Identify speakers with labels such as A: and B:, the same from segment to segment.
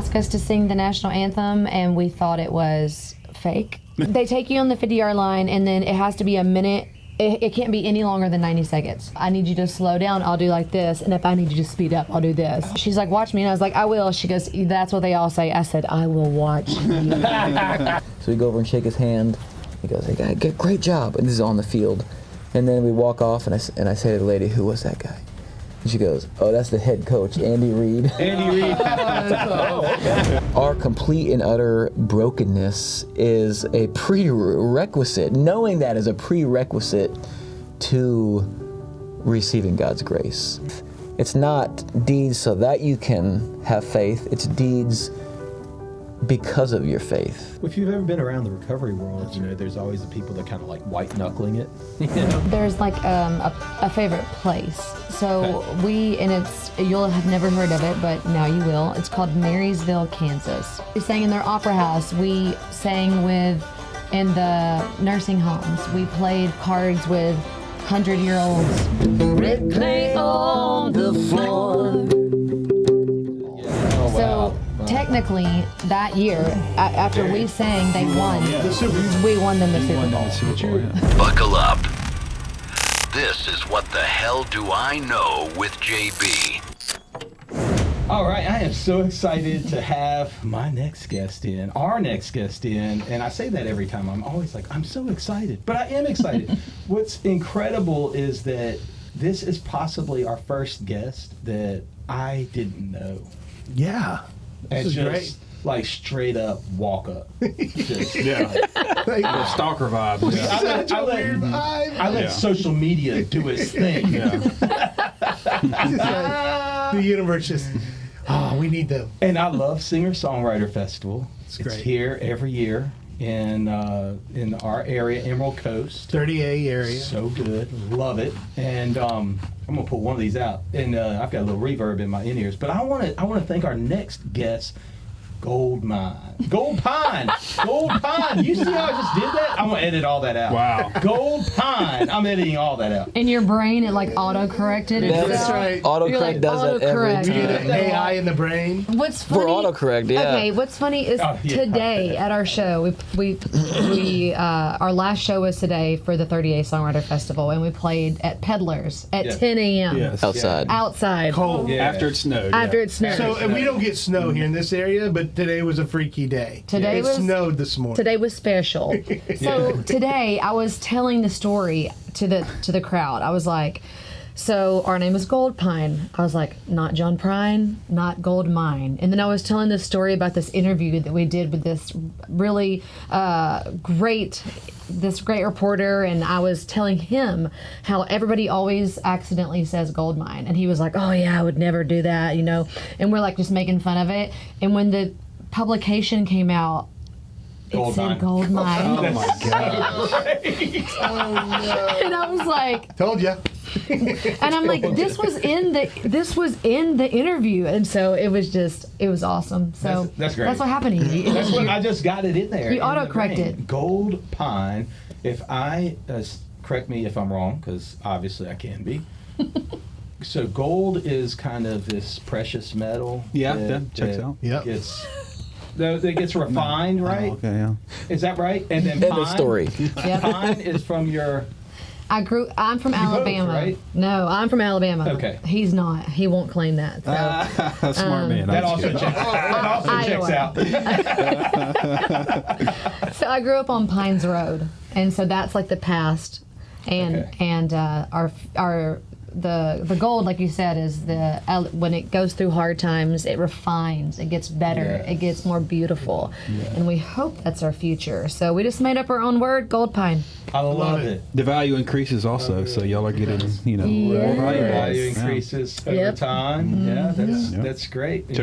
A: asked us to sing the national anthem, and we thought it was fake. They take you on the 50-yard line, and then it has to be a minute. It can't be any longer than 90 seconds. I need you to slow down, I'll do like this, and if I need you to speed up, I'll do this. She's like, watch me, and I was like, I will. She goes, that's what they all say. I said, I will watch you.
B: So we go over and shake his hand. He goes, hey, guy, great job. And this is on the field. And then we walk off, and I say to the lady, who was that guy? And she goes, oh, that's the head coach, Andy Reid.
C: Andy Reid.
B: Our complete and utter brokenness is a prerequisite. Knowing that is a prerequisite to receiving God's grace. It's not deeds so that you can have faith. It's deeds because of your faith.
C: If you've ever been around the recovery world, you know, there's always the people that kind of like white knuckling it.
A: There's like a favorite place. So you'll have never heard of it, but now you will. It's called Marysville, Kansas. We sang in their opera house. We sang in the nursing homes. We played cards with 100-year-olds. Red clay on the floor. Technically, that year, after we sang, they won. We won them the Super Bowl.
D: Buckle up. This is What the Hell Do I Know with JB.
C: All right, I am so excited to have our next guest in, and I say that every time. I'm always like, I'm so excited, but I am excited. What's incredible is that this is possibly our first guest that I didn't know.
E: Yeah.
C: And just great. Like straight up walk up. Just,
E: Like,
F: stalker vibes.
C: I let social media do its thing.
E: The universe just, we need them.
C: And I love Songwriter Festival. It's here every year in our area, Emerald Coast.
E: 30A area.
C: So good. Love it. And I'm gonna pull one of these out, and I've got a little reverb in my in-ears. But I want to thank our next guest, GoldPine. GoldPine. You see how I just did that? I'm gonna edit all that out.
F: Wow.
C: GoldPine. I'm editing all that out.
A: In your brain, it like auto-corrected itself.
E: That's right.
B: Autocorrect
A: like,
B: does that every
A: autocorrect.
E: We get
B: time.
E: an AI in the brain.
A: What's funny?
B: For autocorrect, yeah.
A: Okay, what's funny is today at our show, we our last show was today for the 30A Songwriter Festival, and we played at Peddlers at 10 a.m.
F: Yes.
B: Outside.
A: Outside.
E: Cold.
C: Yeah.
F: After it snowed.
A: After it snowed.
E: So and we don't get snow here in this area, but today was a freaky day.
A: Today
E: it snowed this morning.
A: Today was special. So today I was telling the story to the crowd. I was like, so our name is GoldPine. I was like, not John Prine, not Gold Mine. And then I was telling this story about this interview that we did with this really great reporter, and I was telling him how everybody always accidentally says gold mine, and he was like, oh yeah, I would never do that, you know. And we're like just making fun of it. And when the publication came out, it said gold mine.
F: Oh my God.
E: Oh no!
A: And I was like,
E: Told ya.
A: and I'm like, this was in the interview, and so it was awesome. So
C: that's great.
A: That's what happened to you.
C: That's what I just got it in there.
A: You auto-corrected.
C: GoldPine. If I correct me if I'm wrong, because obviously I can be. So gold is kind of this precious metal.
F: Yeah, that checks out.
E: Yep.
C: That gets refined, right?
F: Oh, okay, yeah.
C: Is that right? And then
B: End
C: pine.
B: of story.
A: Yep.
C: Pine is from your.
A: I'm from Alabama.
C: both, right?
A: No, I'm from Alabama.
C: Okay.
A: He's not. He won't claim that. So.
F: Smart man.
C: That also checks out.
A: So I grew up on Pines Road, and so that's like the past, and the gold, like you said, is when it goes through hard times, it refines, it gets better, it gets more beautiful, and we hope that's our future. So we just made up our own word, GoldPine.
C: I love it.
F: The value increases also, so y'all are getting, more
C: Value increases over time. Yeah, that's great. And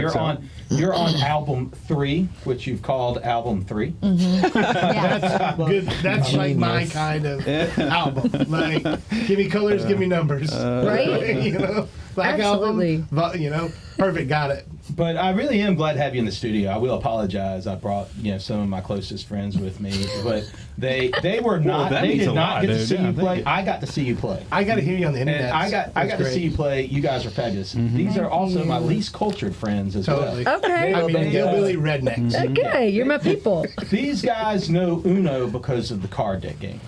C: you're on album 3, which you've called album 3.
A: Yeah.
E: Good. That's like my kind of album. Like, give me colors, give me numbers.
A: Right?
E: You know? Black
A: Absolutely.
E: Album, perfect, got it.
C: But I really am glad to have you in the studio. I will apologize. I brought some of my closest friends with me, but they were not.
F: that
C: They
F: means
C: did
F: a
C: not
F: lot,
C: get to
F: dude.
C: see
F: Yeah,
C: you
F: thank
C: play.
F: you.
C: I got to see you play.
E: I got to hear you on the
C: And
E: internet.
C: I got to see you play. You guys are fabulous. These are also my least cultured friends as
E: Totally.
C: well.
A: Okay.
E: I mean,
C: They,
E: hillbilly rednecks.
A: Okay, you're my people.
C: These guys know Uno because of the card deck game.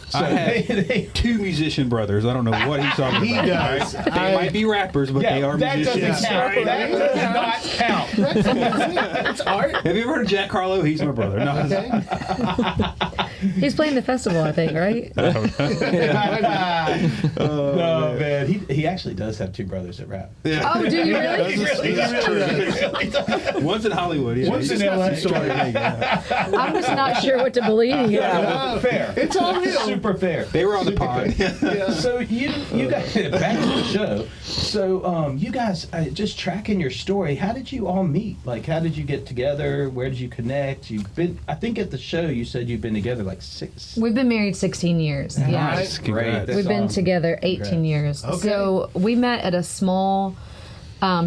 C: So
F: I have
C: they
F: 2 musician brothers. I don't know what he's talking
E: He
F: about.
E: does.
F: They might be rappers, but they are
C: that
F: musicians.
C: doesn't count. That does not count.
E: It's art.
F: Have you ever heard of Jack Harlow? He's my brother. No,
E: Okay.
A: He's playing the festival, I think, right?
C: No, man. He actually does have 2 brothers that rap.
A: Oh, do you really?
C: He really does.
F: One's in Hollywood. Yeah.
C: One's
F: He's
C: in
F: got
C: LA.
F: some story to make, yeah.
A: I'm just not sure what to believe.
C: Yeah, fair.
E: It's all real.
C: Super fair.
F: They were on the pod.
C: So you guys back to the show. So you guys just tracking your story. How did you all meet? Like, how did you get together? Where did you connect? I think at the show you said you've been together like 6.
A: We've been married 16 years. Yeah.
F: Nice. Congrats.
C: That's
A: We've been
C: awesome.
A: together 18
C: Congrats.
A: years.
E: Okay.
A: So we met at a small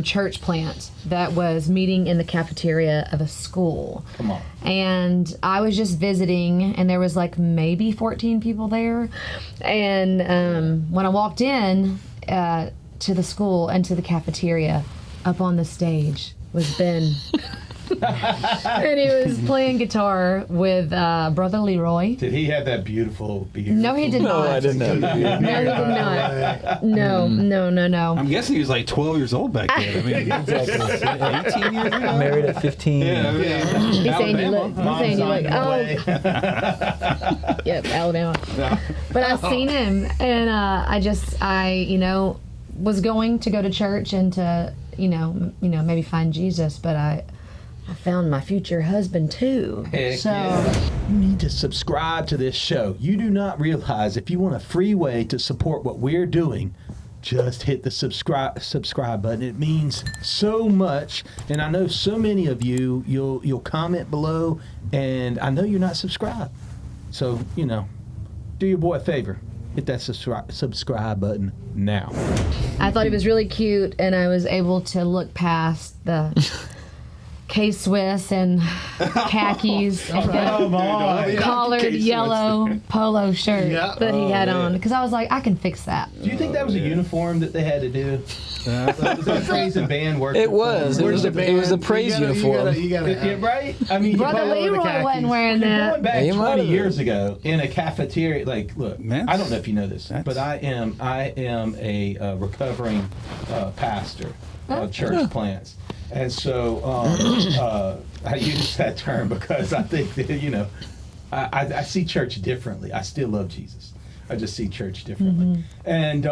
A: church plant that was meeting in the cafeteria of a school.
C: Come on.
A: And I was just visiting, and there was like maybe 14 people there. And when I walked in to the school and to the cafeteria, up on the stage was Ben. And he was playing guitar with Brother Leroy.
C: Did he have that beautiful beard?
A: No, he did not.
B: I didn't know.
A: No, he did not. No.
F: I'm guessing he was like 12 years old back then. I mean, 18 years ago.
B: Married at 15.
A: He's saying you look. He's saying you look. Oh,
C: Way.
A: yep, Alabama. But I seen him, and I was going to go to church and to maybe find Jesus, but I found my future husband too.
C: Heck
A: So
C: yeah. You need to subscribe to this show. You do not realize if you want a free way to support what we're doing, just hit the subscribe button. It means so much. And I know so many of you'll comment below, and I know you're not subscribed. So, do your boy a favor. Hit that subscribe button now.
A: I thought he was really cute, and I was able to look past the K-Swiss and khakis and the collared yellow polo shirt
E: Yeah.
A: that he had
C: man.
A: on, because I was like, I can fix that.
C: Do you think that was a uniform that they had to do? Was that praise and band work?
B: It was. It was a praise uniform.
E: You gotta,
C: Yeah, right? I mean,
A: Brother
E: polo with the
A: Leroy wasn't
E: khakis.
A: wearing
C: Going
A: that.
C: back
B: He might
C: 20
B: have.
C: years ago in a cafeteria, like, look,
F: Man,
C: I don't know if you know this,
F: that's-
C: but I am a recovering pastor of church plants. And so I use that term because I think that, I see church differently. I still love Jesus. I just see church differently. And,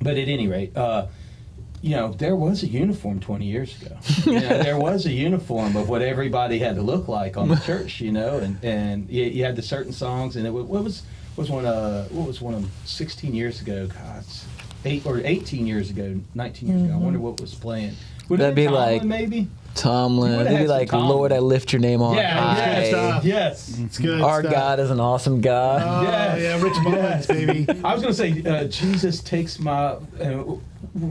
C: but at any rate, there was a uniform 20 years ago. There was a uniform of what everybody had to look like on the church, and you had the certain songs, and what was one of them 16 years ago? God, 18 years ago, 19 years ago. I wonder what was playing. Would it
B: That'd
C: be
B: be
C: Tomlin,
B: like-
C: maybe?
B: Tomlin.
C: would've
B: It'd
C: had
B: be
C: some
B: like,
C: Tomlin.
B: Lord, I lift your name on high.
E: stuff.
C: Yes.
E: It's good
B: Our
E: stuff.
B: God is an awesome God.
E: Oh,
C: Yes.
E: yeah, Rich Mullins, baby.
C: I was going to say, Jesus takes my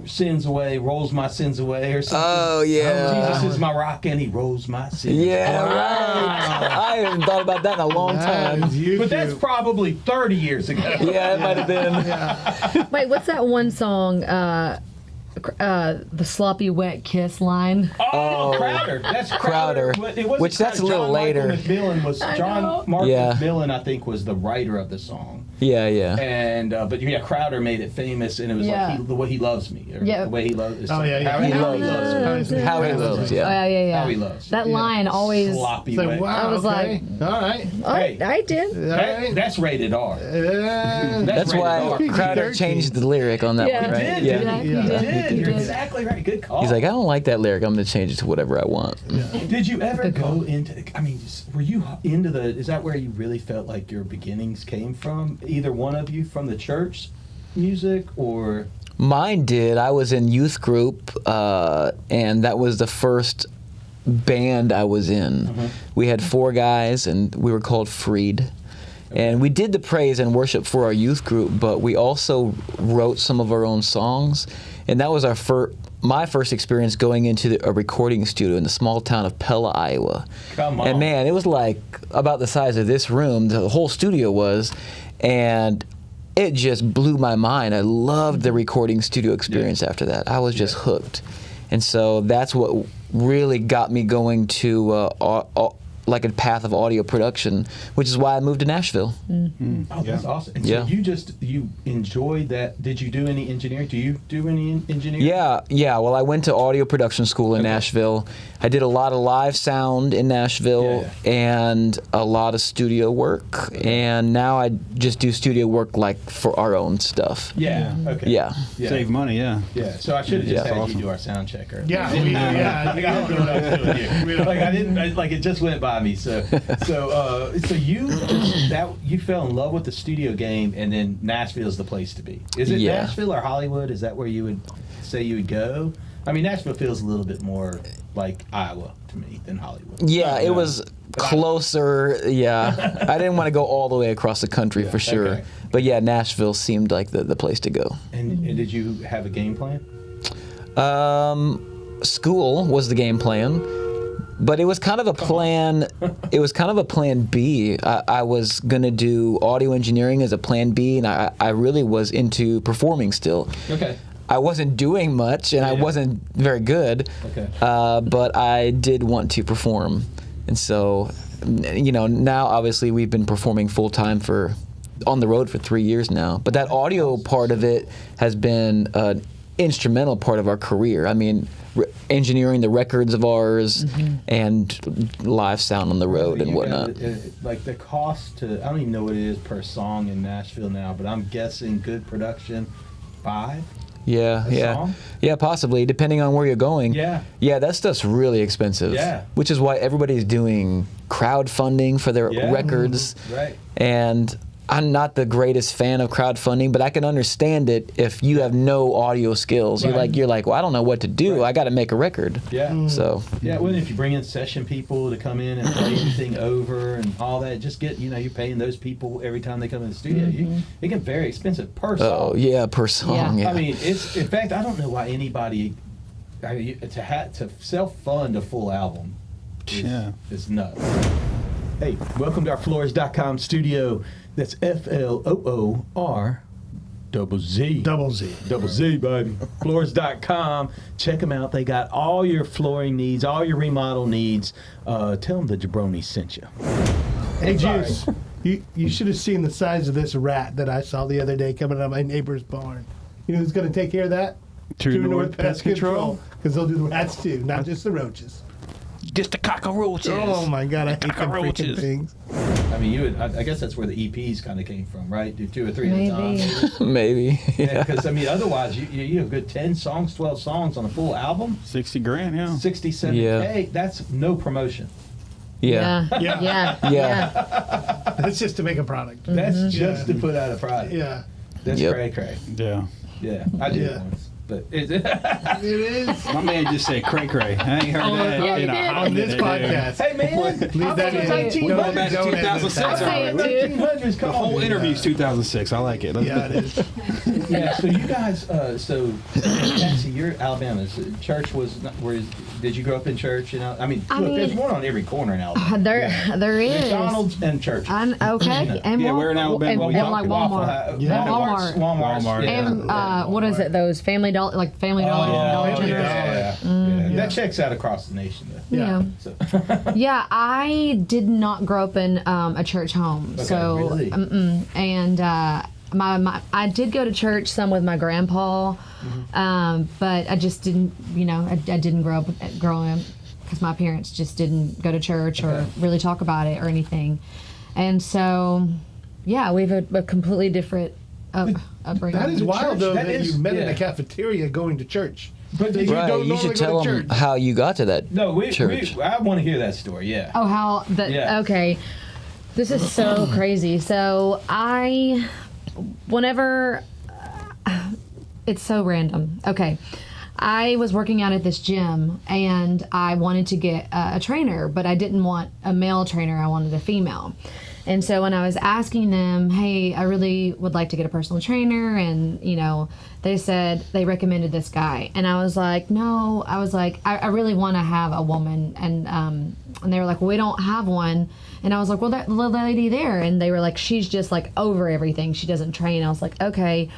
C: sins away, rolls my sins away, or something.
B: Oh, yeah.
C: Jesus is my rock, and he rolls my sins.
B: Yeah, right. I haven't thought about that in a long time.
C: But that's probably 30 years ago.
B: Yeah, it might have been.
A: Wait, what's that one song? The sloppy wet kiss line.
C: Oh, Crowder. That's
B: Crowder.
C: But it wasn't
B: Which that's a
C: Crowder.
B: little later.
C: John Mark
B: Yeah.
C: McMillan, I think, was the writer of the song.
B: Yeah.
C: And but Crowder made it famous, and it was
A: Yeah.
C: like the way he loves me, or
A: Yeah.
C: the way he loves.
E: Oh, yeah.
C: How he
B: He
C: loves
B: loves
C: me.
B: How he loves,
A: Oh,
B: yeah.
A: yeah.
C: How he loves.
A: That line always.
C: Sloppy
E: It's like,
C: way.
E: wow,
A: I was
E: okay. All right.
A: Oh,
C: Hey.
A: I did.
E: All right.
C: That's rated R.
B: That's
C: rated
B: why
C: R.
B: Crowder changed the lyric on that
A: Yeah.
B: one, right?
C: He did,
B: Yeah.
C: didn't he?
A: Yeah.
C: He
A: Yeah.
C: did.
A: He
C: You're
A: did.
C: exactly right. Good call.
B: He's like, I don't like that lyric. I'm going to change it to whatever I want.
C: Did you ever go into? I mean, were you into the? Is that where you really felt like your beginnings came from? Either one of you from the church music, or?
B: Mine did. I was in youth group, and that was the first band I was in. We had 4 guys, and we were called Freed. And we did the praise and worship for our youth group, but we also wrote some of our own songs. And that was my first experience going into a recording studio in the small town of Pella, Iowa.
C: Come on.
B: And man, it was like about the size of this room, the whole studio was, and it just blew my mind. I loved the recording studio experience after that. I was just hooked. And so that's what really got me going to like a path of audio production, which is why I moved to Nashville.
C: Oh, that's awesome. And so you enjoyed that. Did you do any engineering? Do you do any engineering?
B: Yeah. Well, I went to audio production school in Nashville. I did a lot of live sound in Nashville and a lot of studio work. And now I just do studio work like for our own stuff.
C: Yeah. Okay.
B: Yeah.
F: Save money, yeah.
C: Yeah. So I should have just had you do our sound checker.
E: Yeah.
C: Like, I don't know what I was doing here. Like I didn't. Like it just went by me. So you fell in love with the studio game, and then Nashville's the place to be. Is it Nashville or Hollywood? Is that where you would say you would go? I mean, Nashville feels a little bit more like Iowa to me than Hollywood.
B: Yeah, it was closer. Yeah, I didn't want to go all the way across the country for sure.
C: Okay.
B: But yeah, Nashville seemed like the place to go.
C: And did you have a game plan?
B: School was the game plan, but it was kind of a plan. It was kind of a plan B. I was gonna do audio engineering as a plan B, and I really was into performing still.
C: Okay.
B: I wasn't doing much, and I wasn't very good.
C: Okay.
B: But I did want to perform, and so, now obviously we've been performing full time on the road for 3 years now. But that audio part of it has been an instrumental part of our career. I mean, engineering the records of ours and live sound on the road and whatnot.
C: Like the cost to, I don't even know what it is per song in Nashville now, but I'm guessing good production, $5. Song?
B: Yeah, possibly, depending on where you're going.
C: Yeah,
B: that stuff's really expensive.
C: Yeah,
B: which is why everybody's doing crowdfunding for their records.
C: Right.
B: And I'm not the greatest fan of crowdfunding, but I can understand it if you have no audio skills.
C: Right.
B: You're like, well, I don't know what to do.
C: Right.
B: I got to make a record.
C: Yeah.
B: So.
C: Yeah. Well, if you bring in session people to come in and play anything over and all that, just get you're paying those people every time they come in the studio. It get very expensive per song.
B: Oh yeah, per song. Yeah.
C: I mean, it's in fact I don't know why anybody to self-fund a full album is nuts. Hey, welcome to our Floors.com studio. That's FLOOR double Z.
E: Double Z.
C: Double Z, baby. Floors.com. Check them out. They got all your flooring needs, all your remodel needs. Tell them the Jabroni sent you.
E: Hey, Juice, you should have seen the size of this rat that I saw the other day coming out of my neighbor's barn. You know who's going to take care of that?
F: TruNorth Pest Control.
E: Because they'll do the rats too, not just the roaches.
F: Just the cockroaches.
E: Oh my God, I hate them freaking
F: Cockroaches.
E: things.
C: I mean, I guess that's where the EPs kind of came from, right? Do 2 or 3 at a time.
B: Maybe.
C: Yeah, because I mean, otherwise you have a good 10 songs, 12 songs on a full album.
F: $60,000, yeah.
C: 67K. That's no promotion.
B: Yeah.
E: That's just to make a product.
C: That's just to put out a product.
E: Yeah.
C: That's cray.
F: Yeah.
C: Yeah, I did it once. But
E: It is.
F: My man just said cray. I ain't heard that
A: yeah,
F: in a
A: he did.
F: hot
E: On this
F: minute, dude.
E: podcast.
C: hey man,
E: Leave that in.
F: We're going back to 2006
A: I'll say it,
F: already.
A: dude.
C: 1900s.
F: The whole interview's 2006. I like it.
E: Yeah, it is.
C: Yeah, so you guys, Cassie, you're Alabama. So church was, did you grow up in church? I mean, there's one on every corner in Alabama.
A: There is.
C: McDonald's and church.
A: Okay. And
F: Yeah, we're in Alabama.
A: And like Walmart.
C: Walmart.
A: And what is it? Those Family Dollar, like Family Dollar. Dollar General.
C: Yeah. That checks out across the nation, though.
A: Yeah.
C: So.
A: Yeah, I did not grow up in a church home.
C: Okay,
A: So,
C: really?
A: and I did go to church some with my grandpa, but I just didn't, I didn't grow up growing up because my parents just didn't go to church or really talk about it or anything. And so, yeah, we have a completely different upbringing.
E: That is wild, though, that you met in
C: yeah.
E: a cafeteria going to church.
C: But
E: You
B: Right.
E: don't
B: You should
E: normally go
B: tell
E: to
B: them
E: church.
B: how you got to that church.
C: I want to hear that story, yeah.
A: Oh, how that?
C: Yeah.
A: Okay, this is so crazy. So it's so random. Okay, I was working out at this gym and I wanted to get a trainer, but I didn't want a male trainer. I wanted a female. And so when I was asking them, hey, I really would like to get a personal trainer, and they said they recommended this guy, and I was like, no, I really want to have a woman, and they were like, well, we don't have one, and I was like, well, that little lady there, and they were like, she's just like over everything, she doesn't train. I was like, okay.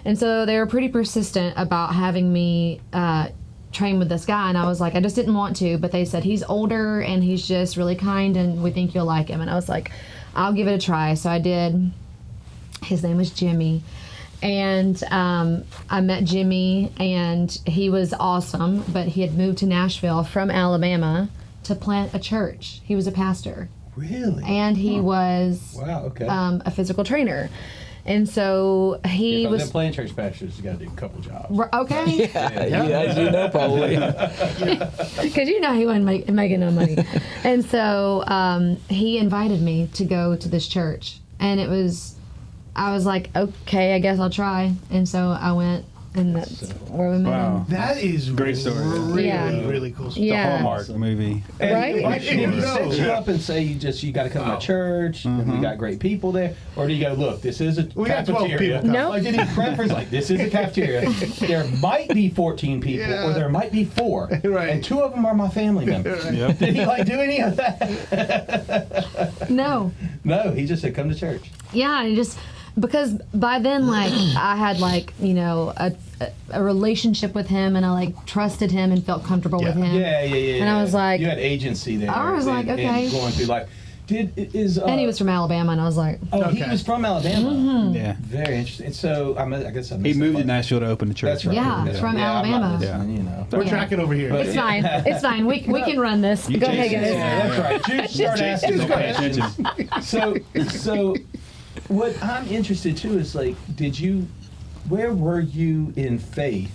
A: And so they were pretty persistent about having me train with this guy, and I was like, I just didn't want to, but they said he's older and he's just really kind and we think you'll like him, and I was like, I'll give it a try. So I did. His name was Jimmy, and I met Jimmy, and he was awesome, but he had moved to Nashville from Alabama to plant a church. He was a pastor.
C: Really?
A: And he was a physical trainer. And so he was.
C: Them playing church pastors, you got to do a couple jobs.
A: Okay.
B: As you know, probably.
A: Because he wasn't making no money. And so he invited me to go to this church. And I was like, okay, I guess I'll try. And so I went, and that's where we met.
F: Wow.
E: That is
F: Great story.
E: Really cool stuff.
A: Yeah.
F: Hallmark movie.
A: Right?
C: Did he set you up and say you got to come to my church, and we got great people there? Or do you go, look, this is a
E: We got 12
C: cafeteria?
E: people.
A: No.
C: Like, did he preference like, this is a cafeteria, there might be 14 people, or there might be 4,
E: Right.
C: and 2 of them are my family members.
F: Yep.
C: Did he do any of that?
A: No.
C: No, he just said, come to church.
A: Yeah, and because by then, I had a relationship with him, and I trusted him and felt comfortable with him.
C: Yeah.
A: And I was like,
C: you had agency there.
A: I was like, okay.
C: And going through life.
A: And he was from Alabama, and I was like,
C: Oh, he was from Alabama.
A: Mm-hmm.
F: Yeah.
C: Very interesting. So I guess I missed
F: He moved
C: that
F: to Nashville to open the church.
C: That's right.
A: Yeah, from Alabama.
C: I'm not listening,
E: We're tracking over here.
A: it's fine. It's fine. We can run this. Go ahead, guys.
C: Yeah, that's right. Jude, start asking the questions. So what I'm interested too is where were you in faith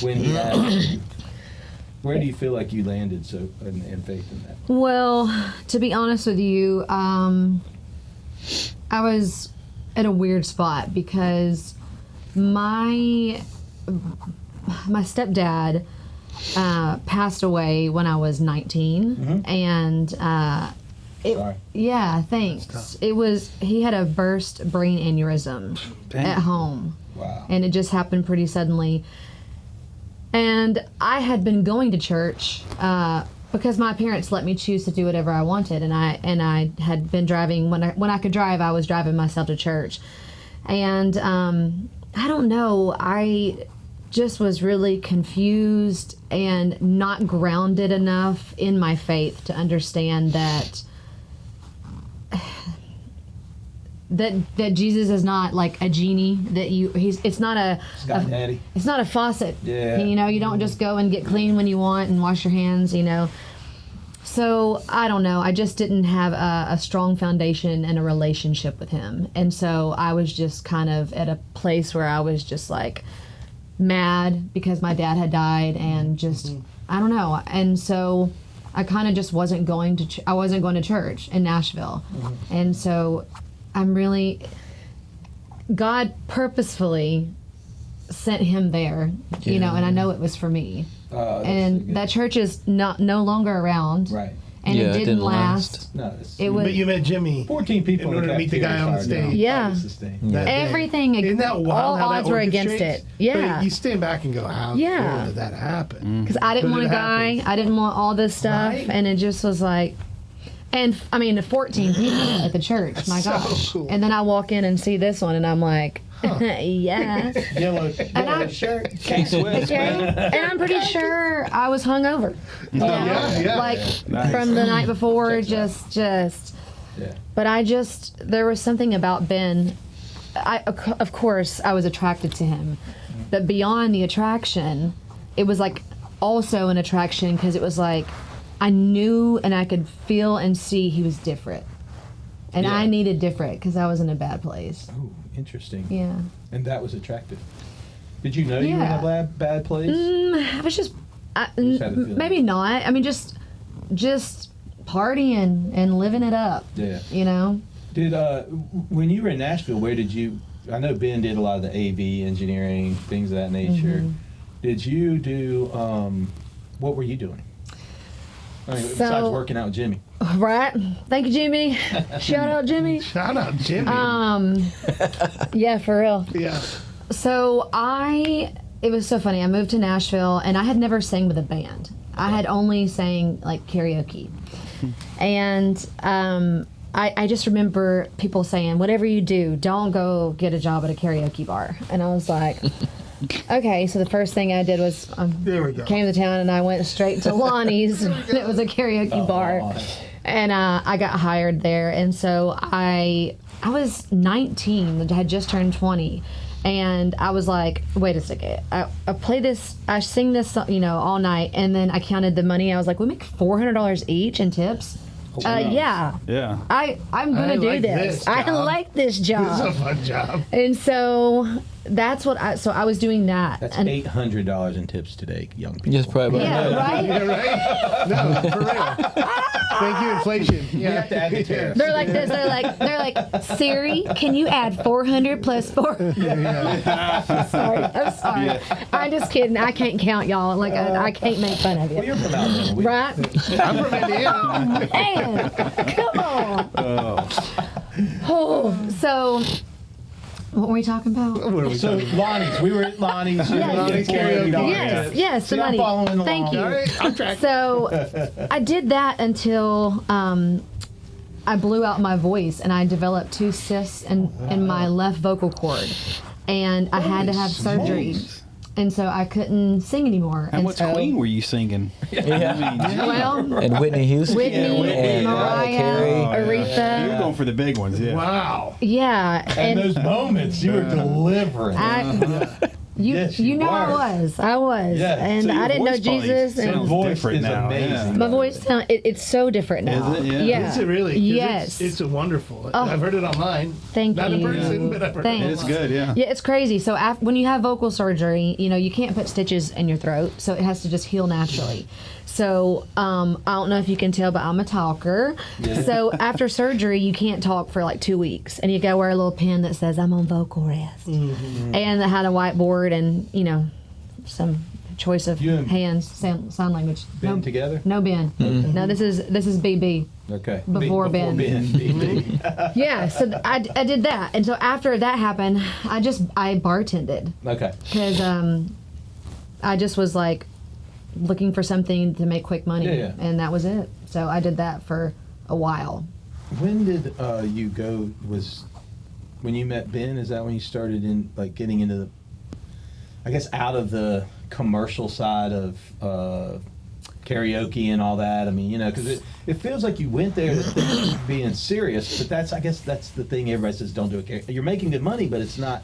C: when he asked you? Where do you feel like you landed in faith in that?
A: Well, to be honest with you, I was at a weird spot because my stepdad passed away when I was 19, and
C: Sorry.
A: yeah, thanks. He had a burst brain aneurysm at home.
C: Wow.
A: And it just happened pretty suddenly. And I had been going to church because my parents let me choose to do whatever I wanted, and I had been driving when I could drive. I was driving myself to church, and I don't know. I just was really confused and not grounded enough in my faith to understand that Jesus is not like a genie it's not a faucet.
C: Yeah.
A: You don't just go and get clean when you want and wash your hands, So I don't know. I just didn't have a strong foundation and a relationship with him. And so I was just kind of at a place where I was just mad because my dad had died, and just, I don't know. And so I kind of just wasn't going to church in Nashville. And so God purposefully sent him there, and I know it was for me. And that church is no longer around.
C: Right.
A: And it didn't last.
C: No,
E: But you met Jimmy
C: 14 people
E: in order to meet the guy on the stage.
A: Yeah. Everything,
E: Isn't that wild
A: all
E: how that
A: odds were against
E: orchestrates?
A: it. Yeah.
E: But you stand back and go, how did that happen?
A: Because I didn't
E: But
A: want a
E: it
A: guy.
E: happens.
A: I didn't want all this stuff.
E: Right.
A: And it just was and 14 people at the church. My
E: So
A: gosh.
E: cool.
A: And then I walk in and see this one, and I'm like, yeah.
C: Yellow shirt.
A: Okay. And I'm pretty sure I was hungover.
E: Yeah.
A: From the night before, just.
C: Yeah.
A: But there was something about Ben. Of course, I was attracted to him. But beyond the attraction, it was also an attraction because it was I knew and I could feel and see he was different. And I needed different because I was in a bad place.
C: Oh, interesting.
A: Yeah.
C: And that was attractive. Did you know you were in a bad place?
A: I was just
C: had a feeling.
A: maybe not. I mean, just partying and living it up.
C: Yeah.
A: Did
C: when you were in Nashville, where did you? I know Ben did a lot of the AV engineering, things of that nature. Did you do? What were you doing? I mean, besides working out with Jimmy.
A: Right. Thank you, Jimmy. Shout out, Jimmy.
E: Shout out, Jimmy.
A: Yeah, for real.
E: Yeah.
A: So it was so funny. I moved to Nashville, and I had never sang with a band. I had only sang like karaoke. And I just remember people saying, whatever you do, don't go get a job at a karaoke bar. And I was like, okay. So the first thing I did was
E: There we go.
A: came to town, and I went straight to Lonnie's. It was a karaoke bar. And I got hired there. And so I was 19, had just turned 20. And I was like, wait a second. I play this, I sing this, all night. And then I counted the money. I was like, we make $400 each in tips. Yeah.
F: Yeah.
A: I'm going to do
E: like
A: this.
E: this
A: I
E: job.
A: like this job.
E: It's a fun job.
A: And so that's what I was doing that.
C: That's
A: and,
C: $800 in tips today, young people.
B: Just probably.
A: Yeah, right?
E: Yeah, right? No, for real. Thank you, inflation.
C: You have to add the tariffs.
A: They're like this. They're like, Siri, can you add 400 plus 4? I'm sorry. I'm just kidding. I can't count y'all. Like I can't make fun of
C: Well,
A: you.
C: you're from Alabama.
A: Right?
E: I'm from Indiana.
A: Man, come on. Oh, so what were we talking about?
E: What are we
C: So
E: talking
C: Lonnie's, we were at Lonnie's. You
A: Yeah,
C: were
E: Lonnie's
C: getting
E: karaoke.
C: $400.
A: Yes,
C: See,
A: the
C: I'm
A: money.
C: following along.
A: Thank you.
E: All right, I'm tracking.
A: So I did that until I blew out my voice, and I developed 2 cysts in my left vocal cord, and I had to have surgery. And so I couldn't sing anymore.
F: And what
A: so,
F: Queen were you singing?
B: Yeah.
F: I mean,
A: Well,
B: And Whitney Houston.
A: Whitney,
B: and
A: Mariah,
B: Carey.
A: Aretha.
F: you were going for the big ones, yeah.
E: Wow.
A: Yeah,
C: And
A: and
C: those moments, you were delivering. Yes, you
A: I
C: were.
A: was,
C: Yeah,
A: and
F: so your
A: I didn't know
F: voice probably
A: Jesus,
F: sounds
A: and
C: Your voice
F: different
C: is
F: now,
C: amazing.
F: yeah.
A: my voice sound it's so different now.
F: Is it? Yeah.
A: Yeah.
E: Is it really? 'Cause
A: Yes.
E: It's wonderful.
A: Oh.
E: I've heard it online.
A: Thank
E: Not in
A: you.
E: person, but I've heard
A: Thanks.
E: it
F: It's
E: online.
F: good, yeah.
A: Yeah, it's crazy. So when you have vocal surgery, you can't put stitches in your throat, so it has to just heal naturally. So I don't know if you can tell, but I'm a talker. So after surgery, you can't talk for like 2 weeks, and you gotta wear a little pin that says I'm on vocal rest. And I had a whiteboard, and some choice of
C: You and
A: hands, sign language.
C: Been together?
A: No Ben. No, this is BB.
C: Okay.
A: Before Ben.
C: BB.
A: Yeah, so I did that, and so after that happened, I bartended.
C: Okay.
A: Because I just was like looking for something to make quick money,
C: Yeah.
A: and that was it. So I did that for a while.
C: When did you go? When you met Ben? Is that when you started getting into the? I guess out of the commercial side of karaoke and all that. I mean, because it feels like you went there being serious, but I guess that's the thing. Everybody says don't do it. You're making good money, but it's not.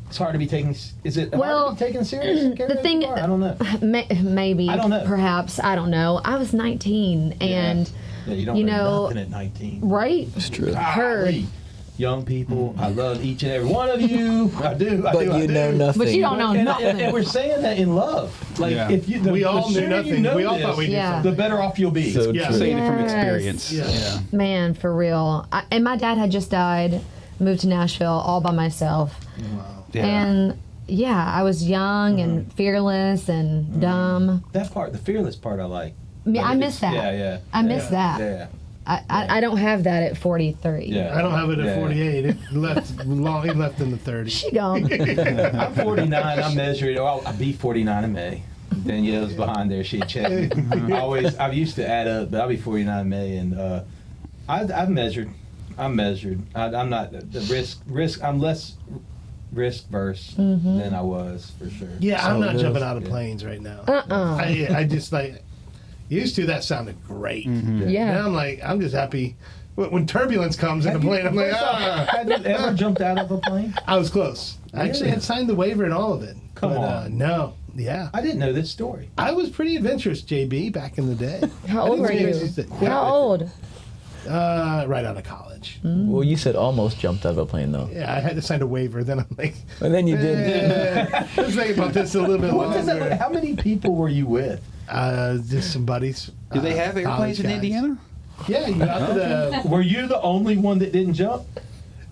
C: It's hard to be taken. Is it hard to be taken serious? In
A: The thing,
C: bar? I don't know.
A: Maybe,
C: I don't know.
A: perhaps, I don't know. I was 19, and
C: Yeah, you don't know nothing at 19.
A: right?
B: It's true.
A: Heard.
C: Golly. Young people, I love each and every one of you. I do.
B: But you know nothing.
A: But you don't know nothing.
C: And we're saying that in love. Like
F: Yeah.
C: if you,
E: We all
C: the
E: knew
C: sooner
E: nothing.
C: You know
E: We all
C: this,
E: thought we knew
A: Yeah.
E: something.
C: the better off you'll be.
B: So
E: Yeah.
B: true.
F: Saying it from
A: Yes.
F: experience.
E: Yeah.
F: Yeah.
A: Man, for real. And my dad had just died, moved to Nashville all by myself.
F: Yeah.
A: And yeah, I was young and fearless and dumb.
C: That part, the fearless part, I like.
A: I miss that.
C: Yeah.
A: I miss that.
C: Yeah.
A: I don't have that at 43.
C: Yeah.
E: I don't have it at
C: Yeah.
E: 48. It left long. It left in the 30s.
A: She gone.
C: I'm 49. I'm measuring. Oh, I'll be 49 in May. Danielle's behind there. She checked me. I used to add up, but I'll be 49 in May, and I've measured. I'm measured. I'm not the risk. I'm less risk verse than I was for sure.
E: Yeah, I'm not
B: it
E: jumping
B: is.
E: out of planes right now.
A: Uh-uh.
E: I just used to. That sounded great.
A: Yeah.
E: Now I'm just happy. When turbulence comes in the plane, I'm like,
C: Have you ever jumped out of a plane?
E: I was close. I actually had signed the waiver and all of it.
C: Come on.
E: No. Yeah.
C: I didn't know this story.
E: I was pretty adventurous, JB, back in the day.
A: How old were you? How old?
E: Right out of college.
B: Well, you said almost jumped out of a plane, though.
E: Yeah, I had to sign a waiver. Then I'm like,
B: And then you did.
E: let's think about this a little bit
C: What does that look?
E: longer.
C: How many people were you with?
E: Just some buddies.
F: Do they have airplanes
E: college
F: in
E: guys.
F: Indiana?
E: Yeah, you got to the.
C: Were you the only one that didn't jump?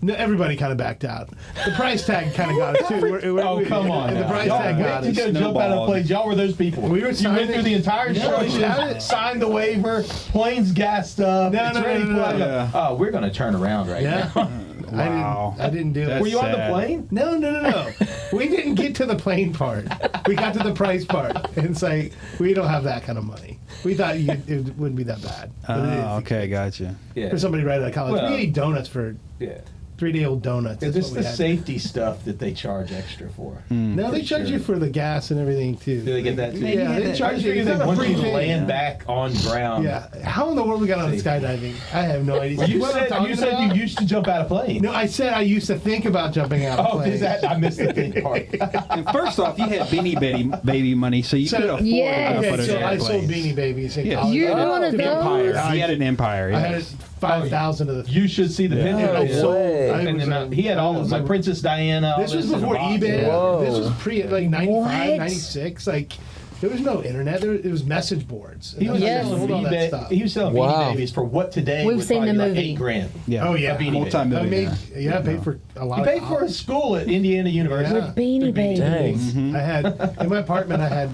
E: No, everybody kind of backed out. The price tag kind of got it too.
C: Oh, come on.
E: The price tag got
C: Y'all went to
E: it.
C: go jump out of planes. Y'all were those people.
E: We were
C: you
E: signing-
C: went through the entire instructions, signed the waiver, planes gassed up.
E: No,
C: it's
E: no,
C: ready
E: no,
C: to
E: no,
C: fly.
F: no.
C: Oh, we're going to turn around right
E: Yeah.
C: now.
F: Wow.
E: I didn't do it.
F: That's
C: Were you on the
F: sad.
C: plane?
E: No. We didn't get to the plane part. We got to the price part. And it's like, we don't have that kind of money. We thought it wouldn't be that bad. But it is.
F: Oh, okay, gotcha.
C: Yeah.
E: For somebody right out of college.
C: Well,
E: we ate donuts for
C: Yeah.
E: 3-day-old donuts.
C: Is
E: That's
C: this
E: what
C: the
E: we had.
C: safety stuff that they charge extra for?
E: No, they
C: For
E: charge
C: sure.
E: you for the gas and everything too.
C: Do they get that too?
E: Yeah, they
C: I
E: charge you.
C: figure
E: It's
C: they
E: not a
C: want
E: free
C: you to
E: thing.
C: land back on ground.
E: Yeah. How in the world we got on
C: Safety.
E: skydiving? I have no idea.
C: Well, you
E: What I'm
C: said
E: talking
C: you said
E: about?
C: you used to jump out of planes.
E: No, I said I used to think about jumping out of
C: Oh,
E: planes.
C: is that? I missed the thing part.
F: And first off, you had Beanie Baby money, so you
E: So-
F: could afford
A: Yes.
F: to
E: Okay,
F: put it
E: so
F: in
E: I sold
F: airplanes.
E: Beanie Babies in
F: Yeah.
E: college.
A: You had one of
F: Empire.
A: those?
F: He had an empire.
E: I had
F: Yes.
E: 5,000 of the.
C: You should see the video.
B: No
C: Yeah.
B: way.
E: I
C: And
E: was,
C: then, he had all of them, like Princess Diana. all
E: This was
C: in a
E: before
C: box.
E: eBay.
B: Whoa.
E: This was pre like 95,
A: What?
E: 96. Like there was no internet. It was message boards.
C: He was
A: Yes.
C: selling
E: All that
C: eBay.
E: stuff.
C: He was selling
B: Wow.
C: Beanie Babies for what today
A: We've
C: would
A: seen
C: probably
A: the
C: be like
A: movie.
C: $8,000.
F: Yeah.
E: Oh, yeah.
C: A Beanie Baby.
E: I
F: Multi-millionaire.
E: made, I paid for a lot
C: He
E: of
C: paid for his school at Indiana University.
E: Yeah.
A: Beanie Babies.
B: Dang.
E: I had in my apartment. I had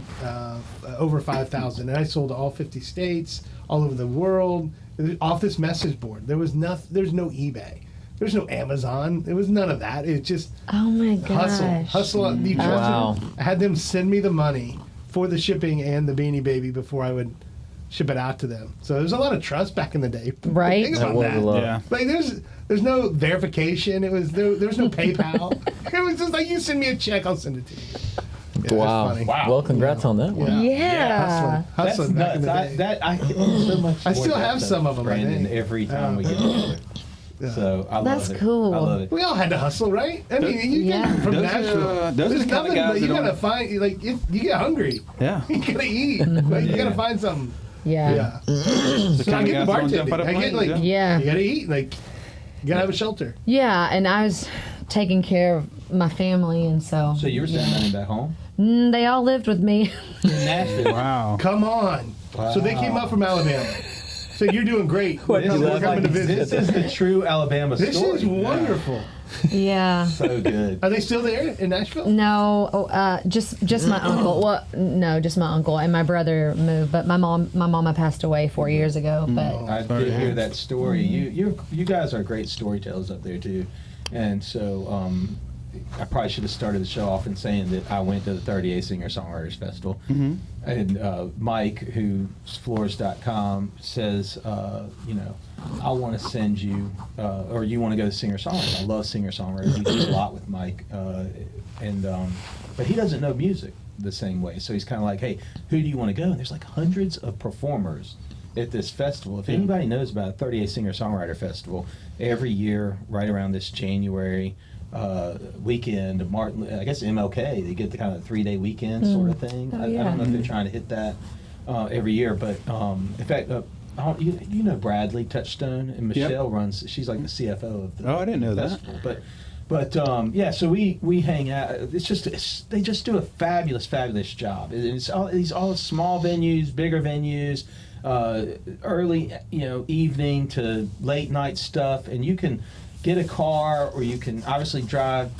E: over 5,000, and I sold to all 50 states, all over the world, off this message board. There's no eBay. There's no Amazon. There was none of that. It just
A: Oh my gosh.
E: hustle. You trust
B: Wow.
E: me? I had them send me the money for the shipping and the Beanie Baby before I would ship it out to them. So there's a lot of trust back in the day.
A: Right.
E: Think
B: That
E: about
B: was
E: that.
B: a lot.
F: Yeah.
E: Like there's no verification. There was no PayPal. It was just like, you send me a check, I'll send it to you. Yeah, that's
B: Wow.
E: funny.
C: Wow.
B: Well, congrats on that one.
A: Yeah.
C: That's
E: Hustling back in
C: nuts.
E: the day.
C: I get so much.
E: I still
C: more
E: have
C: depth
E: some of them, I
C: Brandon,
E: think.
C: every time we get together.
E: Yeah.
C: So I
A: That's
C: love it.
A: cool.
C: I love it.
E: We all had to hustle, right? I mean, you
A: Yeah.
E: get from
F: Those are,
E: Nashville.
F: those are
E: There's
F: the kind of
E: nothing,
F: guys
E: but you
F: that
E: gotta
F: don't-
E: find, like, you get hungry.
F: Yeah.
E: You gotta eat. Like, you gotta find something.
A: Yeah.
E: Yeah.
F: The
E: So I
F: kind
E: get
F: of
E: the
F: guys that don't jump out
E: bartending.
F: of
E: I get,
F: planes,
E: like,
A: Yeah.
E: you gotta eat. Like, you gotta have a shelter.
A: Yeah, and I was taking care of my family, and so,
C: So you were sending money back home
A: they all lived with me.
C: in Nashville.
F: Wow.
E: Come on. So they came up from Alabama. So you're doing great.
B: What,
E: We're
B: you
E: coming
B: left
E: to
C: This
E: visit.
C: is the true Alabama
E: This
C: story.
E: is wonderful.
A: Yeah.
C: So good.
E: Are they still there in Nashville?
A: No, just my uncle. Well, no, just my uncle and my brother moved, but my mama passed away 4 years ago. But
C: I did hear that story. You guys are great storytellers up there too, and so I probably should have started the show off in saying that I went to the 38th Singer-Songwriters Festival, and Mike, who's Floors.com, says, I want to send you, or you want to go to singer-songwriter. I love singer-songwriter. We do a lot with Mike, but he doesn't know music the same way. So he's kind of like, hey, who do you want to go? And there's like hundreds of performers at this festival. If anybody knows about 38 Singer-Songwriter Festival, every year, right around this January weekend, Martin, I guess MLK, they get the kind of 3-day weekend sort of thing.
A: Oh,
C: I
A: yeah.
C: don't know if they're trying to hit that every year, but in fact, you know Bradley Touchstone, and Michelle runs. She's like the CFO of the
F: Oh, I didn't know that.
C: festival. But yeah, so we hang out. They just do a fabulous job. It's all small venues, bigger venues, early evening to late night stuff, and you can get a car or you can obviously drive.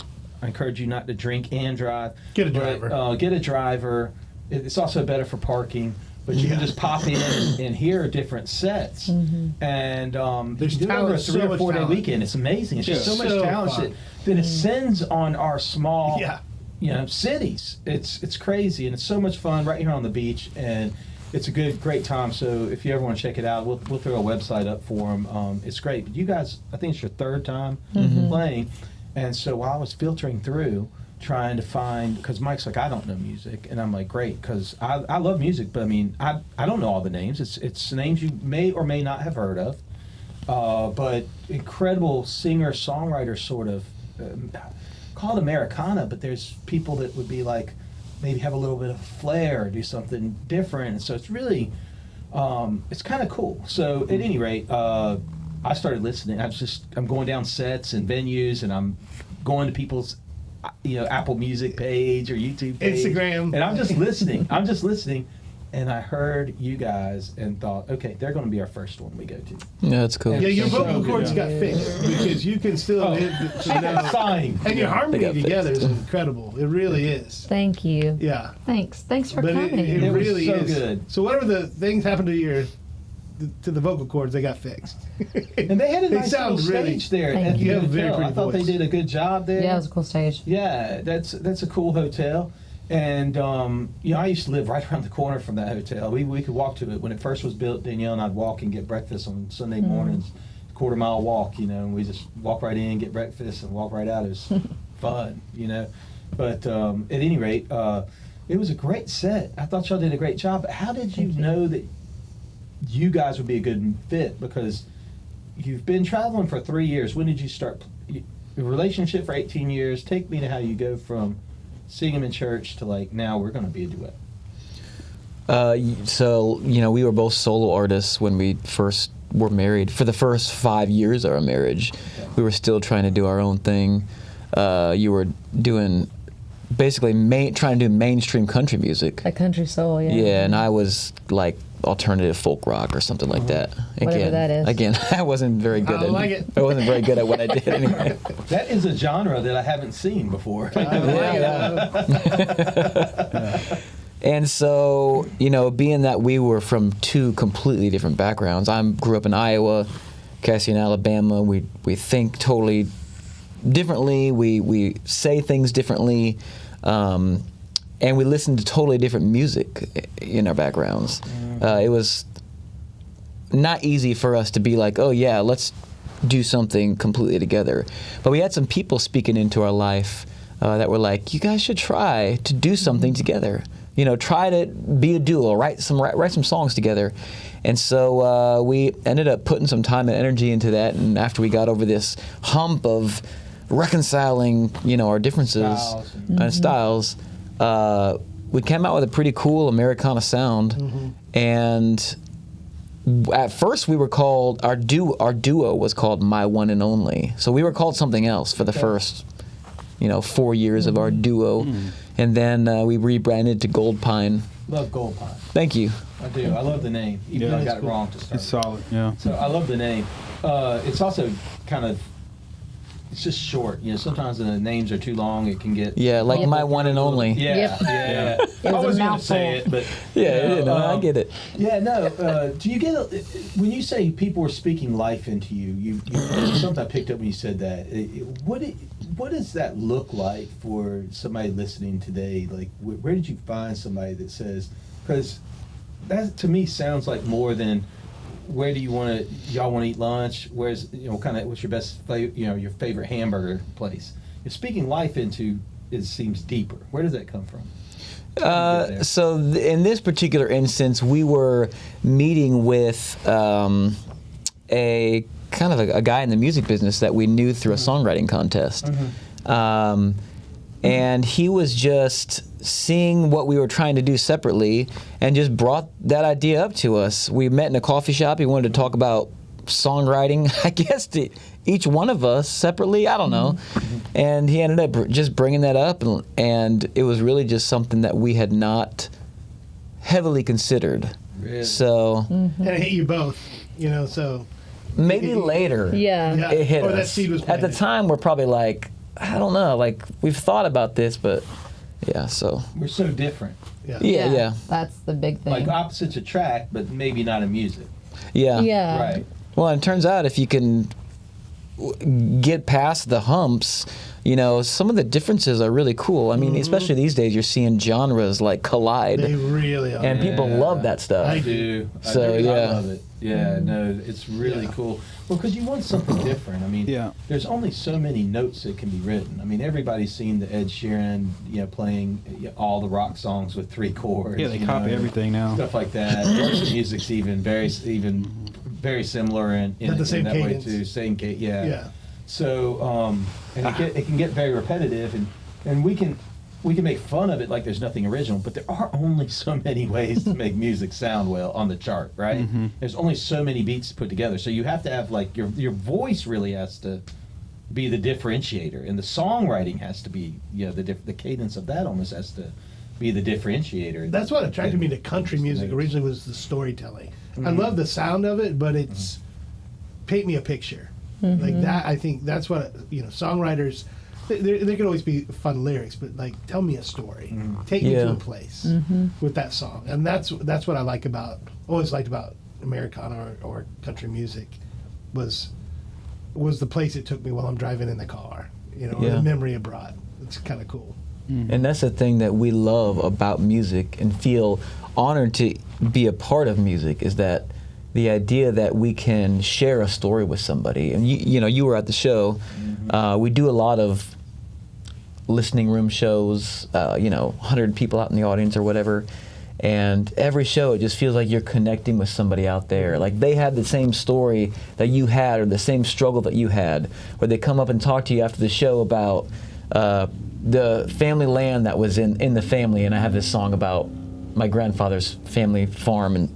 C: I encourage you not to drink and drive.
E: Get a driver.
C: Get a driver. It's also better for parking. But you can just pop in and hear different sets, and
E: There's
C: you do it over a
E: talent,
C: 3
E: so
C: or
E: much
C: 4 day
E: talent.
C: weekend. It's amazing. It's just so much
E: So
C: talent
E: fun.
C: that it sends on our small,
E: Yeah.
C: cities. It's crazy, and it's so much fun right here on the beach, and it's a great time. So if you ever want to check it out, we'll throw a website up for them. It's great. But you guys, I think it's your third time playing, and so while I was filtering through, trying to find, because Mike's like, I don't know music, and I'm like, great, because I love music, but I mean, I don't know all the names. It's names you may or may not have heard of, but incredible singer songwriter sort of called Americana, but there's people that would be like maybe have a little bit of flair, do something different, and so it's really it's kind of cool. So at any rate, I started listening. I'm going down sets and venues, and I'm going to people's Apple Music page or YouTube page.
E: Instagram.
C: And I'm just listening. and I heard you guys and thought, okay, they're going to be our first one we go to.
B: Yeah, that's cool.
C: And
E: Yeah, your
C: so
E: vocal
C: good.
E: cords got fixed because you can still hit the note.
C: Sign.
E: And your harmony
B: got
E: together
B: fixed.
E: is incredible. It really is.
A: Thank you.
E: Yeah.
A: Thanks for
E: But
A: coming.
E: it
C: It was
E: really
C: so
E: is.
C: good.
E: So whatever the things happened to the vocal cords, they got fixed.
C: And they had a
E: They
C: nice
E: sound
C: little
E: really-
C: stage there
A: Thank
C: at
A: you.
C: the
E: You have a very
C: hotel. I
E: pretty
C: thought they
E: voice.
C: did a good job there.
A: Yeah, it was a cool stage.
C: Yeah, that's a cool hotel. And I used to live right around the corner from that hotel. We could walk to it. When it first was built, Danielle and I'd walk and get breakfast on Sunday mornings, quarter-mile walk, and we just walk right in, get breakfast, and walk right out. It was fun, But at any rate, it was a great set. I thought y'all did a great job. But how did you know that you guys would be a good fit? Because you've been traveling for 3 years. When did you start? Your relationship for 18 years. Take me to how you go from seeing him in church to now we're going to be a duet.
B: So we were both solo artists when we first were married. For the first 5 years of our marriage, we were still trying to do our own thing. You were doing basically trying to do mainstream country music.
A: A country soul, yeah.
B: Yeah, and I was like alternative folk rock or something like that.
A: Whatever that is.
B: Again, I wasn't very good
E: I
B: at
E: like it.
B: I wasn't very good at what I did anyway.
C: That is a genre that I haven't seen before.
B: And so, being that we were from two completely different backgrounds, I grew up in Iowa, Cassie in Alabama. We think totally differently. We say things differently, and we listen to totally different music in our backgrounds. It was not easy for us to be like, oh yeah, let's do something completely together. But we had some people speaking into our life that were like, you guys should try to do something together. Try to be a duo, write some songs together. And so we ended up putting some time and energy into that. And after we got over this hump of reconciling, our differences and styles, we came out with a pretty cool Americana sound. And at first we were called, our duo was called My One and Only. So we were called something else for the first 4 years of our duo. And then we rebranded to GoldPine.
C: Love GoldPine.
B: Thank you.
C: I do. I love the name, even though I got it
E: cool.
C: wrong to start.
F: It's solid, yeah.
C: So I love the name. It's also it's just short. Sometimes the names are too long. It can get
B: Like My One and Only.
C: Yeah,
A: Yep.
C: yeah.
A: It
C: I
A: was a
C: was going to
A: mouthful.
C: say it, but
B: I get it.
C: Yeah, no. Do you get when you say people are speaking life into you? Something I picked up when you said that. What does that look like for somebody listening today? Like, where did you find somebody that says? Because that to me sounds like more than where do y'all want to eat lunch? Where's what's your best your favorite hamburger place? If speaking life into it seems deeper. Where does that come from?
B: So in this particular instance, we were meeting with a kind of a guy in the music business that we knew through a songwriting contest. And he was just seeing what we were trying to do separately and just brought that idea up to us. We met in a coffee shop. He wanted to talk about songwriting, I guess, to each one of us separately. I don't know. And he ended up just bringing that up, and it was really just something that we had not heavily considered.
C: Really?
B: So
E: And it hit you both, so.
B: maybe later
A: Yeah.
B: it hit
E: Or
B: us.
E: that seed was
B: At the
E: planted.
B: time, we're probably like, I don't know, like we've thought about this, but yeah, so.
C: We're so different.
B: Yeah.
A: That's the big thing.
C: Like opposites attract, but maybe not in music.
B: Yeah.
A: yeah.
C: Right.
B: Well, it turns out if you can get past the humps, some of the differences are really cool. I mean, especially these days, you're seeing genres like collide,
E: They really are.
B: and people love that stuff.
E: I
C: I do.
B: So,
C: I
B: yeah.
C: love it. Yeah, no, it's really cool. Well, because you want something different. I mean,
F: Yeah.
C: there's only so many notes that can be written. I mean, everybody's seen the Ed Sheeran, playing all the rock songs with 3 chords.
F: Yeah, they copy everything now.
C: Stuff like that. Worship music's even very similar in
E: Got the same
C: that way
E: cadence.
C: too. Same cadence. Yeah.
E: Yeah.
C: So, and it can get very repetitive, and we can make fun of it like there's nothing original, but there are only so many ways to make music sound well on the chart, right? There's only so many beats to put together, so you have to have like your voice really has to be the differentiator, and the songwriting has to be the cadence of that almost has to be the differentiator.
E: That's what attracted me to country music originally, was the storytelling. I love the sound of it, but it's paint me a picture. Like that, I think that's what, songwriters, there can always be fun lyrics, but like, tell me a story. Take me to a place with that song. And that's what I always liked about Americana or country music, was the place it took me while I'm driving in the car, or the memory it brought. It's kind of cool.
B: And that's the thing that we love about music and feel honored to be a part of music, is that the idea that we can share a story with somebody. And you were at the show. We do a lot of listening room shows, 100 people out in the audience or whatever. And every show, it just feels like you're connecting with somebody out there. Like they had the same story that you had, or the same struggle that you had, where they come up and talk to you after the show about the family land that was in the family. And I have this song about my grandfather's family farm,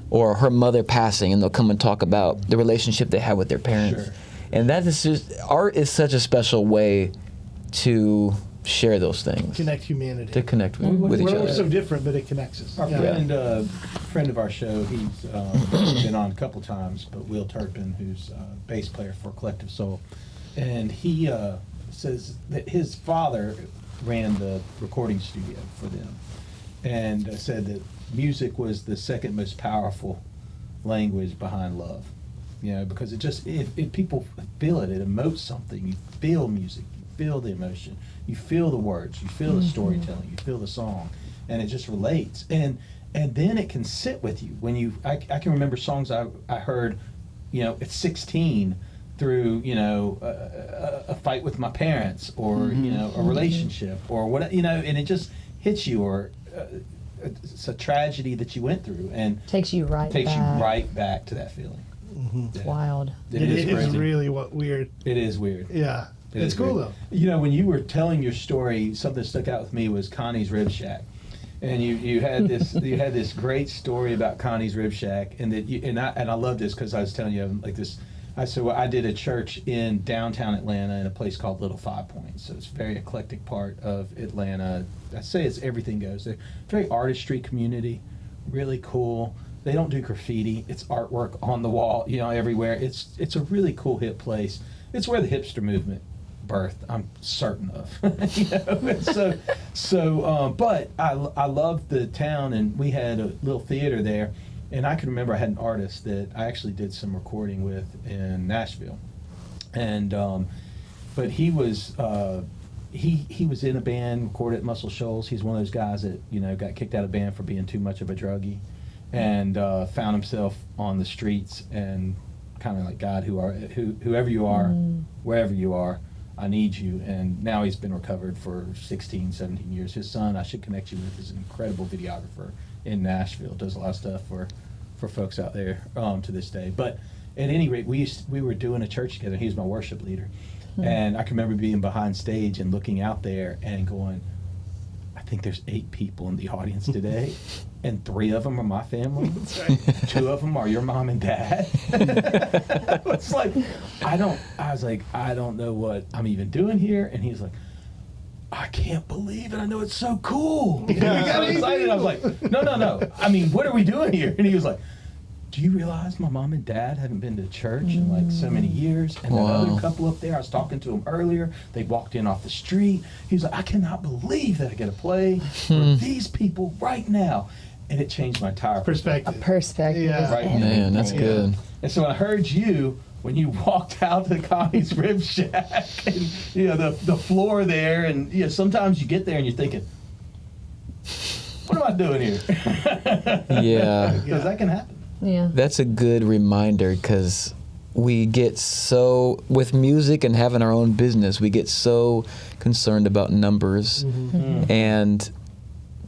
B: or her mother passing, and they'll come and talk about the relationship they had with their parents.
C: Sure.
B: And that is just, art is such a special way to share those things.
E: Connect humanity.
B: To connect with each
E: We're
B: other.
E: so different, but it connects us.
C: Our friend of our show, he's been on a couple times, but Will Turpin, who's bass player for Collective Soul, and he says that his father ran the recording studio for them, and said that music was the second most powerful language behind love. Because it people feel it emotes something. You feel music, you feel the emotion, you feel the words, you feel the storytelling, you feel the song, and it just relates. And then it can sit with you when I can remember songs I heard, at 16 through a fight with my parents, or a relationship, or what, and it just hits you, or it's a tragedy that you went through, and
A: Takes you right
C: back to that feeling.
A: It's wild.
E: It is
C: crazy.
E: really weird.
C: It is weird.
E: Yeah.
C: It
E: It's
C: is
E: cool,
C: weird.
E: though.
C: When you were telling your story, something that stuck out with me was Connie's Rib Shack, and you had this great story about Connie's Rib Shack, and I love this because I was telling you like this. I did a church in downtown Atlanta in a place called Little Five Points. So it's a very eclectic part of Atlanta. I say it's everything goes. They're very artistry community, really cool. They don't do graffiti. It's artwork on the wall, everywhere. It's a really cool hip place. It's where the hipster movement birthed, I'm certain of. But I loved the town, and we had a little theater there. And I can remember I had an artist that I actually did some recording with in Nashville, and but he was he was in a band, recorded at Muscle Shoals. He's one of those guys that got kicked out of band for being too much of a druggie, and found himself on the streets, and kind of like, God, whoever you are, wherever you are, I need you. And now he's been recovered for 16, 17 years. His son, I should connect you with, is an incredible videographer in Nashville, does a lot of stuff for folks out there to this day. But at any rate, we were doing a church together. He was my worship leader, and I can remember being behind stage and looking out there and going, I think there's 8 people in the audience today, and 3 of them are my family. That's right. 2 of them are your mom and dad. It's like, I was like, I don't know what I'm even doing here. And he's like, I can't believe it. I know, it's so cool. He got so excited. I was like, no. I mean, what are we doing here? And he was like, do you realize my mom and dad haven't been to church in like so many years? And that other couple up there, I was talking to them earlier. They walked in off the street. He was like, I cannot believe that I get to play for these people right now. And it changed my entire
E: Perspective.
A: Perspective.
E: Yeah.
A: Is
C: Right.
A: everything.
B: Man, that's good.
C: And so I heard you when you walked out to Connie's Rib Shack, and the floor there, and sometimes you get there and you're thinking, what am I doing here?
B: Yeah.
C: Because that can happen.
A: Yeah.
B: That's a good reminder, because we get so, with music and having our own business, we get so concerned about numbers.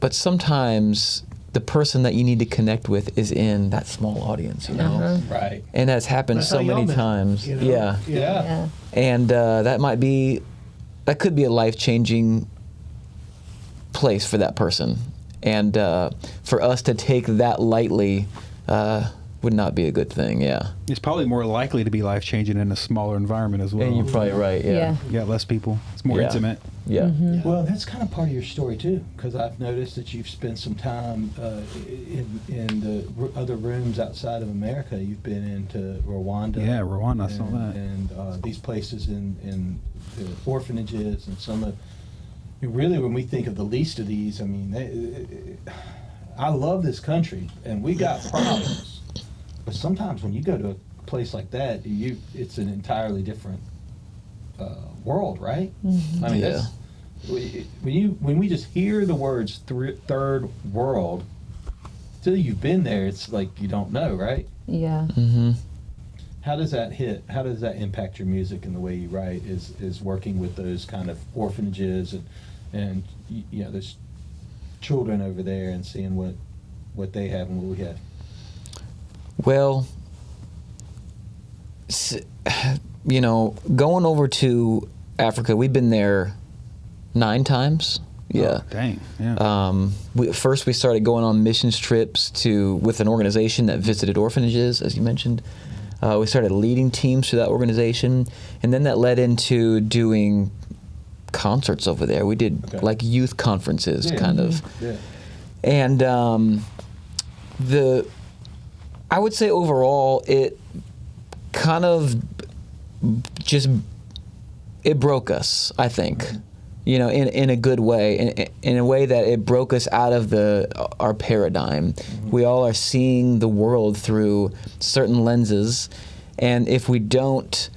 B: But sometimes the person that you need to connect with is in that small audience,
C: Right.
B: And that's happened
E: That's
B: so
E: how y'all
B: many
E: met,
B: times. Yeah.
C: Yeah.
B: And that could be a life-changing place for that person. And for us to take that lightly, would not be a good thing. Yeah.
F: It's probably more likely to be life changing in a smaller environment as well.
B: And you're probably right. Yeah.
F: You got less people. It's more
B: Yeah.
F: intimate.
B: Yeah.
C: Well, that's kind of part of your story too, because I've noticed that you've spent some time in the other rooms outside of America. You've been into Rwanda.
F: Yeah, Rwanda, I saw that.
C: And these places in the orphanages and some of. Really, when we think of the least of these, I mean, I love this country, and we got problems. But sometimes when you go to a place like that, it's an entirely different world, right? I mean,
B: Yeah.
C: when we just hear the words third world, till you've been there, it's like you don't know, right?
A: Yeah.
B: Mm-hmm.
C: How does that hit? How does that impact your music and the way you write? Is working with those kind of orphanages and you know, there's children over there and seeing what they have and what we have.
B: Well, you know, going over to Africa, we've been there 9 times. Yeah.
F: Oh, dang. Yeah.
B: We started going on missions trips with an organization that visited orphanages, as you mentioned. We started leading teams for that organization, and then that led into doing concerts over there. We did like youth conferences, kind of.
C: Yeah.
B: And I would say overall, it kind of just it broke us, I think. You know, in a good way, in a way that it broke us out of our paradigm. We all are seeing the world through certain lenses, and if we don't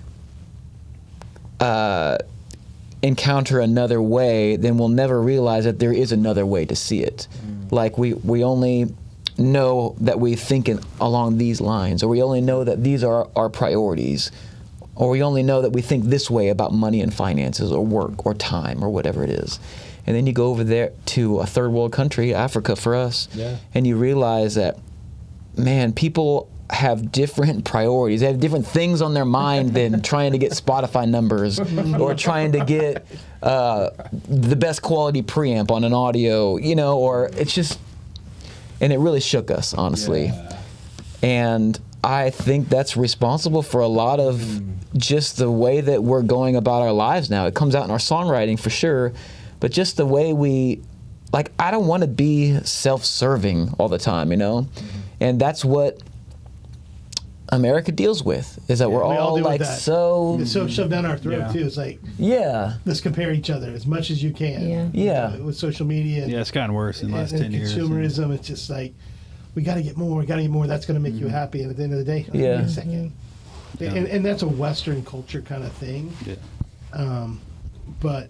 B: encounter another way, then we'll never realize that there is another way to see it. Like we only know that we think along these lines, or we only know that these are our priorities. Or we only know that we think this way about money and finances or work or time or whatever it is. And then you go over there to a third world country, Africa for us, and you realize that, man, people have different priorities. They have different things on their mind than trying to get Spotify numbers or trying to get the best quality preamp on an audio, you know, or it's just, and it really shook us, honestly.
C: Yeah.
B: And I think that's responsible for a lot of just the way that we're going about our lives now. It comes out in our songwriting for sure, but just the way we, like, I don't want to be self-serving all the time, you know? And that's what America deals with, is that we're all like so...
E: It's so shoved down our throat, too. It's like, let's compare each other as much as you can. With social media.
F: Yeah, it's gotten worse in the last 10 years.
E: Consumerism, it's just like, we got to get more, that's going to make you happy. And at the end of the day, wait a second. Yeah. And that's a Western culture kind of thing. Yeah. But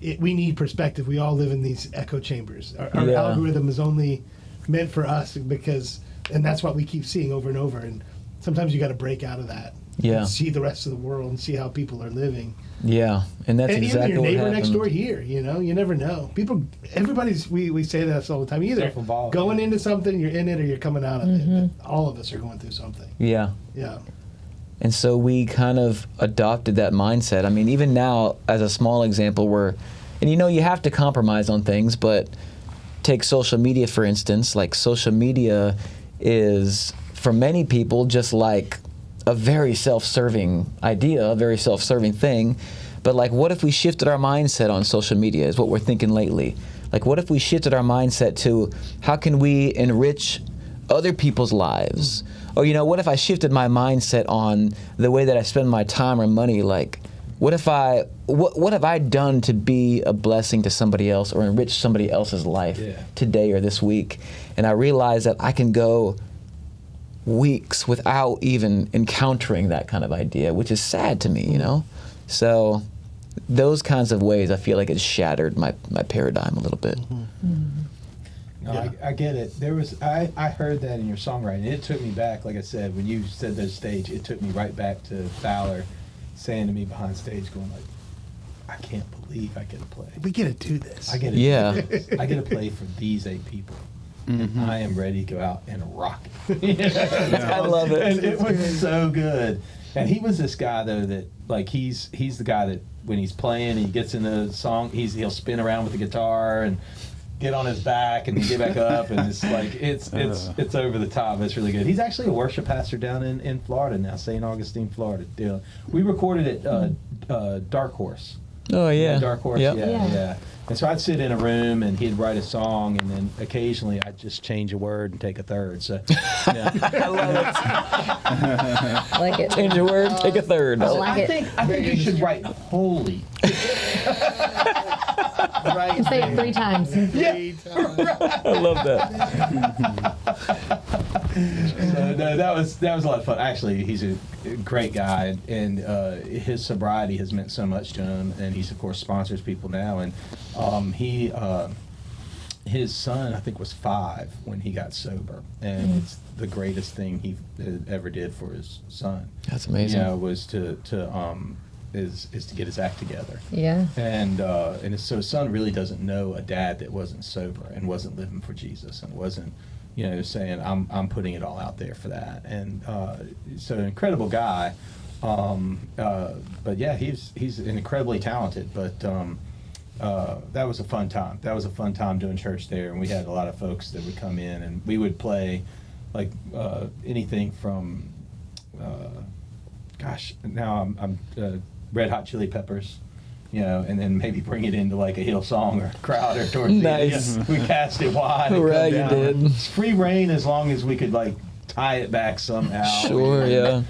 E: we need perspective. We all live in these echo chambers. Our algorithm is only meant for us and that's what we keep seeing over and over. And sometimes you got to break out of that. And see the rest of the world and see how people are living.
B: Yeah, and that's exactly what
E: even your neighbor
B: happened.
E: next door here, you know, you never know. We say that all the time. Either going into something, you're in it, or you're coming out of it. But all of us are going through something.
B: Yeah.
E: Yeah.
B: And so we kind of adopted that mindset. I mean, even now, as a small example, and you know, you have to compromise on things, but take social media, for instance. Like, social media is, for many people, just like a very self-serving idea, a very self-serving thing. But like, what if we shifted our mindset on social media, is what we're thinking lately. Like, what if we shifted our mindset to, how can we enrich other people's lives? Or, you know, what if I shifted my mindset on the way that I spend my time or money? Like, what have I done to be a blessing to somebody else or enrich somebody else's life today or this week? And I realized that I can go weeks without even encountering that kind of idea, which is sad to me, you know? So those kinds of ways, I feel like it shattered my paradigm a little bit.
C: No, I get it. I heard that in your songwriting. It took me back, like I said, when you said those stage, it took me right back to Fowler saying to me behind stage, going like, I can't believe I get to play.
E: We get to do this.
C: I get to play for these 8 people. And I am ready to go out and rock it.
B: I love it.
C: And it was so good. And he was this guy though that, like, he's the guy that when he's playing, he gets in the song, he'll spin around with the guitar and get on his back and then get back up, and it's like it's over the top. It's really good. He's actually a worship pastor down in Florida now, St. Augustine, Florida. We recorded at Dark Horse.
B: Oh yeah.
C: Dark Horse.
B: Yep.
C: Yeah. And so I'd sit in a room and he'd write a song, and then occasionally I'd just change a word and take a third. So yeah.
B: I love it.
A: Like it.
B: Change a word, take a third.
A: like it.
C: I think you should write holy.
E: Right.
A: Say it 3 times.
B: I love that.
C: So, no, that was a lot of fun. Actually, he's a great guy, and his sobriety has meant so much to him. And he's of course sponsors people now. And his son, I think, was 5 when he got sober, and it's the greatest thing he ever did for his son.
B: That's amazing.
C: Was to get his act together.
A: Yeah.
C: And so his son really doesn't know a dad that wasn't sober and wasn't living for Jesus and wasn't, saying I'm putting it all out there for that. And so an incredible guy. But yeah, he's incredibly talented. But that was a fun time. That was a fun time doing church there, and we had a lot of folks that would come in, and we would play like anything from now I'm Red Hot Chili Peppers, and then maybe bring it into like a Hillsong or Crowder towards the
B: Nice.
C: end. We cast it wide. and
B: Right,
C: come
B: you
C: down.
B: did.
C: It's free reign as long as we could like tie it back somehow.
B: Sure, yeah.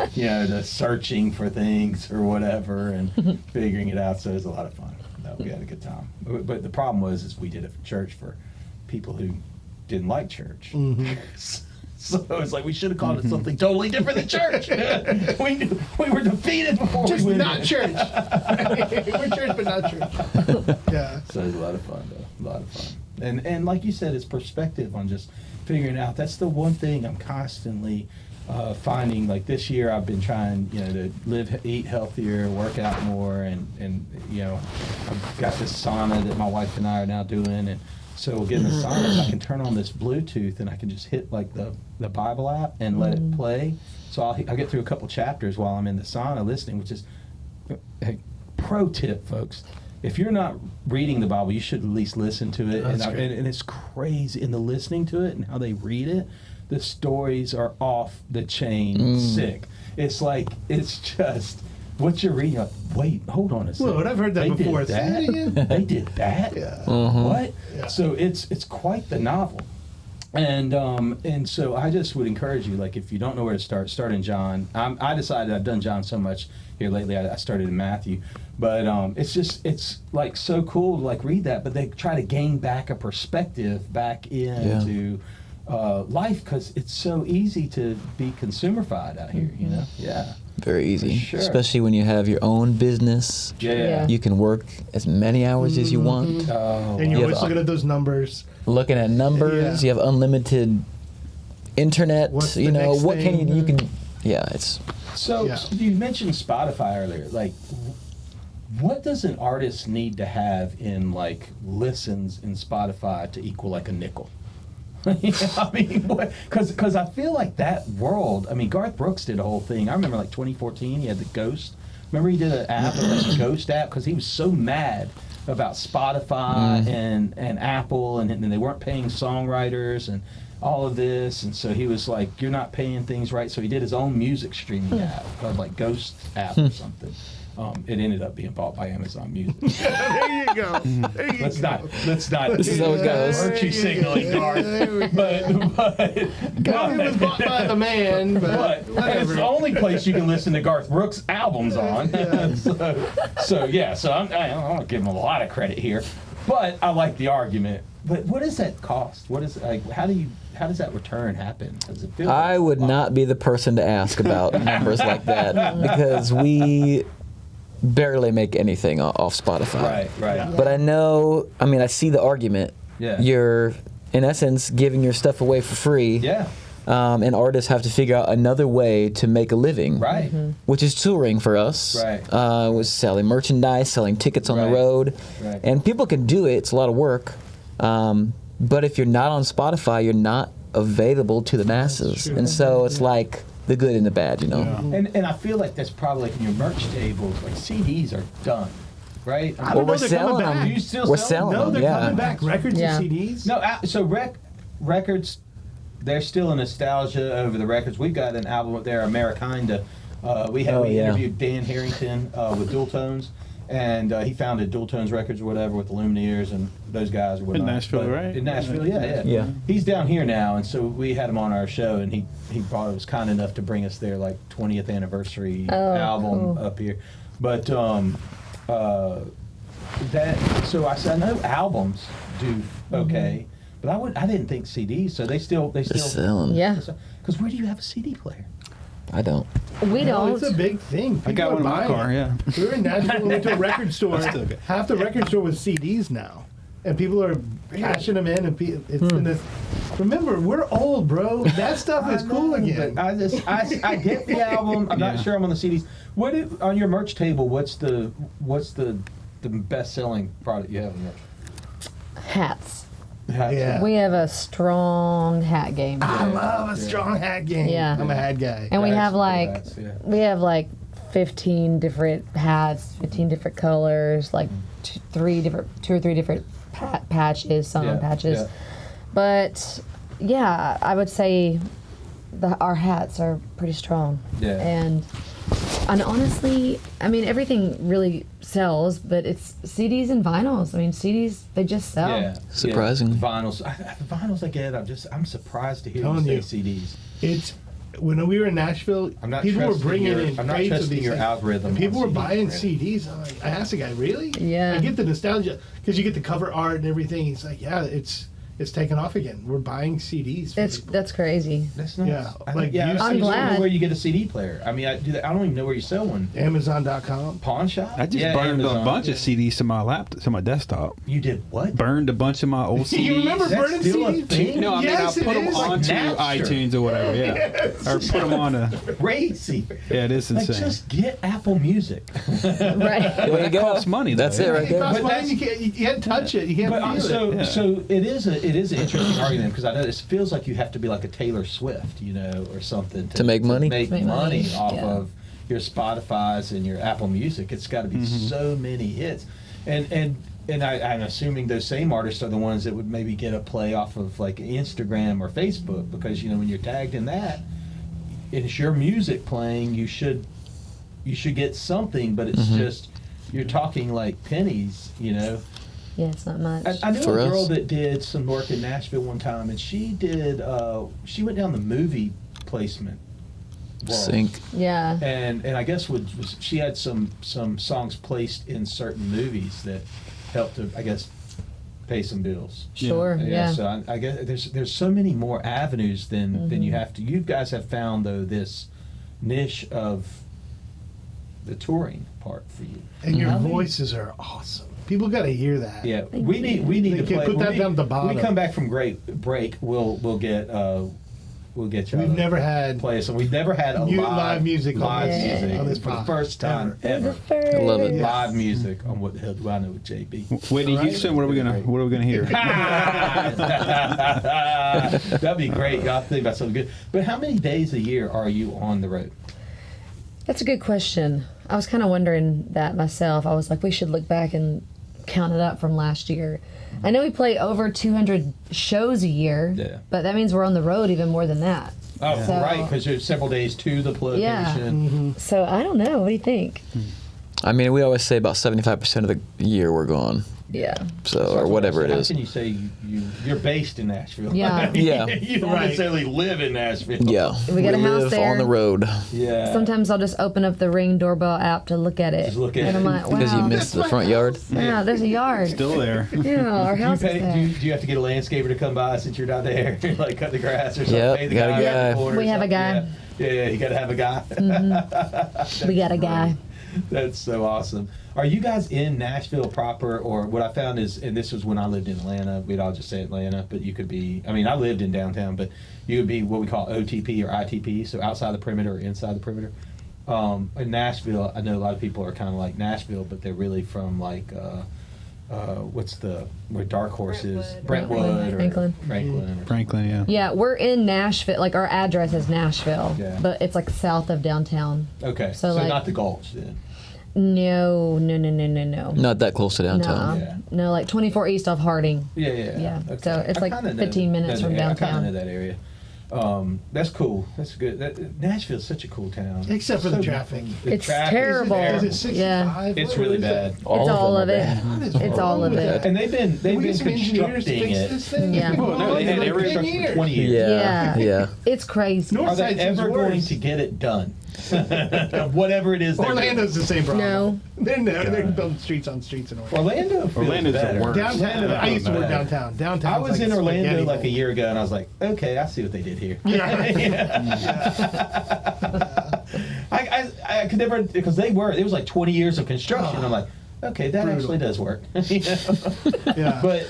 C: The searching for things or whatever and figuring it out. So it was a lot of fun. We had a good time. But the problem is we did it for church for people who didn't like church. So it's like we should have called it something totally different than church. we were defeated before
E: Just
C: we went
E: not
C: in.
E: church. We're church, but not church. Yeah.
C: So it was a lot of fun, though. A lot of fun. And like you said, it's perspective on just figuring out. That's the one thing I'm constantly finding. Like this year, I've been trying, to eat healthier, work out more, and I've got this sauna that my wife and I are now doing, and so we'll get in the sauna. I can turn on this Bluetooth, and I can just hit like the Bible app and let it play. So I'll get through a couple chapters while I'm in the sauna listening, which is a pro tip, folks. If you're not reading the Bible, you should at least listen to it. And it's crazy in the listening to it and how they read it. The stories are off the chain sick. It's like, it's just, what you're reading, like, wait, hold on a second.
E: Well, I've heard that
C: They
E: before.
C: did
E: Say it again.
C: They did that?
E: Yeah.
C: What?
E: Yeah.
C: So it's quite the novel. And so I just would encourage you, like, if you don't know where to start in John. I decided I've done John so much here lately, I started in Matthew. But it's like so cool to like read that, but they try to gain back a perspective back into life, because it's so easy to be consumerfied out here, Yeah.
B: Very easy,
C: For sure.
B: especially when you have your own business.
C: Yeah.
B: You can work as many hours as you want.
C: Oh,
E: And you're
B: You
E: always
B: have
E: looking at those numbers.
B: Looking at numbers,
E: Yeah.
B: you have unlimited internet.
E: What's the next
B: what can
E: thing?
B: you can? Yeah, it's
C: So
E: Yeah.
C: you mentioned Spotify earlier. Like, what does an artist need to have in like listens in Spotify to equal like a nickel? I mean, because I feel like that world. I mean, Garth Brooks did a whole thing. I remember like 2014. He had the Ghost. Remember he did an app, like a Ghost app, because he was so mad about Spotify and Apple, and they weren't paying songwriters and all of this, and so he was like, "You're not paying things right." So he did his own music streaming app called like Ghost app or something. It ended up being bought by Amazon Music.
E: There you go. There you
C: Let's
E: go.
C: not.
B: This is how it goes.
C: Virtue signaling,
E: There we
C: Garth. But
E: Well, it was bought by the man, but
C: it's
E: whatever.
C: the only place you can listen to Garth Brooks albums on. So I'm gonna give him a lot of credit here, but I like the argument. But what does that cost? What is like? How does that return happen? Does it feel?
B: I would not be the person to ask about numbers like that, because we barely make anything off Spotify.
C: Right.
B: But I see the argument.
C: Yeah.
B: You're, in essence, giving your stuff away for free.
C: Yeah.
B: And artists have to figure out another way to make a living.
C: Right.
B: Which is touring for us.
C: Right.
B: Was selling merchandise, selling tickets on the
C: Right.
B: road.
C: Right.
B: And people can do it. It's a lot of work. But if you're not on Spotify, you're not available to the masses.
E: true.
B: And so it's like the good and the bad,
C: And I feel like that's probably like in your merch tables, like CDs are done. right?
E: I don't know,
B: we're
E: they're
B: selling
E: coming back.
B: them.
C: You still
B: We're
C: sell 'em?
B: selling
E: No,
B: them.
E: they're
B: Yeah.
E: coming back. Records
A: Yeah.
E: and CDs.
C: No, so records, there's still a nostalgia over the records. We've got an album up there, Americana. We interviewed Dan Harrington with Dual Tones, and he founded Dual Tones Records or whatever with the Lumineers and those guys or whatnot.
F: Nashville,
C: But
F: right?
C: In Nashville, yeah.
B: Yeah.
C: He's down here now, and so we had him on our show, and he was kind enough to bring us their like 20th anniversary album
A: cool.
C: up here. But so I said, I know albums do okay, but I didn't think CDs. So they still
B: selling.
A: Yeah.
C: Because where do you have a CD player?
B: I don't.
A: We
E: No,
A: don't.
E: it's a big thing.
F: I got
E: People
F: one
E: are
F: in my
E: buying
F: car.
E: it.
F: Yeah.
E: We were in Nashville and went to a record store.
F: Still good.
E: Half the record store was CDs now. And people are cashing them in. And it's in this. Remember, we're old, bro. That stuff is cool again.
C: I get the album. I'm not
F: Yeah.
C: sure I'm on the CDs. On your merch table? What's the best selling product you have on merch?
A: Hats.
E: Yeah.
A: We have a strong hat game.
E: I love a strong hat game.
A: Yeah.
E: I'm a hat guy.
A: And we
C: Hats,
A: have
C: cool
A: like
C: hats, yeah.
A: we have like 15 different hats, 15 different colors, like two or three different patches, song patches.
C: yeah.
A: But yeah, I would say our hats are pretty strong.
C: Yeah.
A: And honestly, I mean, everything really sells, but it's CDs and vinyls. I mean, CDs, they just sell.
C: Yeah,
B: Surprising.
C: Yeah. Vinyls. The vinyls I get. I'm surprised to hear
E: Telling
C: you
E: you.
C: say CDs.
E: It's when we were in Nashville,
C: I'm not
E: people were
C: trusting
E: bringing
C: your-
E: in
C: I'm not
E: crates of
C: trusting
E: these
C: your
E: things.
C: algorithm
E: And people
C: on
E: were
C: CDs,
E: buying
C: Brandon.
E: CDs. I asked the guy, really?
A: Yeah.
E: I get the nostalgia because you get the cover art and everything. He's like, yeah, it's taken off again. We're buying CDs. For people.
A: That's crazy.
C: That's nice.
E: Yeah,
C: I
E: like,
C: yeah,
E: you-
C: I
A: I'm
C: just don't know
A: glad.
C: where you get a CD player. I mean, I don't even know where you sell one.
E: Amazon.com.
C: Pawn shop.
F: I just
C: Yeah,
F: burned
C: Amazon,
F: a bunch
C: yeah.
F: of CDs to my desktop.
C: You did what?
F: Burned a bunch of my old CDs.
E: You remember
C: That's
E: burning
C: still a
E: CDs?
C: thing?
F: No, I mean
E: Yes,
F: I put
E: it
F: them
E: is. Like
F: onto
C: Napster.
F: iTunes or whatever. Yeah,
E: Yes.
F: or put them on a.
C: Crazy.
F: Yeah, it is
C: Like,
F: insane.
C: just get Apple Music.
A: Right.
B: There you go.
F: costs money, though.
B: That's it right
E: It
B: there.
E: costs
C: But
E: money. You can't touch it. You can't
C: But
E: feel it.
C: so it is an interesting argument because I know it feels like you have to be like a Taylor Swift, or something
B: To make money?
C: Make
A: Make
C: money
A: money,
C: off
A: yeah.
C: of your Spotify's and your Apple Music. It's got to be so many hits, and I'm assuming those same artists are the ones that would maybe get a play off of like Instagram or Facebook because when you're tagged in that, it's your music playing. You should get something, but it's just you're talking like pennies,
A: Yeah, it's not much.
C: I knew
B: For
C: a girl
B: us.
C: that did some work in Nashville one time, and she did. She went down the movie placement world.
B: Sync.
A: Yeah.
C: And I guess she had some songs placed in certain movies that helped to, I guess, pay some bills.
A: Sure. Yeah.
C: So I guess there's so many more avenues than you have to. You guys have found though this niche of the touring part for you.
E: And your
A: Mhm.
E: voices are awesome. People got to hear that.
C: Yeah,
A: Thank
C: we
A: you.
C: need
E: They
C: to
E: can
C: play.
E: put that down at the
C: When we
E: bottom.
C: come back from break, we'll get you.
E: We've never had
C: play some. We've never had a
E: live music
C: live
E: on
A: this-
C: music
E: on this
C: for the
E: pod.
C: first time ever.
B: I love it.
C: Live music on What the Hell Do I Know with JB.
F: Whitney
E: Right.
F: Houston, what are we gonna hear?
C: That'd be great. Y'all think about something good. But how many days a year are you on the road?
A: That's a good question. I was kind of wondering that myself. I was like, we should look back and count it up from last year. I know we play over 200 shows a year,
C: Yeah.
A: but that means we're on the road even more than that.
C: Oh,
A: So-
C: right, because there's several days to the location.
A: So I don't know. What do you think?
B: I mean, we always say about 75% of the year we're gone.
A: Yeah.
B: So, or whatever it
C: How
B: is.
C: can you say you're based in Nashville?
A: Yeah.
B: Yeah.
C: You don't
E: Right.
C: necessarily live in Nashville.
B: Yeah.
A: We got a house
B: live
A: there.
B: on the road
C: Yeah.
A: Sometimes I'll just open up the Ring doorbell app to look at it.
C: Just look at
A: and I'm
C: it.
A: like,
B: because you
A: wow.
B: missed the front yard.
A: Yeah, there's a yard.
F: Still there.
A: Yeah, our
C: Do you,
A: house is
C: pay,
A: there.
C: do you have to get a landscaper to come by since you're not there, like cut the grass or something?
B: Yep,
C: Pay the
B: got a
C: guy.
B: guy.
C: around the corner or
A: We have a
C: something?
A: guy.
C: Yeah, you got to have a guy.
A: We got a guy.
C: That's so awesome. Are you guys in Nashville proper, or what I found is, and this was when I lived in Atlanta, we'd all just say Atlanta, but you could be, I mean, I lived in downtown, but you would be what we call OTP or ITP, so outside the perimeter or inside the perimeter. In Nashville, I know a lot of people are kind of like Nashville, but they're really from like, where Dark Horse is? Brentwood or
A: Franklin.
C: Franklin. Or
F: Franklin, yeah.
A: Yeah, we're in Nashville. Like our address is Nashville,
C: Yeah.
A: but it's like south of downtown.
C: Okay,
A: So,
C: so
A: like-
C: not the Gulch then.
A: No.
B: Not that close to downtown.
C: Yeah.
A: No, like 24 East off Harding.
C: Yeah.
A: Yeah.
C: Okay.
A: So it's
C: I
A: like
C: kinda
A: 15 minutes
C: know
A: from
C: that area. I
A: downtown.
C: kind of know that area. That's cool. That's good. Nashville's such a cool town.
E: Except for the
C: So
E: traffic.
C: The
A: It's
C: traffic is
A: terrible.
C: terrible.
E: Is it 65?
A: Yeah.
C: It's
E: What
C: really
E: is
C: bad.
A: It's all of it.
E: What is
A: It's all
E: wrong
A: of
E: with
A: it.
E: that?
C: And they've been
E: Can we get some engineers to
C: constructing
E: fix
C: it.
E: this thing?
A: Yeah.
F: Oh, no, they had
C: They've been
F: every-
C: constructing for
E: 10
C: 20 years.
B: Yeah. Yeah.
A: It's crazy.
E: North
C: Are they
E: Side seems
C: ever
E: worse.
C: going to get it done? Whatever it is. they're doing.
E: Orlando's the same problem.
A: No.
E: They're building streets on streets in Orlando.
C: Orlando feels
F: Orlando's the
C: better.
F: worst.
E: Downtown, I used to work downtown. Downtown.
C: I was in Orlando like a year ago, and I was like, okay, I see what they did here. I could never, because it was like 20 years of construction. I'm like, okay, that
E: Brutal.
C: actually does work.
E: Yeah.
C: But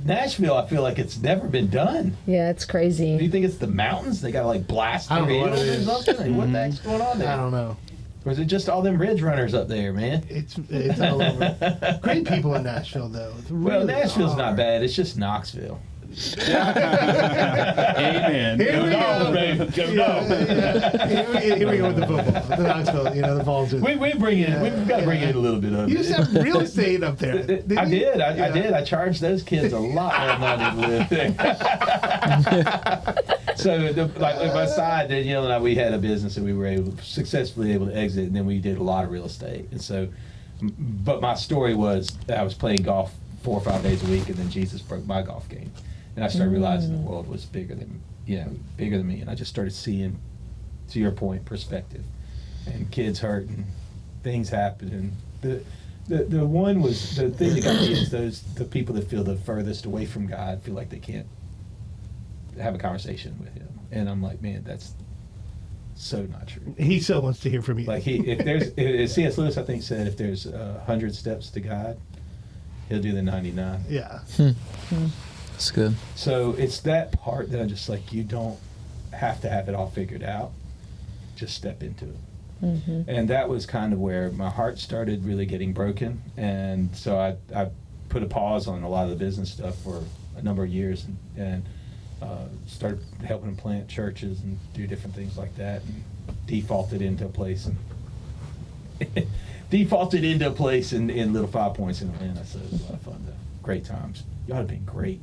C: Nashville, I feel like it's never been done.
A: Yeah, it's
C: Do
A: crazy.
C: you think it's the mountains? They got to like blast
E: I
C: the
E: don't know what
C: hills
E: it
C: or
E: is.
C: something? Like, what the heck's going on there?
E: I don't know.
C: Or is it just all them ridge runners up there, man?
E: It's all over. Great people in Nashville, though.
C: Well,
E: Really
C: Nashville's
E: are.
C: not bad. It's just Knoxville.
F: Amen.
E: Here we go.
C: babe. Go,
E: Here we go with the football. The Knoxville, the Vols.
C: We bring in. We've got to bring in a little bit of
E: You
C: it.
E: used to have real estate up there.
C: I
E: you?
C: did. I
E: Yeah.
C: did. I charged those kids a lot more money to live there. So, like my side, Danielle and I, we had a business and we were successfully able to exit, and then we did a lot of real estate. And so, but my story was that I was playing golf 4 or 5 days a week, and then Jesus broke my golf game, and I started realizing the world was bigger than me, and I just started seeing, to your point, perspective, and kids hurting, things happening. The one was the thing that got me is the people that feel the furthest away from God feel like they can't have a conversation with Him, and I'm like, man, that's so not true.
E: He still wants to hear from you.
C: Like if C.S. Lewis, I think, said if there's 100 steps to God, He'll do the 99.
E: Yeah.
B: That's good.
C: So it's that part that I'm just like, you don't have to have it all figured out. Just step into it. And that was kind of where my heart started really getting broken. And so I put a pause on a lot of the business stuff for a number of years and started helping them plant churches and do different things like that, and defaulted into a place in Little 5 Points in Atlanta. So it was a lot of fun though. Great times. Y'all would have been great.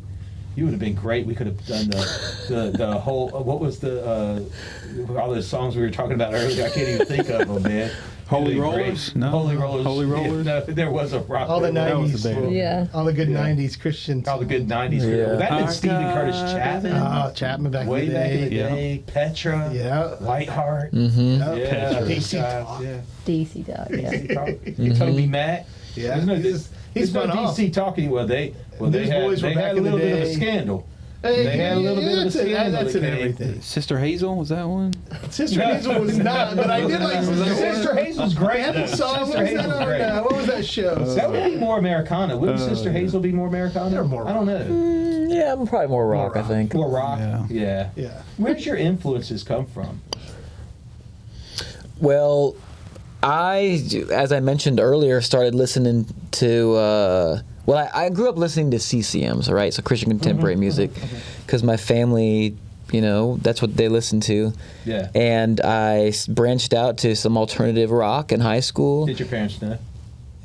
C: You would have been great. We could have done the whole, what was all those songs we were talking about earlier? I can't even think of them, man.
F: Holy
C: You'd have been
F: Rollers?
C: great.
F: No.
C: Holy Rollers.
F: Holy Rollers?
C: No, there was a rock.
E: All the
F: That was
E: 90s.
F: the band.
A: Yeah.
E: All the good
C: Yeah.
E: 90s Christians.
C: All the good 90s.
B: Yeah.
C: That had been
F: Our
C: Stephen Curtis
F: God
C: Chapman.
E: Oh, Chapman back
C: Way
E: in the
C: back in the
E: day.
F: Yeah.
C: day. Petra.
E: Yeah.
C: Whiteheart.
B: Mm-hmm.
E: Yeah.
C: Yeah.
E: DC
C: guys,
E: Talk.
C: Yeah.
A: DC dog. Yeah.
C: DC Talk. Toby Mac.
E: Yeah.
C: There's no,
E: He's
C: there's no
E: spun off.
C: DC talking. Well, they
E: Those boys were
C: they
E: back
C: had a
E: in the
C: little bit of a
E: day.
C: scandal.
E: Hey,
C: They had a little bit of a
E: that's
C: scandal
E: That's
C: that
E: in
C: came.
E: everything.
F: Sister Hazel, was that one?
E: Sister Hazel was not, but I did like
C: Sister Hazel's great.
E: They had the song. What
C: Sister
E: was that
C: Hazel's
E: on?
C: great.
E: What was that show?
C: That would be more Americana. Wouldn't Sister
F: yeah.
C: Hazel be more Americana?
E: They're more
C: I don't know.
B: Yeah, I'm probably more rock, I think.
C: More rock.
F: Yeah.
E: Yeah.
C: Where's your influences come from?
B: Well, as I mentioned earlier, started listening to. I grew up listening to CCMs, right? So Christian contemporary music, because my family, that's what they listened to.
C: Yeah.
B: And I branched out to some alternative rock in high school.
C: Did your parents know?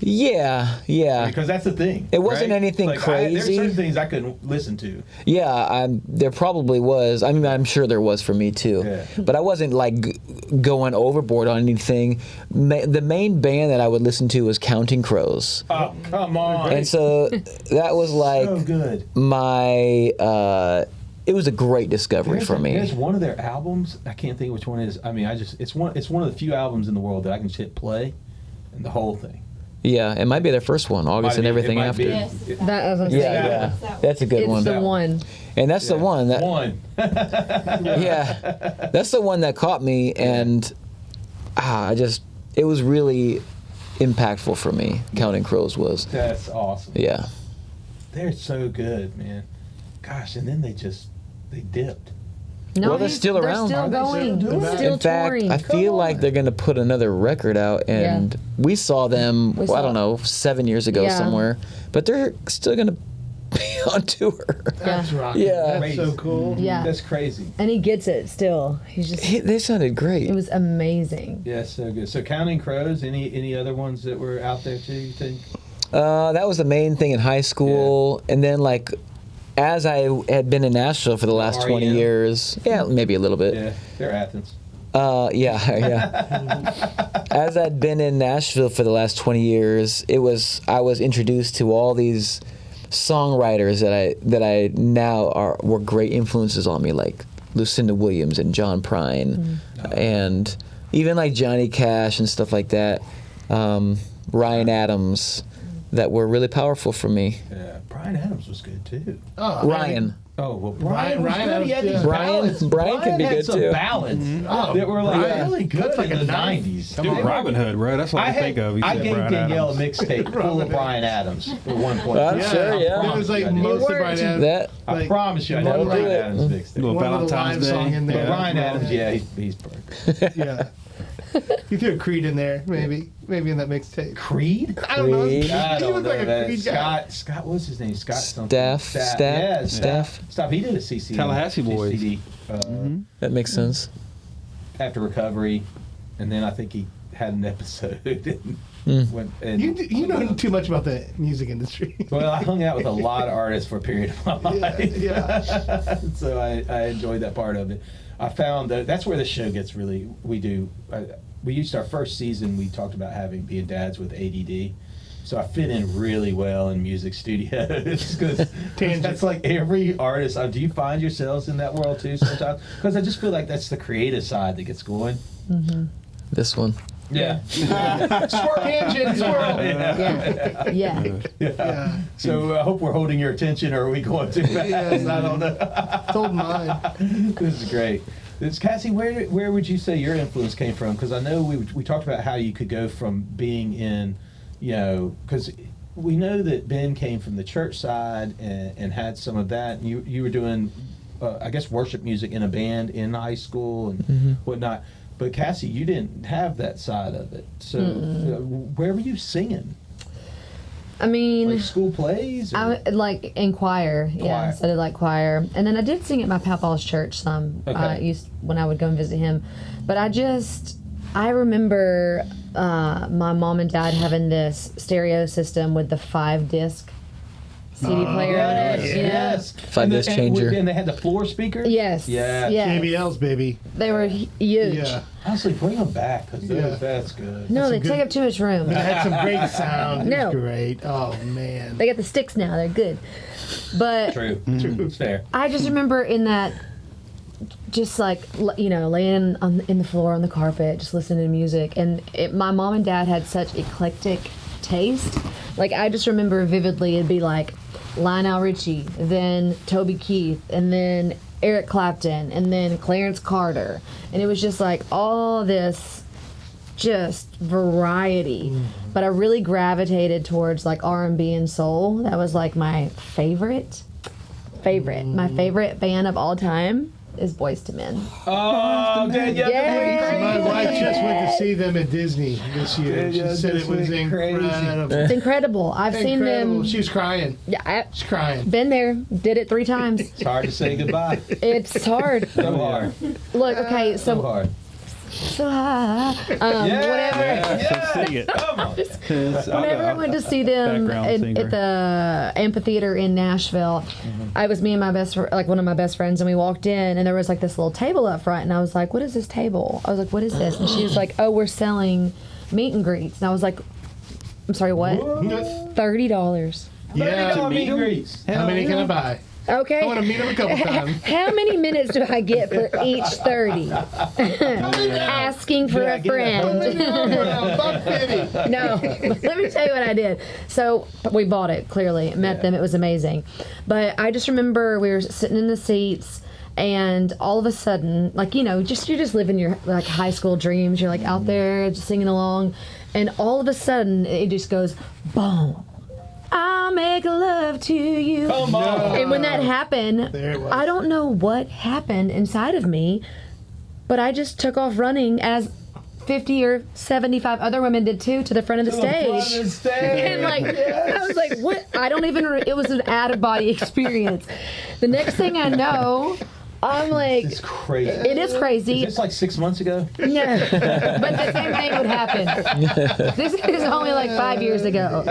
B: Yeah.
C: Because that's the thing.
B: It wasn't
C: right?
B: anything
C: There's
B: crazy.
C: certain things I couldn't listen to.
B: Yeah, there probably was. I mean, I'm sure there was for me too.
C: Yeah.
B: But I wasn't like going overboard on anything. The main band that I would listen to was Counting Crows.
C: Oh, come on.
B: And so that was like
C: so good.
B: my. It was a great discovery for me.
C: There's one of their albums. I can't think which one it is. I mean, it's one of the few albums in the world that I can just hit play, and the whole thing.
B: Yeah, it might be their first one, August and everything
C: It might
B: after.
C: be.
G: Yes.
A: That I was gonna say.
B: Yeah, that's a good
A: It's
B: one.
A: the one.
B: And that's the one that.
C: One.
B: Yeah, that's the one that caught me, and it was really impactful for me. Counting Crows was.
C: That's awesome.
B: Yeah.
C: They're so good, man. Gosh, and then they dipped.
A: No,
B: Well, they're still around.
A: They're
C: Are
A: still
C: they still
A: going.
C: doing it?
A: Still
B: In fact,
A: touring.
B: I feel like they're gonna put another record out, and we saw them.
A: We
B: I
A: saw
B: don't know, 7 years ago
A: Yeah.
B: somewhere. But they're still gonna be on tour.
E: That's rocking.
B: Yeah.
E: That's so cool.
A: Yeah.
C: That's crazy.
A: And he gets it still. He's just,
B: They sounded great.
A: it was amazing.
C: Yeah, so good. So Counting Crows, any other ones that were out there too, you think?
B: That was the main thing in high school, and then like, as I had been in Nashville for the last 20
C: REM.
B: years, yeah, maybe a little bit.
C: Yeah, they're Athens.
B: Yeah. As I'd been in Nashville for the last 20 years, I was introduced to all these songwriters that I now were great influences on me, like Lucinda Williams and John Prine, and even like Johnny Cash and stuff like that. Ryan Adams, that were really powerful for me.
C: Yeah, Brian Adams was good too.
E: Oh,
B: Ryan.
C: Oh well, Brian was
E: Ryan
C: good. He had
E: Adams,
C: these
E: yeah.
C: ballads.
B: Brian can be
C: had
B: good,
C: some
B: too.
C: ballads
E: Oh,
C: that were like
E: Brian.
C: really good
E: That's like
C: in
E: a
C: the
E: knife.
C: '90s.
F: Come on, Robin Hood, bro. That's what I think of. You
C: I
F: said
C: gave
F: Brian
C: Danielle
F: Adams.
C: a mixtape full of Brian Adams at one point.
B: I'm sure, yeah.
E: It was like
C: I did.
E: most of
A: worked.
E: Brian Adams.
B: That
C: I
E: like,
C: promise you, I
E: one
C: had a Brian
B: little-
C: Adams mixtape.
F: Little
E: one little
F: Valentine's
E: live song
F: Day.
E: in
C: But
E: there.
C: Brian Adams, yeah, he's perfect.
E: Yeah. You threw a Creed in there, maybe in that mixtape.
C: Creed?
E: I don't know.
B: Creed?
C: I
E: He
C: don't
E: was
C: know
E: like a
C: that.
E: Creed guy.
C: Scott, what's his name? Scott something.
B: Staff.
C: Yeah,
B: Staff.
C: Staff. He did a CC.
F: Tallahassee Boys.
C: CCD,
B: That makes sense.
C: after recovery, and then I think he had an episode. And
E: You know too much about the music industry.
C: well, I hung out with a lot of artists for a period of my life.
E: Yeah.
C: So I enjoyed that part of it. I found that that's where the show gets really. We used our first season. We talked about being dads with ADD. So I fit in really well in music studios because that's like every artist. Do you find yourselves in that world too sometimes? Because I just feel like that's the creative side that gets going.
B: This one.
C: Yeah.
E: Squirrel tangent, squirrel.
A: Yeah.
E: Yeah.
C: So I hope we're holding your attention, or are we going too fast?
E: Yes.
C: I don't know.
E: Told mine.
C: This is great. Cassie, where would you say your influence came from? Because I know we talked about how you could go from being in, because we know that Ben came from the church side and had some of that. And you were doing, I guess, worship music in a band in high school and whatnot. But Cassie, you didn't have that side of it. So where were you singing?
A: I mean,
C: Like school plays? Or?
A: I like in choir. Yes, I did like choir, and then I did sing at my papa's church some.
C: Okay.
A: When I would go and visit him, but I remember my mom and dad having this stereo system with the 5-disc CD player on it.
C: Yes.
B: 5-disc changer.
C: And they had the floor speakers?
A: Yes.
C: Yeah.
A: Yes.
E: JBLs, baby.
A: They were huge.
E: Yeah.
C: Honestly, bring them back because
E: Yeah.
C: that's good.
A: No, they
E: That's a
A: take
E: good-
A: up too much room.
E: It had some great sound. It
A: No.
E: was great. Oh, man.
A: They got the sticks now. They're good. But
C: True. It's fair.
A: I just remember in that, just like, laying in the floor on the carpet, just listening to music. And my mom and dad had such eclectic taste. Like, I just remember vividly, it'd be like Lionel Richie, then Toby Keith, and then Eric Clapton, and then Clarence Carter. And it was just like all this just variety. But I really gravitated towards like R&B and soul. That was like my favorite. My favorite band of all time is Boyz II Men.
C: Oh, Danielle.
A: Yay!
E: My wife just went to see them at Disney this year. She
C: Yeah,
E: said
C: this
E: it was
C: went crazy.
E: incredible.
A: It's incredible. I've seen them.
E: She was crying.
A: Yeah,
E: She's crying.
A: been there. Did it 3 times.
C: It's hard to say goodbye.
A: It's hard.
C: So hard.
A: Look, okay,
C: So
A: so
C: hard.
A: whatever.
F: So sing it.
C: Come on.
A: Whenever I went to see them
F: Background singer.
A: at the amphitheater in Nashville, I was me and one of my best friends, and we walked in, and there was like this little table up front, and I was like, "What is this table?" I was like, "What is this?" And she was like, "Oh, we're selling meet and greets," and I I was I'm sorry, what? $30.
E: Yeah.
C: $30 meet and greets.
E: How many can I buy?
A: Okay.
E: I want to meet them a couple times.
A: How many minutes do I get for each 30? Asking for a friend.
E: $1.50.
A: No, let me tell you what I did. So we bought it, clearly. Met them. It was amazing. But I just remember we were sitting in the seats, and all of a sudden, like, you're just living your like high school dreams. You're like out there just singing along. And all of a sudden, it just goes, boom. I'll make love to you.
C: Come on.
A: And when that happened,
E: There it was.
A: I don't know what happened inside of me, but I just took off running as 50 or 75 other women did too to the front of the stage. And like, I was like, what? I don't even, it was an out of body experience. The next thing I know, I'm like,
C: It's crazy.
A: it is crazy.
C: Is this like 6 months ago?
A: No, but the same thing would happen. This is only like 5 years ago.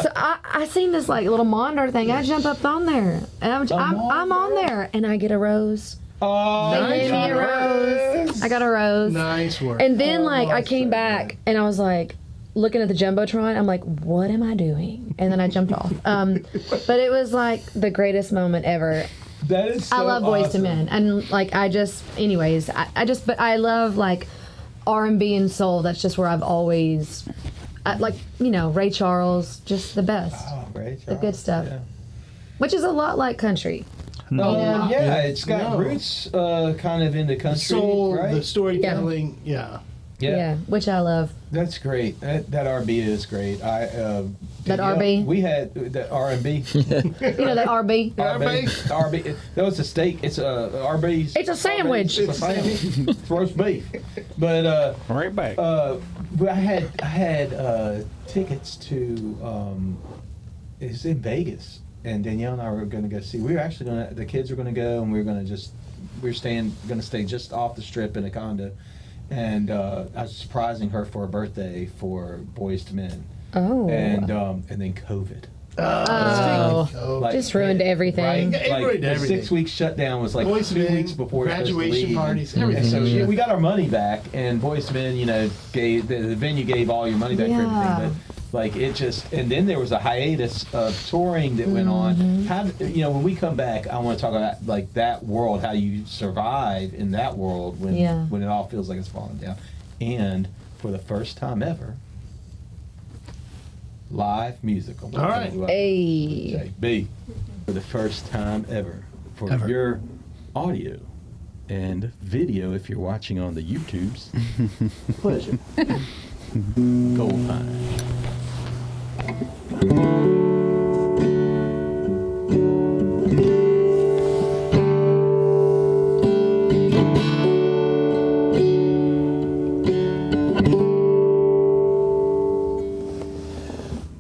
A: So I seen this like little monitor thing. I jump up on there, and I'm on there, and I get a rose.
C: Oh,
A: They gave me a rose. I got a rose.
E: Nice work.
A: And then like I came back, and I was like looking at the jumbotron. I'm like, what am I doing? And then I jumped off. But it was like the greatest moment ever.
C: that is so
A: I love Boyz II
C: awesome.
A: Men, and like but I love like R&B and soul. That's just where I've always, like, you know, Ray Charles, just the best,
C: Oh, great.
A: the good stuff, which is a lot like country.
C: Oh, yeah, it's got roots kind of in the country,
E: Soul,
C: right?
E: the storytelling, yeah.
A: Yeah, which I love.
C: That's great. That R&B is great.
A: That
C: Danielle,
A: R&B?
C: We had that R&B.
A: You know the R&B.
C: R&B. That was a steak. It's a R&B.
A: It's a sandwich.
C: It's a sandwich. It's roast beef. But
F: Right back.
C: but I had tickets to. It's in Vegas, and Danielle and I were going to go see. We were actually going to. The kids were going to go, and we were going to stay just off the strip in a condo. And I was surprising her for her birthday for Boyz II Men.
A: Oh.
C: And then COVID.
A: Oh.
C: Like,
A: Just ruined everything.
C: Right?
E: It
C: Like
E: ruined
C: the
E: everything.
C: 6 week shutdown was like
E: Boyz II
C: 2
E: Men,
C: weeks before we were supposed to
E: graduation
C: leave.
E: parties,
C: And
E: everything.
C: so we got our money back, and Boyz II Men, you know, gave the venue gave all your money back for
A: Yeah.
C: everything. But like it just, and then there was a hiatus of touring that went on. How you know when we come back, I want to talk about like that world, how you survive in that world when it all feels like it's falling down. And for the first time ever, live musical.
E: All right.
A: Hey.
C: JB, for the first time ever, for your audio and video, if you're watching on the YouTubes, pleasure. GoldPine.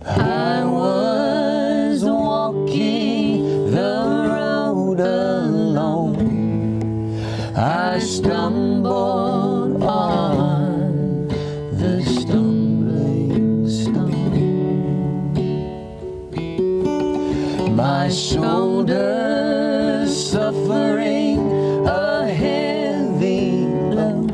B: I was walking the road alone. I stumbled on the stumbling stone. My shoulders suffering a heavy load.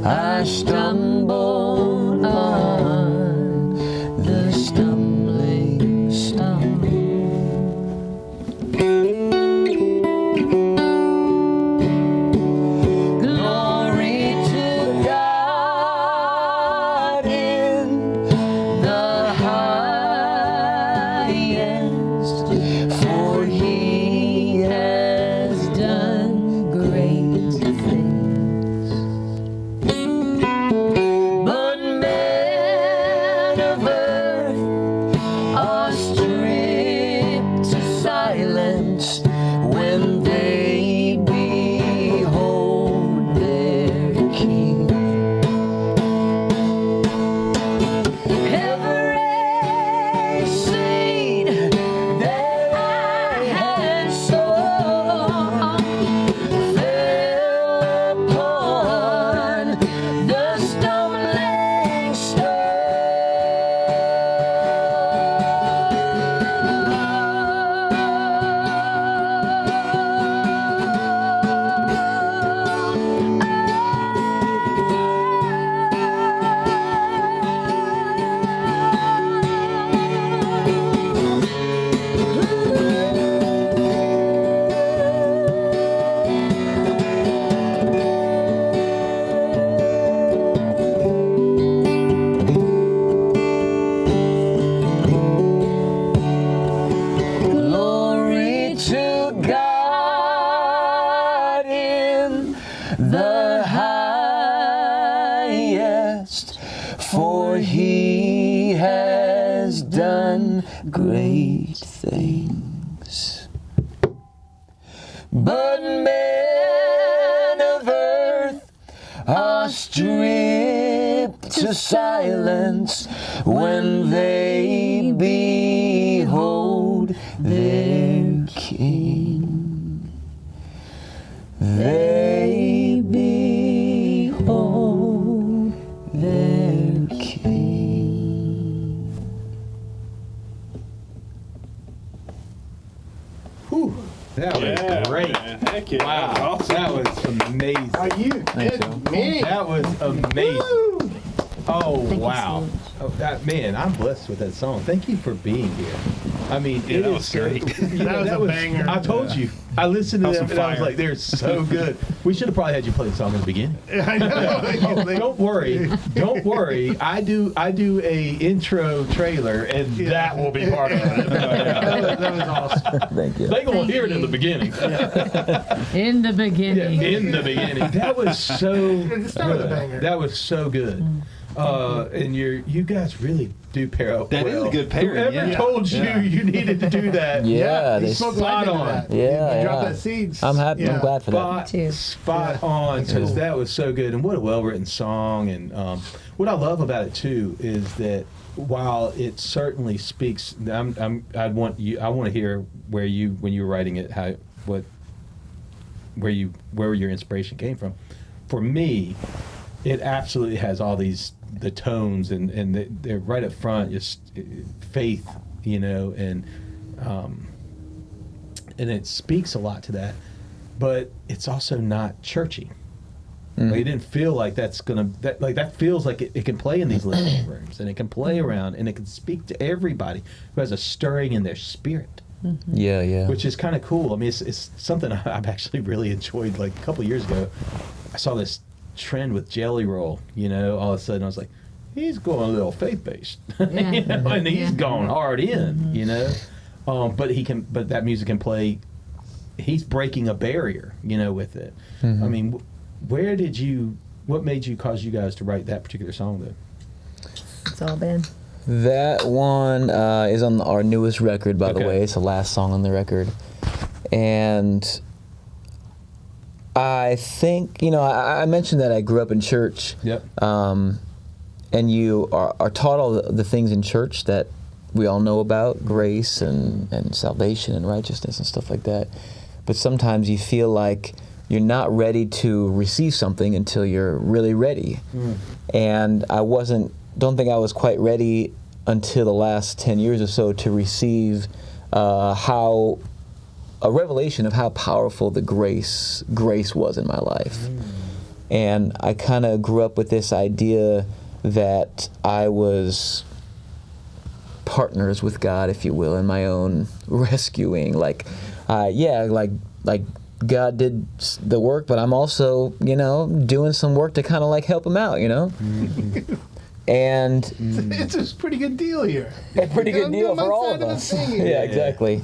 B: I stumbled on the stumbling stone. Glory to God in the highest, for He has done great things. But men of earth are stripped to silence when they behold their King. Every seed that I had sown fell upon the stumbling Glory to God in the highest, for He has done great things. But men of earth are stripped to silence when they behold their King. They behold their King.
C: Whew, that was great.
F: Man. Heck yeah.
C: Wow, that was amazing.
E: Are you kidding me?
C: That was amazing.
E: Woo!
C: Oh,
A: Thank you
C: wow.
A: so much.
C: Oh, man, I'm blessed with that song. Thank you for being here. I mean,
F: Yeah,
C: it
F: that
C: is
F: was
C: so-
F: great.
C: you know,
E: That was a banger.
C: I told you. I listened to
F: That was
C: them
F: some
C: and I was
F: fire.
C: like, they're so good. We should have probably had you play the song in the beginning.
E: I know.
C: Don't worry. Don't worry. I do a intro trailer and that will be part of it.
E: That was awesome.
B: Thank you.
C: They gonna hear it in the beginning.
A: In the
C: Yeah,
A: beginning.
C: in the beginning. That was so
E: Start with a banger.
C: That was so good. And you guys really do pair up
F: That is
C: well.
F: a good pairing,
C: Whoever
F: yeah.
C: told you
F: Yeah.
C: you needed to do that?
B: Yeah,
E: he
B: they
E: smoked
C: spot
E: life into
C: on.
E: that.
B: Yeah,
E: You dropped
B: yeah.
E: that seed.
B: I'm happy.
E: Yeah.
B: I'm glad for that.
A: too.
C: Spot on, because that was so good, and what a well-written song. And what I love about it too is that while it certainly speaks, I want to hear when you were writing it, where your inspiration came from. For me, it absolutely has all the tones and they're right up front, just faith, and it speaks a lot to that, but it's also not churchy. Like, it didn't feel like that feels like it can play in these living rooms, and it can play around, and it can speak to everybody who has a stirring in their spirit,
B: Yeah, yeah.
C: which is kind of cool. I mean, it's something I've actually really enjoyed. Like a couple of years ago, I saw this trend with Jelly Roll. All of a sudden I was like, he's going a little faith-based, and he's gone hard in, but that music can play. He's breaking a barrier, with it. I mean, what made you cause you guys to write that particular song though?
A: It's all been.
B: That one is on our newest record, by the
C: Okay.
B: way. It's the last song on the record. And I think, I mentioned that I grew up in church.
C: Yep.
B: And you are taught all the things in church that we all know about, grace and salvation and righteousness and stuff like that. But sometimes you feel like you're not ready to receive something until you're really ready. And I don't think I was quite ready until the last 10 years or so to receive a revelation of how powerful the grace was in my life. And I kind of grew up with this idea that I was partners with God, if you will, in my own rescuing. Like God did the work, but I'm also, doing some work to kind of like help him out, And
E: It's a pretty good deal here.
B: a pretty good
E: I'm
B: deal
E: doing my
B: for all
E: side
B: of
E: the
B: us.
E: thing here.
B: Yeah, exactly.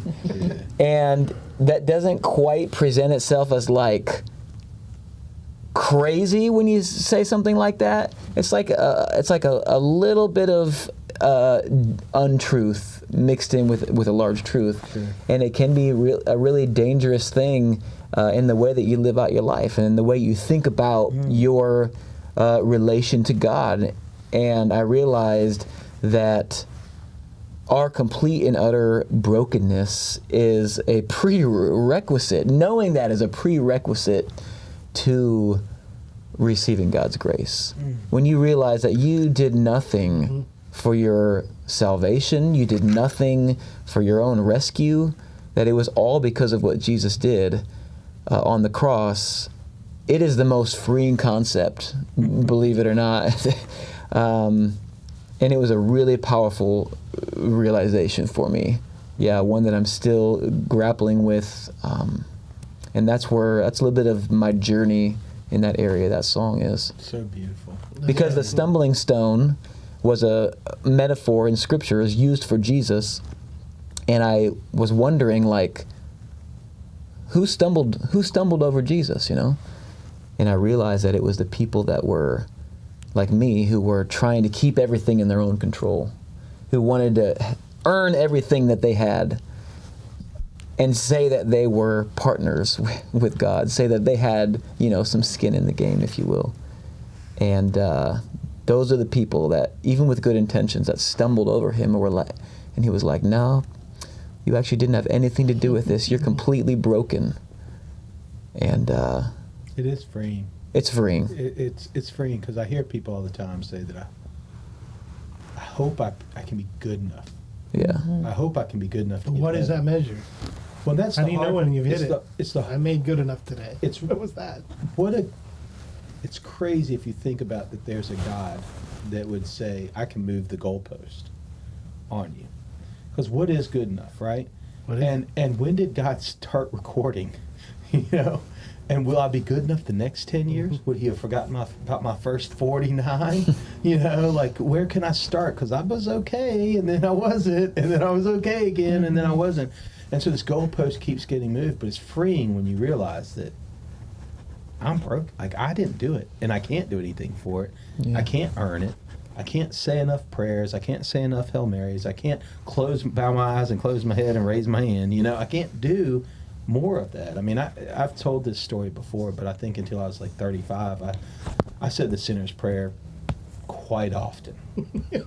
B: And that doesn't quite present itself as like crazy when you say something like that. It's like a little bit of untruth mixed in with a large truth, and it can be a really dangerous thing in the way that you live out your life and in the way you think about your relation to God. And I realized that our complete and utter brokenness is a prerequisite. Knowing that is a prerequisite to receiving God's grace. When you realize that you did nothing for your salvation, you did nothing for your own rescue, that it was all because of what Jesus did on the cross, it is the most freeing concept, believe it or not. And it was a really powerful realization for me. Yeah, one that I'm still grappling with. And that's a little bit of my journey in that area that song is.
C: So beautiful.
B: Because the stumbling stone was a metaphor in Scripture, is used for Jesus. And I was wondering, like, who stumbled over Jesus, And I realized that it was the people that were like me, who were trying to keep everything in their own control, who wanted to earn everything that they had and say that they were partners with God, say that they had, some skin in the game, if you will. And those are the people that, even with good intentions, that stumbled over him and he was like, no, you actually didn't have anything to do with this. You're completely broken. And
C: it is freeing.
B: It's freeing.
C: It's freeing because I hear people all the time say that I hope I can be good enough.
B: Yeah.
C: I hope I can be good enough.
E: What is that measure?
C: Well, that's
E: how do you know when you've hit
C: it?
E: I made good enough today. What was that?
C: It's crazy if you think about that. There's a God that would say, "I can move the goalpost on you," because what is good enough, right? And when did God start recording? You know, and will I be good enough the next 10 years? Would he have forgotten about my first 49? You know, like, where can I start? Because I was okay, and then I wasn't, and then I was okay again, and then I wasn't. And so this goalpost keeps getting moved, but it's freeing when you realize that I'm broke. Like, I didn't do it, and I can't do anything for it.
B: Yeah.
C: I can't earn it. I can't say enough prayers. I can't say enough Hail Marys. I can't bow my eyes and close my head and raise my hand. You know, I can't do more of that. I mean, I've told this story before, but I think until I was like 35, I said the sinner's prayer quite often.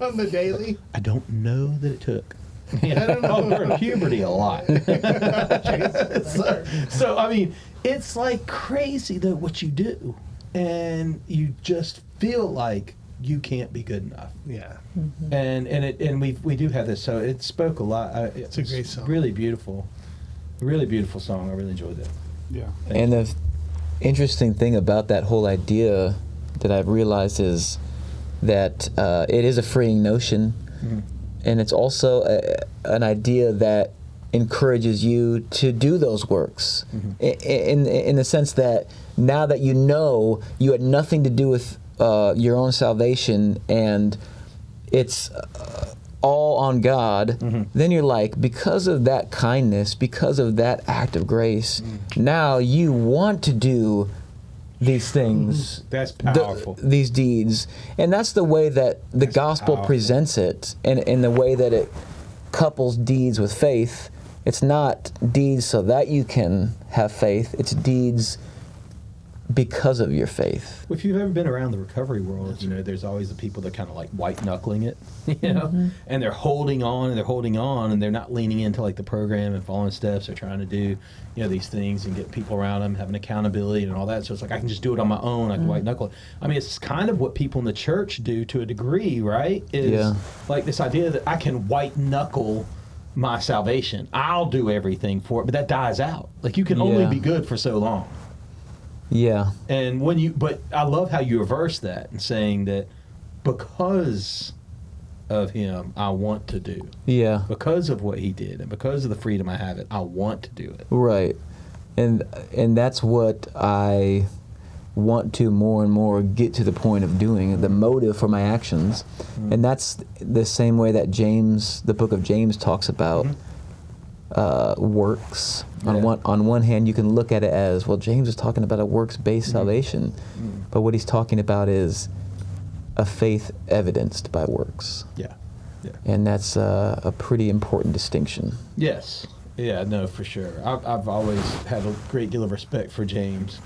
E: On the daily?
C: I don't know that it took. Yeah, I don't know. We're in puberty a lot. So, I mean, it's like crazy that what you do, and you just feel like you can't be good enough.
E: Yeah.
A: Mm-hmm.
C: And we do have this, so it spoke a lot.
E: It's a great song.
C: Really beautiful. Really beautiful song. I really enjoyed it.
F: Yeah.
B: And the interesting thing about that whole idea that I've realized is that it is a freeing notion, and it's also an idea that encourages you to do those works, in the sense that now that you know you had nothing to do with your own salvation and it's all on God, then you're like, because of that kindness, because of that act of grace, now you want to do these things.
C: That's powerful.
B: These deeds. And that's the way that the gospel presents it, and in the way that it couples deeds with faith. It's not deeds so that you can have faith, it's deeds because of your faith.
C: If you've ever been around the recovery world, you know, there's always the people that kind of like white knuckling it, you know, and they're holding on and they're not leaning into like the program and following steps. They're trying to do, you know, these things and get people around them, having accountability and all that. So it's like, I can just do it on my own. I can white knuckle it. I mean, it's kind of what people in the church do to a degree, right? Is like this idea that I can white knuckle my salvation. I'll do everything for it, but that dies out. Like, you can only be good for so long.
B: Yeah.
C: And but I love how you reverse that and saying that because of him, I want to do.
B: Yeah.
C: Because of what he did and because of the freedom I have I want to do it.
B: Right. And that's what I want to more and more get to the point of doing, the motive for my actions. And that's the same way that the book of James talks about works. On one hand, you can look at it as, well, James is talking about a works-based salvation, but what he's talking about is a faith evidenced by works.
C: Yeah.
B: And that's a pretty important distinction.
C: Yes. Yeah, no, for sure. I've always had a great deal of respect for James,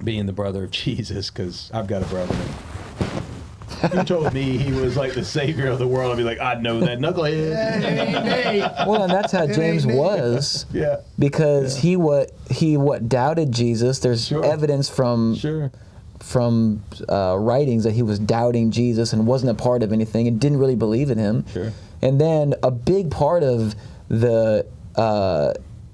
C: being the brother of Jesus, because I've got a brother. If you told me he was like the savior of the world, I'd be like, I know that knucklehead.
B: Well, and that's how James was.
C: Yeah.
B: Because he doubted Jesus. There's evidence from writings that he was doubting Jesus and wasn't a part of anything and didn't really believe in him.
C: Sure.
B: And then a big part of the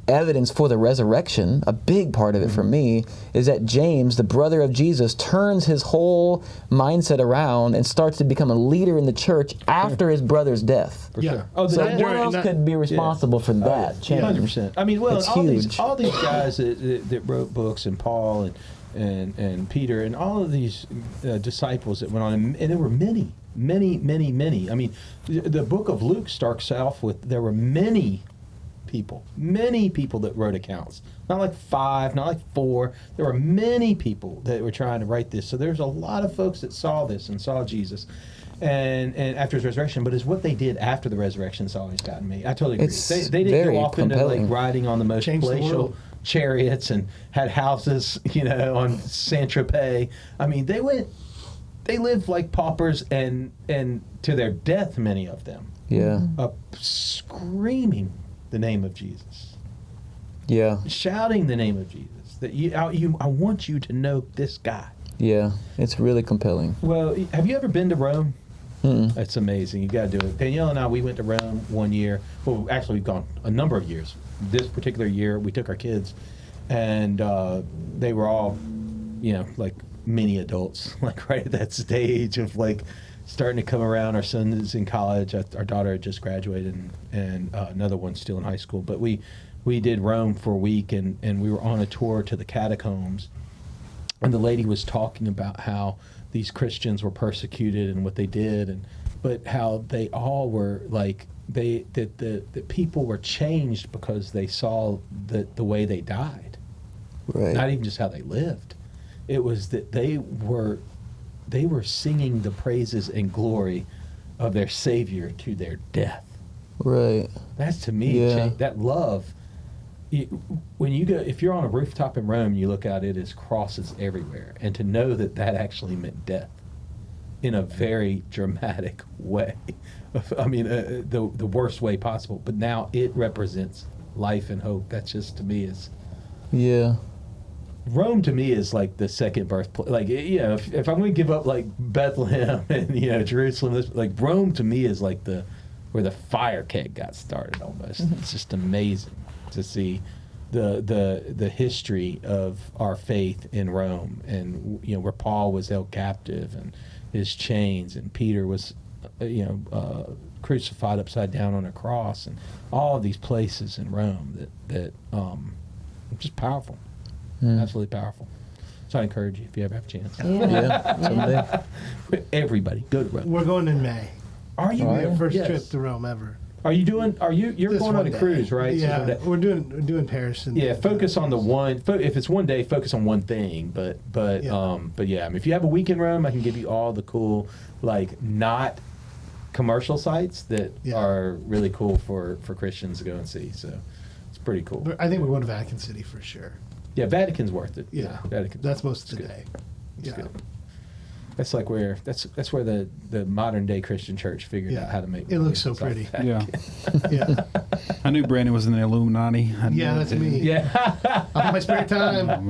B: evidence for the resurrection, a big part of it for me, is that James, the brother of Jesus, turns his whole mindset around and starts to become a leader in the church after his brother's death.
C: For sure.
B: Oh, so what else could be responsible for that change?
C: 100%. I mean, well,
B: it's
C: all these guys that wrote books, and Paul and Peter and all of these disciples that went on, and there were many. I mean, the book of Luke starts off with, there were many people that wrote accounts. Not like 5, not like 4. There were many people that were trying to write this. So there's a lot of folks that saw this and saw Jesus and after his resurrection, but it's what they did after the resurrection that's always gotten me. I totally agree. They didn't go off into like riding on the most palatial chariots and had houses, you know, on Saint-Tropez. I mean, they went they live like paupers and to their death, many of them.
B: Yeah.
C: Screaming the name of Jesus.
B: Yeah.
C: Shouting the name of Jesus. That I want you to know this guy.
B: Yeah. It's really compelling.
C: Well, have you ever been to Rome?
B: Mm-mm.
C: It's amazing. You got to do it. Danielle and I, we went to Rome one year. Well, actually, we've gone a number of years. This particular year, we took our kids, and they were all, like mini adults, like right at that stage of like starting to come around. Our son is in college. Our daughter had just graduated, and another one's still in high school. But we did Rome for a week, and we were on a tour to the catacombs, and the lady was talking about how these Christians were persecuted and what they did, but how they all were like that people were changed because they saw the way they died,
B: Right.
C: not even just how they lived. It was that they were singing the praises and glory of their Savior to their death.
B: Right.
C: That's to me
B: Yeah.
C: that love. When you go, if you're on a rooftop in Rome, you look out, it is crosses everywhere, and to know that actually meant death, in a very dramatic way. I mean, the worst way possible. But now it represents life and hope. That's just to me is.
B: Yeah.
C: Rome to me is like the second birthplace. Like, if I'm going to give up like Bethlehem and Jerusalem, like Rome to me is like where the fire keg got started almost. It's just amazing to see the history of our faith in Rome, and where Paul was held captive and his chains, and Peter was crucified upside down on a cross, and all of these places in Rome that just powerful. Absolutely powerful. So I encourage you, if you ever have a chance.
B: Yeah. Someday.
C: Everybody, go to Rome.
E: We're going in May.
C: Are you?
E: Our first
C: Yes.
E: trip to Rome ever.
C: Are you doing? You're
E: This
C: going on
E: one
C: a
E: day.
C: cruise, right? So
E: Yeah,
C: one day-
E: we're doing Paris. And
C: focus on the one. If it's one day, focus on one thing. But yeah. I mean, if you have a week in Rome, I can give you all the cool, like not commercial sites that are really cool for Christians to go and see. So it's pretty cool.
E: But I think we're going to Vatican City for sure.
C: Yeah, Vatican's worth it.
E: Yeah,
C: Vatican's
E: that's most of the
C: good.
E: day.
C: It's
E: Yeah.
C: good. That's like where that's where the modern day Christian church figured
E: Yeah.
C: out how to make.
E: It looks so
C: It's like
E: pretty.
C: that.
F: Yeah.
E: Yeah,
F: I knew Brandon was in the Illuminati. I
E: yeah,
F: knew
E: that's
F: it.
E: me.
C: Yeah.
E: On my spare time.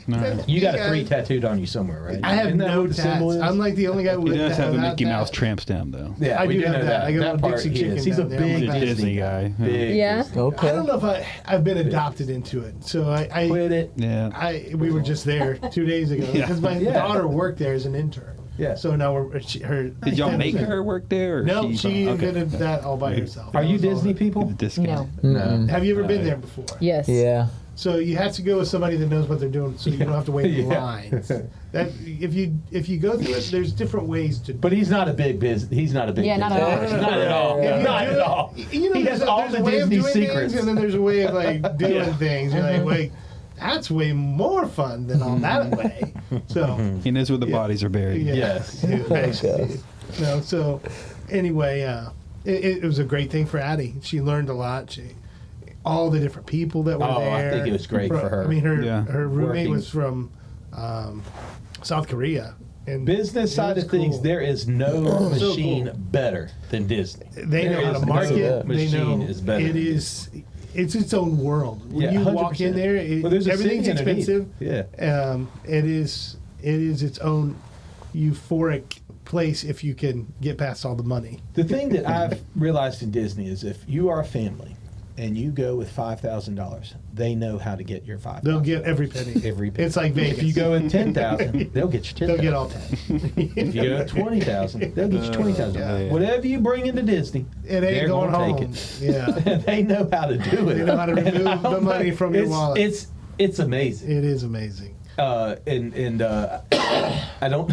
F: No.
C: You got a
E: Yeah.
C: 3 tattooed on you somewhere, right?
E: I have
C: Isn't that
E: no
C: what the symbol
E: tats.
C: is?
E: I'm like the only guy
F: He
E: with
F: does have a
E: without
F: Mickey
E: that.
F: Mouse tramp stamp, though.
C: Yeah,
E: I
C: we
E: do
C: do
E: have
C: know
E: that.
C: that.
E: I got a
C: That
E: little
C: part
E: Dixie
C: he is.
E: chicken
C: He's a
E: down there on
C: big
E: my back.
F: Disney guy.
C: Big
A: Yeah.
C: Disney
B: Okay.
C: guy.
E: I don't know if I've been adopted into it. So I
C: Quit it.
F: Yeah.
E: we were just there 2 days ago
F: Yeah.
E: because my
C: Yeah.
E: daughter worked there as an intern.
C: Yeah.
E: So now her.
F: Did y'all make her work there? Or
E: No, she
F: okay.
E: invented that all by herself.
C: Are you
E: That was all
C: Disney
E: her.
C: people?
F: This guy.
A: No.
C: No.
E: Have you ever been there before?
A: Yes.
B: Yeah.
E: So you have to go with somebody that knows what they're doing, so you don't have to wait in
C: Yeah.
E: lines. That if you go through it, there's different ways to.
C: But he's not a big business. He's not a big.
A: Yeah, not
C: business
A: at all.
C: person. Not at all.
E: If you
C: Not
E: do
C: at
E: it-
C: all.
E: You know,
C: He has
E: there's
C: all
E: a
C: the
E: way of
C: Disney
E: doing
C: secrets.
E: things, and then there's a way of like doing
C: Yeah.
E: things. You're like, wait, that's way more fun than all that way. So
F: He knows where the bodies are buried.
E: yeah.
C: Yes.
E: Basically. No, so anyway, it was a great thing for Addie. She learned a lot. All the different people that were
C: Oh, I
E: there.
C: think it was great for her.
E: I mean,
F: Yeah.
E: her roommate
C: Working.
E: was from South Korea. And
C: Business
E: it
C: side
E: was
C: of things,
E: cool.
C: there is no
E: So
C: machine
E: cool.
C: better than Disney.
E: They
C: There
E: know how
C: is
E: to
C: no
E: market. They
C: machine
E: know
C: is better.
E: it
C: than
E: is. It's its own world. When
C: Yeah,
E: you walk in
C: 100%.
E: there,
C: Well, there's a
E: everything's
C: city underneath.
E: expensive.
C: Yeah.
E: It is its own euphoric place if you can get past all the money.
C: The thing that I've realized in Disney is if you are a family and you go with $5,000, they know how to get your $5,000.
E: They'll get every penny.
C: Every penny.
E: It's like Vegas.
C: If you go with 10,000, they'll get you 10,000.
E: They'll get all 10.
C: If you go with 20,000, they'll get you 20,000.
E: Yeah.
C: Whatever you bring into Disney,
E: It ain't
C: they're
E: going
C: gonna
E: home.
C: take it.
E: Yeah.
C: They know how to do it.
E: They know how to remove the money from your
C: It's-
E: wallet.
C: It's amazing.
E: It is amazing.
C: I don't.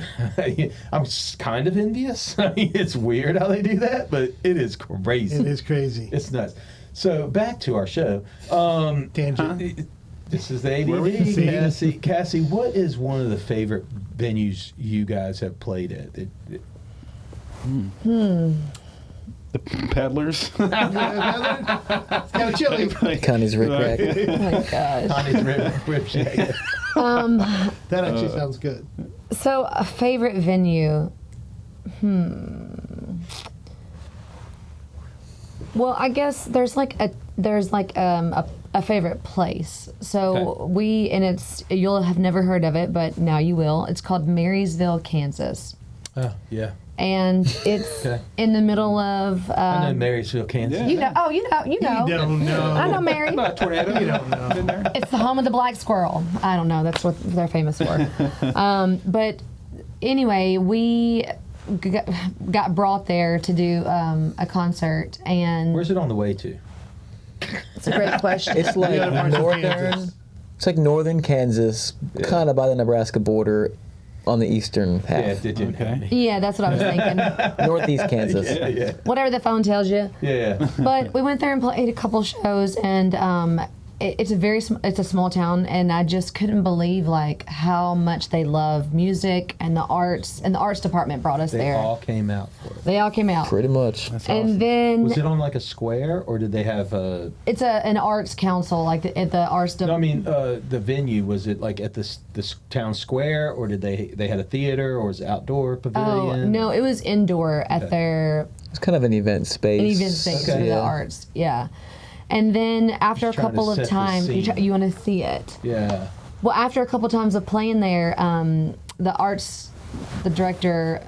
C: I'm kind of envious. I mean, it's weird how they do that, but it is crazy.
E: It is crazy.
C: It's nuts. So back to our show.
E: Tangent.
C: This is the
F: Where were you
C: ADD.
E: seeing?
C: Cassie, what is one of the favorite venues you guys have played at?
F: The peddlers.
E: It's kind of chilly.
B: Connie's Rick Rack.
A: Oh my gosh.
C: Connie's Rib Shack.
E: That actually sounds good.
A: So a favorite venue. Well, I guess there's a favorite place. So you'll have never heard of it, but now you will. It's called Marysville, Kansas.
C: Oh, yeah.
A: And it's in the middle of.
C: I know Marysville, Kansas.
A: You know. Oh, you know.
E: You don't know.
A: I know Mary.
C: Not a tornado.
E: You don't know.
C: Been there?
A: It's the home of the black squirrel. I don't know. That's what they're famous for. But anyway, we got brought there to do a concert, and
C: Where's it on the way to?
A: it's a great question.
B: It's like
E: other parts of
B: northern.
E: Kansas.
B: It's like northern Kansas, kind of by the Nebraska border, on the eastern half.
C: Yeah, did you know me?
A: Yeah, that's what I was thinking.
B: Northeast Kansas.
C: Yeah.
A: Whatever the phone tells you.
C: Yeah.
A: But we went there and played a couple shows, and it's a small town, and I just couldn't believe like how much they love music and the arts, and the arts department brought us
C: They
A: there.
C: all came out for it.
A: They all came out.
B: Pretty much.
A: And then
C: Was it on like a square, or did they have a?
A: it's an arts council, like at the arts.
C: No, I mean the venue. Was it like at the town square, or did they had a theater, or was it outdoor
A: Oh
C: pavilion?
A: no, it was indoor at their
B: It's kind of an event space.
A: an event space for the
B: Yeah.
A: arts. Yeah. And then after a
C: Just trying to
A: couple
C: set
A: of
C: the
A: times,
C: scene.
A: you want to see it.
C: Yeah.
A: Well, after a couple times of playing there, the director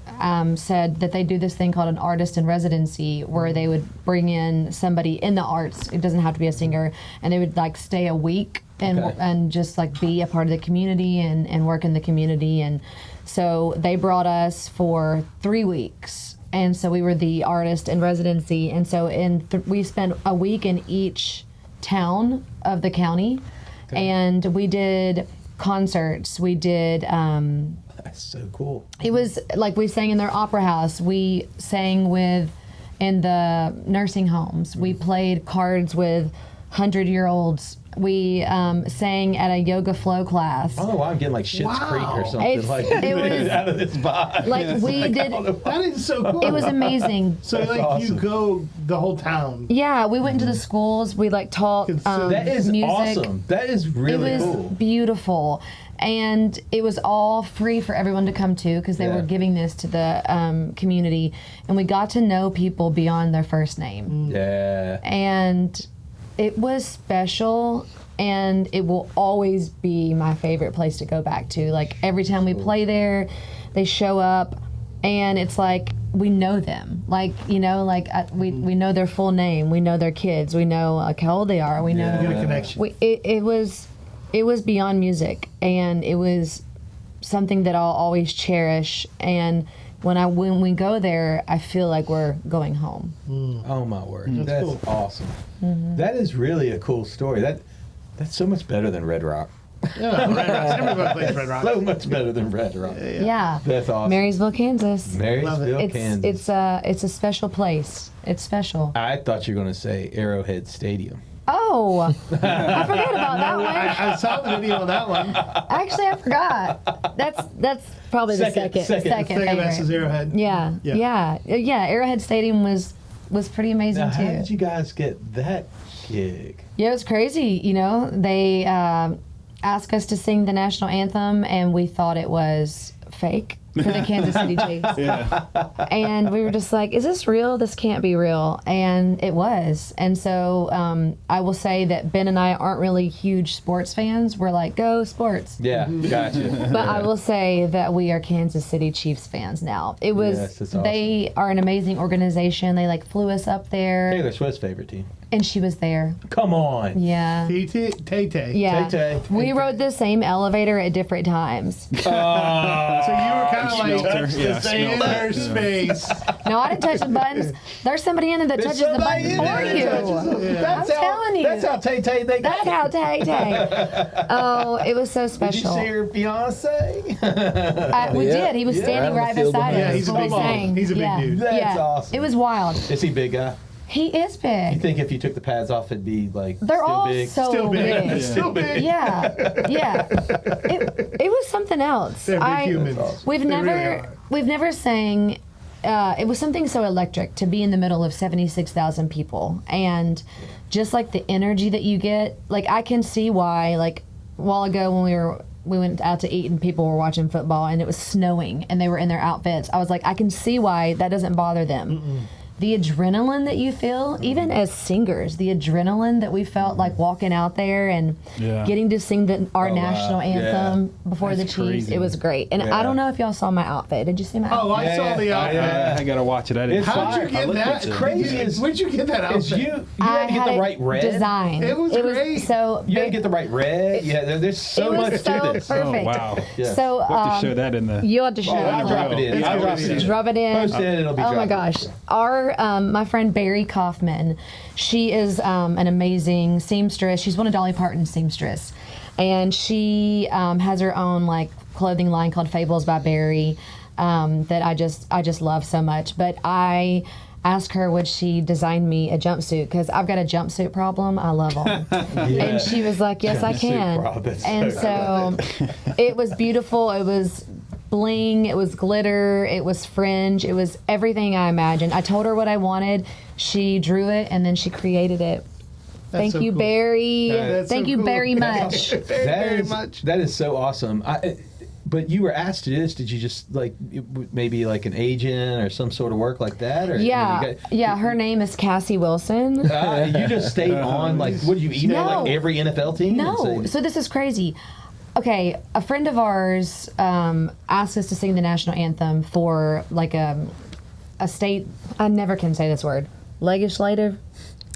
A: said that they do this thing called an artist in residency, where they would bring in somebody in the arts. It doesn't have to be a singer, and they would like stay a week and just like be a part of the community and work in the community. And so they brought us for 3 weeks. And so we were the artist in residency, and so we spent a week in each town of the county, and we did concerts. We did.
C: That's so cool.
A: It was like we sang in their opera house. We sang in the nursing homes. We played cards with 100-year-olds. We sang at a yoga flow class.
C: I don't know why I'm getting like Schitt's Creek or something
A: It was
C: out of this vibe.
A: like we did.
E: That is so cool.
A: It was amazing.
E: So
C: That's
E: like
C: awesome.
E: you go the whole town.
A: Yeah, we went into the schools. We like taught
C: That is
A: music.
C: awesome. That is really
A: It was
C: cool.
A: beautiful, and it was all free for everyone to come to because they
C: Yeah.
A: were giving this to the community, and we got to know people beyond their first name,
C: Yeah.
A: and it was special. And it will always be my favorite place to go back to. Like every time we play there, they show up, and it's like we know them. Like we know their full name, we know their kids, we know like how old they are, we know.
E: You get a connection.
A: It was beyond music, and it was something that I'll always cherish. And when we go there, I feel like we're going home.
C: Oh my word.
E: That's
C: That's
E: cool.
C: awesome. That is really a cool story. That's so much better than Red Rock.
E: Yeah, Red Rock. Everybody plays Red Rock.
C: So much better than Red Rock.
A: Yeah.
C: That's awesome.
A: Marysville, Kansas.
C: Marysville, Kansas.
A: It's a special place. It's special.
C: I thought you were going to say Arrowhead Stadium.
A: Oh, I forgot about that one.
E: I saw the video on that one.
A: Actually, I forgot. That's probably the second
E: Second best is
A: favorite.
E: Arrowhead.
A: Yeah. Arrowhead Stadium was pretty amazing
C: Now,
A: too.
C: how did you guys get that gig?
A: Yeah, it was crazy. They asked us to sing the national anthem, and we thought it was fake for the Kansas City Chiefs. And we were just like, is this real? This can't be real. And it was. And so I will say that Ben and I aren't really huge sports fans. We're like, go sports.
C: Yeah, gotcha.
A: But I will say that we are Kansas City Chiefs fans now. It was,
C: Yes, that's awesome.
A: They are an amazing organization. They like flew us up there,
C: Taylor Swift's favorite team.
A: and she was there.
C: Come on.
A: Yeah.
E: Tay-Tay.
A: Yeah.
C: Tay-Tay.
A: We rode the same elevator at different times.
E: So you were kind of like
F: Smelter. Yeah,
E: in
F: smelter.
E: their space.
A: No, I didn't touch the buttons. There's somebody in there that touches the button for you. I'm telling you.
C: That's how Tay-Tay they
A: That's how Tay-Tay. Oh, it was so
C: Did you
A: special.
C: see her Beyonce?
A: We
B: Yeah.
A: did. He was
B: Yeah.
A: standing
B: Right
A: right
B: on the field
A: beside
B: behind
A: us.
E: us. Yeah, he's a
A: when we
E: big dude.
A: sang.
E: He's a big
A: Yeah.
E: dude.
C: That's
A: Yeah.
C: awesome.
A: It was wild.
C: Is he a big guy?
A: He is
C: You
A: big.
C: think if you took the pads off, it'd be like
A: They're
C: still
A: all
C: big?
A: so
E: Still big.
A: big.
E: Still big.
A: Yeah, yeah. It was something else.
E: They're big humans.
A: We've
E: They
A: never
E: really are.
A: we've never sang. It was something so electric to be in the middle of 76,000 people, and just like the energy that you get. Like I can see why. Like a while ago when we were went out to eat and people were watching football and it was snowing and they were in their outfits. I was like, I can see why that doesn't bother them. The adrenaline that you feel, even as singers, the adrenaline that we felt like walking out there and getting to sing our national anthem before the Chiefs,
F: crazy.
A: it was great. And I don't know if y'all saw my outfit. Did you see my outfit?
E: Oh, I saw the outfit.
F: I gotta watch it. I didn't.
E: How'd you get that?
C: Crazy is
E: Where'd you get that outfit?
C: you had to get the right red
A: design.
E: It was great.
A: So
C: You had to get the right red. Yeah, there's so
A: it
C: much
A: was
C: to
A: so
C: this.
A: perfect.
F: Oh, wow.
C: Yeah.
A: So
F: We'll have to show that in the.
A: you'll have to show
C: I'll
A: it.
C: drop it in. I'll drop it in.
A: Drop it in.
C: Post it, it'll be
A: Oh my
C: dropped.
A: gosh. Our my friend Barry Kaufman, she is an amazing seamstress. She's one of Dolly Parton's seamstress, and she has her own like clothing line called Fables by Barry that I just love so much. But I asked her would she design me a jumpsuit because I've got a jumpsuit problem. I love them, and she was like, "Yes, I can." And so it was beautiful. It was bling, it was glitter, it was fringe, it was everything I imagined. I told her what I wanted, she drew it, and then she created it. Thank
E: so
A: you,
E: cool.
A: Barry.
E: That's
A: Thank
E: so
A: you
E: cool.
A: very much.
E: Very much.
C: That is so awesome. But you were asked to do this. Did you just like maybe like an agent or some sort of work like that? Or
A: Yeah, her name is Cassie Wilson.
C: You just stayed on like what did you email
A: No.
C: like every NFL team?
A: No,
C: and say,
A: so this is crazy. Okay, a friend of ours asked us to sing the national anthem for like a state. I never can say this word. Legislative.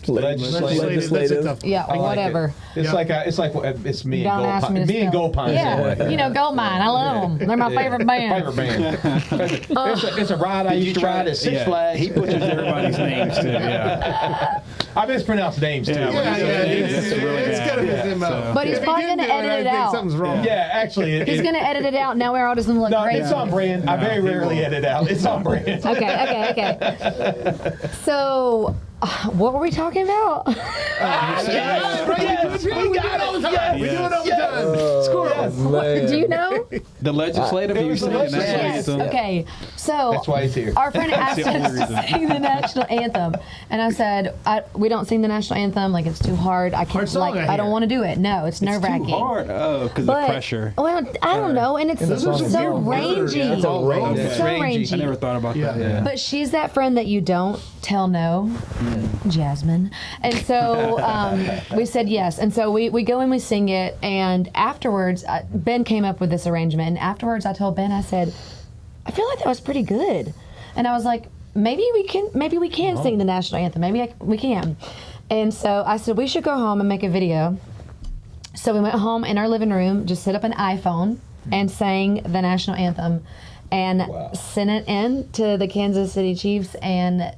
E: Legislative. That's a tough one.
A: Yeah,
C: I like
A: whatever.
C: it. It's me and
A: Don't ask me
C: GoldPine.
A: to
C: Me and
A: spell.
C: GoldPine.
A: Yeah, you know, GoldPine. I love them. They're my favorite band.
C: Favorite band. It's a ride I used to ride at Six Flags.
F: He butchers everybody's names too. Yeah.
C: I mispronounce names too.
E: It's gotta be him out.
A: But he's
E: If he
A: probably
E: didn't
A: gonna
E: do
A: edit
E: I
A: it
E: think
A: out.
E: Something's wrong.
C: Yeah, actually,
A: He's going to edit it out. Now we're all just going to look
C: No,
A: crazy.
C: it's on brand. I very rarely edit out. It's on brand.
A: Okay. So, what were we talking about?
E: We do it all the time. We do it all the time. Squirrels.
B: Man.
A: Do you know?
F: The legislative.
C: It
F: You
C: was
F: sing
C: the
F: the national
A: Yes.
F: anthem.
A: Okay. So,
C: That's why he's here.
A: our friend asked
F: the only
A: us
F: reason.
A: to sing the national anthem, and I said, "We don't sing the national anthem. Like it's too hard. I
E: Hard
A: can't.
E: song,
A: Like
E: I
A: I don't
E: hear.
A: want to do it. No, it's nerve wracking.
F: Too hard. Oh, because the pressure.
A: Well, I don't know, and it's
E: those are
A: so
E: some weird words.
A: rangy.
E: Yeah, it's all
B: rangy.
A: It's so rangy.
F: I never thought about that.
E: Yeah.
A: But she's that friend that you don't tell no, Jasmine. And so we said yes. And so we go and we sing it. And afterwards, Ben came up with this arrangement. And afterwards, I told Ben, I said, I feel like that was pretty good. And I was like, maybe we can sing the national anthem. Maybe we can. And so I said, we should go home and make a video. So we went home in our living room, just set up an iPhone and sang the national anthem and sent it in to the Kansas City Chiefs. And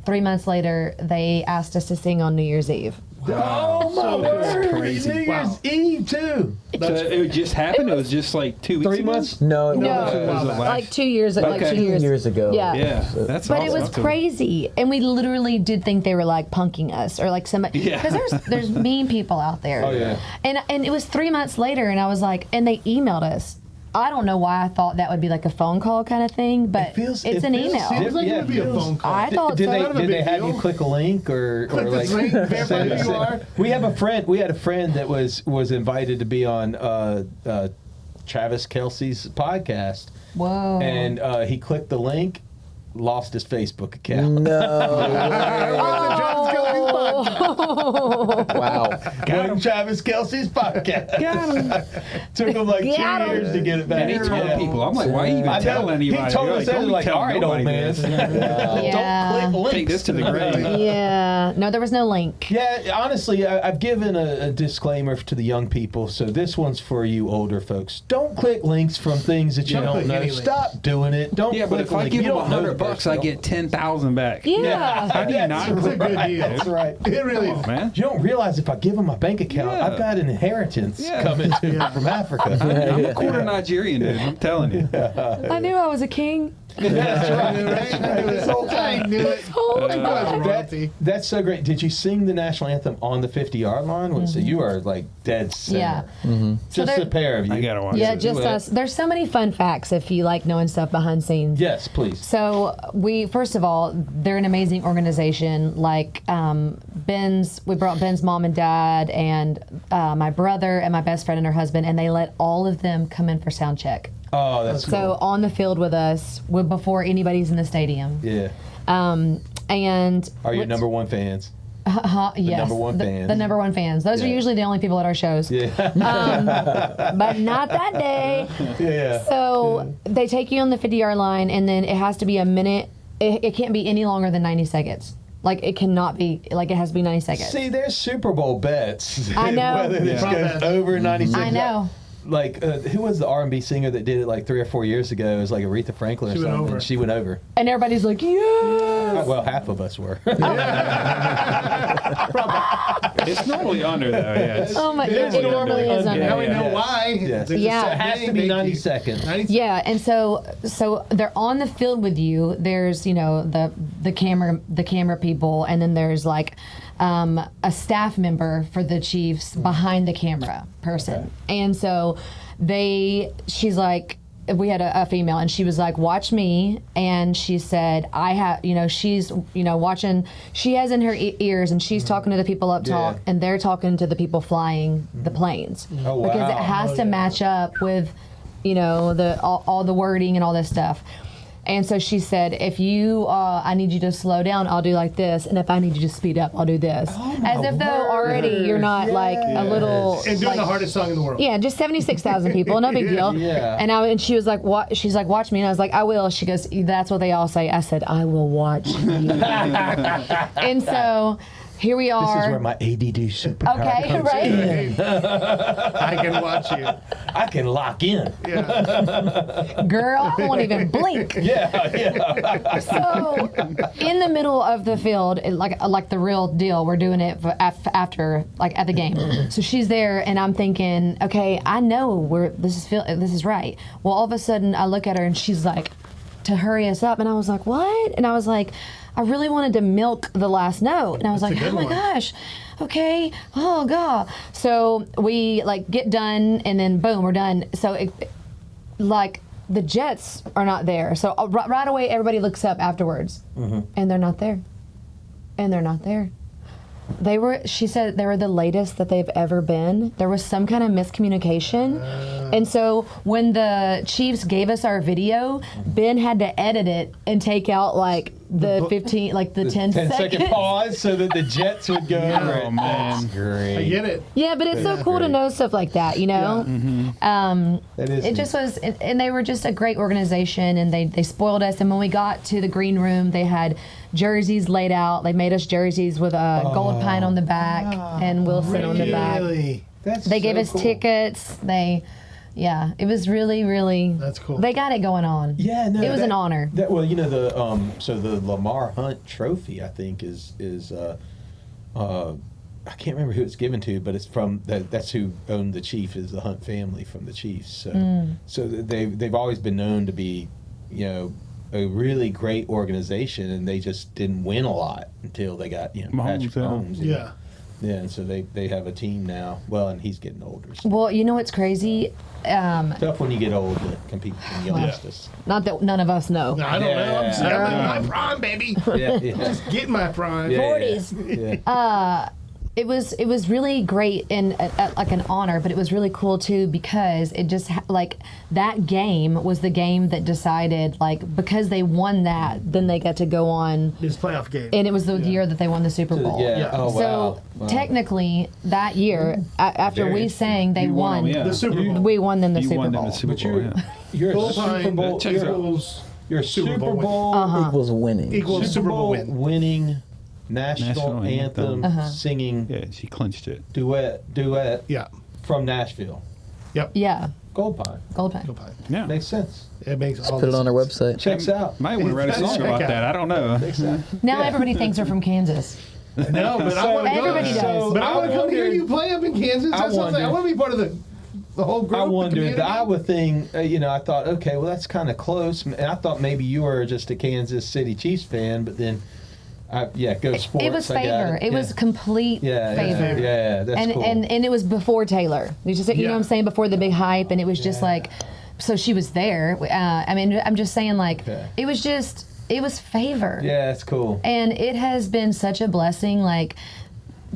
A: 3 months later, they asked us to sing on New Year's Eve.
C: Oh my word!
F: crazy.
C: New Year's Eve too.
F: So it just happened. It was just like 2 weeks
C: 3
F: ago?
C: months.
B: No,
A: No,
F: was the
A: like 2 years ago.
F: Okay.
A: Like 2 years.
B: years ago.
A: Yeah.
F: Yeah, that's
A: But
F: awesome.
A: it was crazy, and we literally did think they were like punking us or like somebody.
F: Yeah.
A: Because there's mean people out there.
C: Oh, yeah.
A: And it was 3 months later, and I was like, and they emailed us. I don't know why I thought that would be like a phone call kind of thing, but it's an email.
E: Seems like
C: Yeah,
E: it would be a phone call.
A: I thought
C: Did
A: so.
E: Not a
C: they
E: big
C: have you
E: deal.
C: click a link or
E: Click
C: like
E: this link, verify
C: send-
E: who you
C: send-
E: are.
C: We had a friend that was invited to be on Travis Kelce's podcast,
A: Whoa.
C: and he clicked the link, lost his Facebook account.
B: Wow.
C: On Travis Kelce's podcast.
F: Got him.
C: Took him like 2
A: Got him.
C: years to get it back.
F: And he told
C: Yeah.
F: people. I'm like, why are you even
C: I know.
F: telling anybody?
C: He told
F: You're
C: us that,
F: don't
C: like,
F: tell
C: all right, old
F: nobody
C: man.
F: this.
A: Yeah.
C: Don't click links.
F: Take this to the grave.
A: Yeah. No, there was no link.
C: Yeah, honestly, I've given a disclaimer to the young people, so this one's for you older folks. Don't click links from things that you
E: Don't
C: don't
E: click
C: know.
E: any link.
C: Stop doing it. Don't
F: Yeah, but
C: click
F: if
C: a
F: I
C: link.
F: give
C: You
F: them
C: don't know the
F: $100,
C: person.
F: I get 10,000 back.
A: Yeah.
F: How do you not
E: It's a
F: click
E: good deal.
C: That's right.
E: It really is.
F: man?
C: You don't realize if I give them my bank account,
F: Yeah.
C: I've got an inheritance
F: Yeah.
C: coming to me from Africa.
F: I'm a quarter Nigerian, dude. I'm telling you.
A: I knew I was a king.
C: That's right. This whole
E: I
C: time.
E: knew it.
A: Oh,
E: I was royalty.
C: That's so great. Did you sing the national anthem on the 50-yard line? So you are like dead center.
A: Yeah.
C: Just
A: there-
C: a pair of you.
F: I gotta watch
A: Yeah,
F: it.
A: just
C: Do it.
A: us. There's so many fun facts if you like knowing stuff behind scenes.
C: Yes, please.
A: So first of all, they're an amazing organization. Like we brought Ben's mom and dad and my brother and my best friend and her husband, and they let all of them come in for sound check.
C: Oh, that's
A: So
C: cool.
A: on the field with us before anybody's in the stadium.
C: Yeah.
A: And
C: Are you number one fans?
A: yes,
C: number one fans.
A: The number one fans. Those are
C: Yeah.
A: usually the only people at our shows.
C: Yeah.
A: But not that day.
C: Yeah.
A: So they take you on the 50-yard line, and then it has to be a minute. It can't be any longer than 90 seconds. Like, it cannot be, like, it has to be 90 seconds.
C: See, there's Super Bowl bets.
A: I know.
C: Whether this
E: Yeah.
C: goes over 90 seconds.
A: I know.
C: Like, who was the R&B singer that did it like 3 or 4 years ago? It was like Aretha Franklin or
E: She went
C: something.
E: over.
C: She went over.
A: And everybody's like, yeah.
C: Well, half of us were.
F: It's normally under though. Yeah. It's,
A: Oh my, it
F: normally
A: normally is
F: under.
A: under.
E: Now we know
C: Yes.
E: why.
C: Yes.
E: There's
A: Yeah.
E: a
C: It has to be 90 seconds.
E: 90
A: Yeah, and so they're on the field with you. There's the camera people, and then there's like a staff member for the Chiefs behind the camera person. And so she's like, we had a female, and she was like, watch me. And she said, I have, she's, watching, she has in her ears, and she's talking to the people up top,
C: Yeah.
A: and they're talking to the people flying the planes.
C: Oh,
A: Because it
C: wow.
A: has to match up with, all the wording and all this stuff. And so she said, if I need you to slow down, I'll do like this. And if I need you to speed up, I'll do this. As if though already you're not like a little.
E: And doing
A: like,
E: the hardest song in the world.
A: yeah, just 76,000 people, no big deal.
C: Yeah.
A: And she was like, "What?" She's like, "Watch me," and I was like, "I will." She goes, "That's what they all say." I said, "I will watch you." And so here we
C: This is
A: are.
C: where my ADD superpower
A: Okay,
C: comes in.
A: right,
E: I can watch you.
C: I can lock in.
E: Yeah.
A: girl, I won't even blink.
C: Yeah.
A: So, in the middle of the field, like the real deal, we're doing it after, like at the game. So she's there, and I'm thinking, okay, I know this is right. Well, all of a sudden, I look at her, and she's like, to hurry us up, and I was like, what? And I was like, I really wanted to milk the last note, and I was like,
E: a good
A: oh my
E: one.
A: gosh, okay, oh god. So we like get done, and then boom, we're done. So the Jets are not there. So right away, everybody looks up afterwards, and they're not there. And they're not there. She said they were the latest that they've ever been. There was some kind of miscommunication. And so when the Chiefs gave us our video, Ben had to edit it and take out like the 15, like the 10
C: 10-second pause so that the Jets would go over it.
F: Oh man.
C: That's great.
E: I get it.
A: Yeah, but it's so cool to know stuff like that, you know?
C: That is
A: It just was, and they were just a great organization, and they spoiled us. And when we got to the green room, they had jerseys laid out. They made us jerseys with a GoldPine on the back and Wilson on the back.
E: Really?
A: They gave us tickets. It was really, really.
E: That's cool.
A: They got it going on.
C: Yeah, no,
A: It was an honor.
C: Well, the Lamar Hunt Trophy, I think, is I can't remember who it's given to, but it's from that's who owned the Chief, is the Hunt family from the Chiefs. So they've always been known to be, a really great organization, and they just didn't win a lot until they got Patrick Mahomes.
E: Yeah.
C: Yeah, and so they have a team now. Well, and he's getting older. So.
A: Well, you know what's crazy?
C: Tough when you get old to compete with the youngsters.
A: Not that none of us know.
E: I don't know. I'm
C: Yeah.
E: in my prime, baby.
C: Yeah.
E: Get my prime.
C: Yeah.
A: 40s.
C: Yeah.
A: It was really great and like an honor, but it was really cool too because it just like that game was the game that decided, like, because they won that, then they got to go on,
E: This playoff game.
A: and it was the year that they won the Super Bowl.
C: Yeah. Oh, wow.
A: So
C: Wow.
A: technically that year, after
C: Very
A: we
C: interesting.
A: sang, they
F: You won
A: won.
F: them, yeah.
E: The Super Bowl.
A: We won them the
F: You
A: Super
F: won
A: Bowl.
F: them the Super
C: But
F: Bowl. Yeah.
C: You're a
E: GoldPine
C: Super Bowl.
E: equals
C: You're a Super Bowl.
B: Equals winning.
E: equals Super Bowl win.
C: winning national
F: National
C: anthem
F: anthem.
C: singing
F: Yeah, she clinched it.
C: duet
E: Yeah.
C: from Nashville.
A: Yeah,
C: GoldPine.
A: GoldPine.
E: GoldPine.
F: Yeah.
C: Makes sense.
E: It makes all
B: Put it
E: the
B: on our
E: sense.
B: website.
C: Checks out.
F: Might want to write a song about that. I don't know.
C: Checks out.
A: Now
C: Yeah.
A: everybody thinks we're from Kansas.
E: No, but I want to
A: Everybody does.
E: But I want to come hear
C: wondered-
E: you play up in Kansas. That's what I'm saying. I
C: wondered-
E: want to be part of the the whole group.
C: I wondered the
E: community?
C: Iowa thing. I thought, okay, well, that's kind of close. And I thought maybe you were just a Kansas City Chiefs fan, but then, go sports.
A: It was
C: I got
A: favor. It was complete favor.
C: Yeah, that's
A: and,
C: cool.
A: and it was before Taylor. You just, you know what I'm saying? Before the big hype, and it was just like, so she was there. I'm just saying, like, it was favor.
C: Yeah, that's cool.
A: And it has been such a blessing. Like,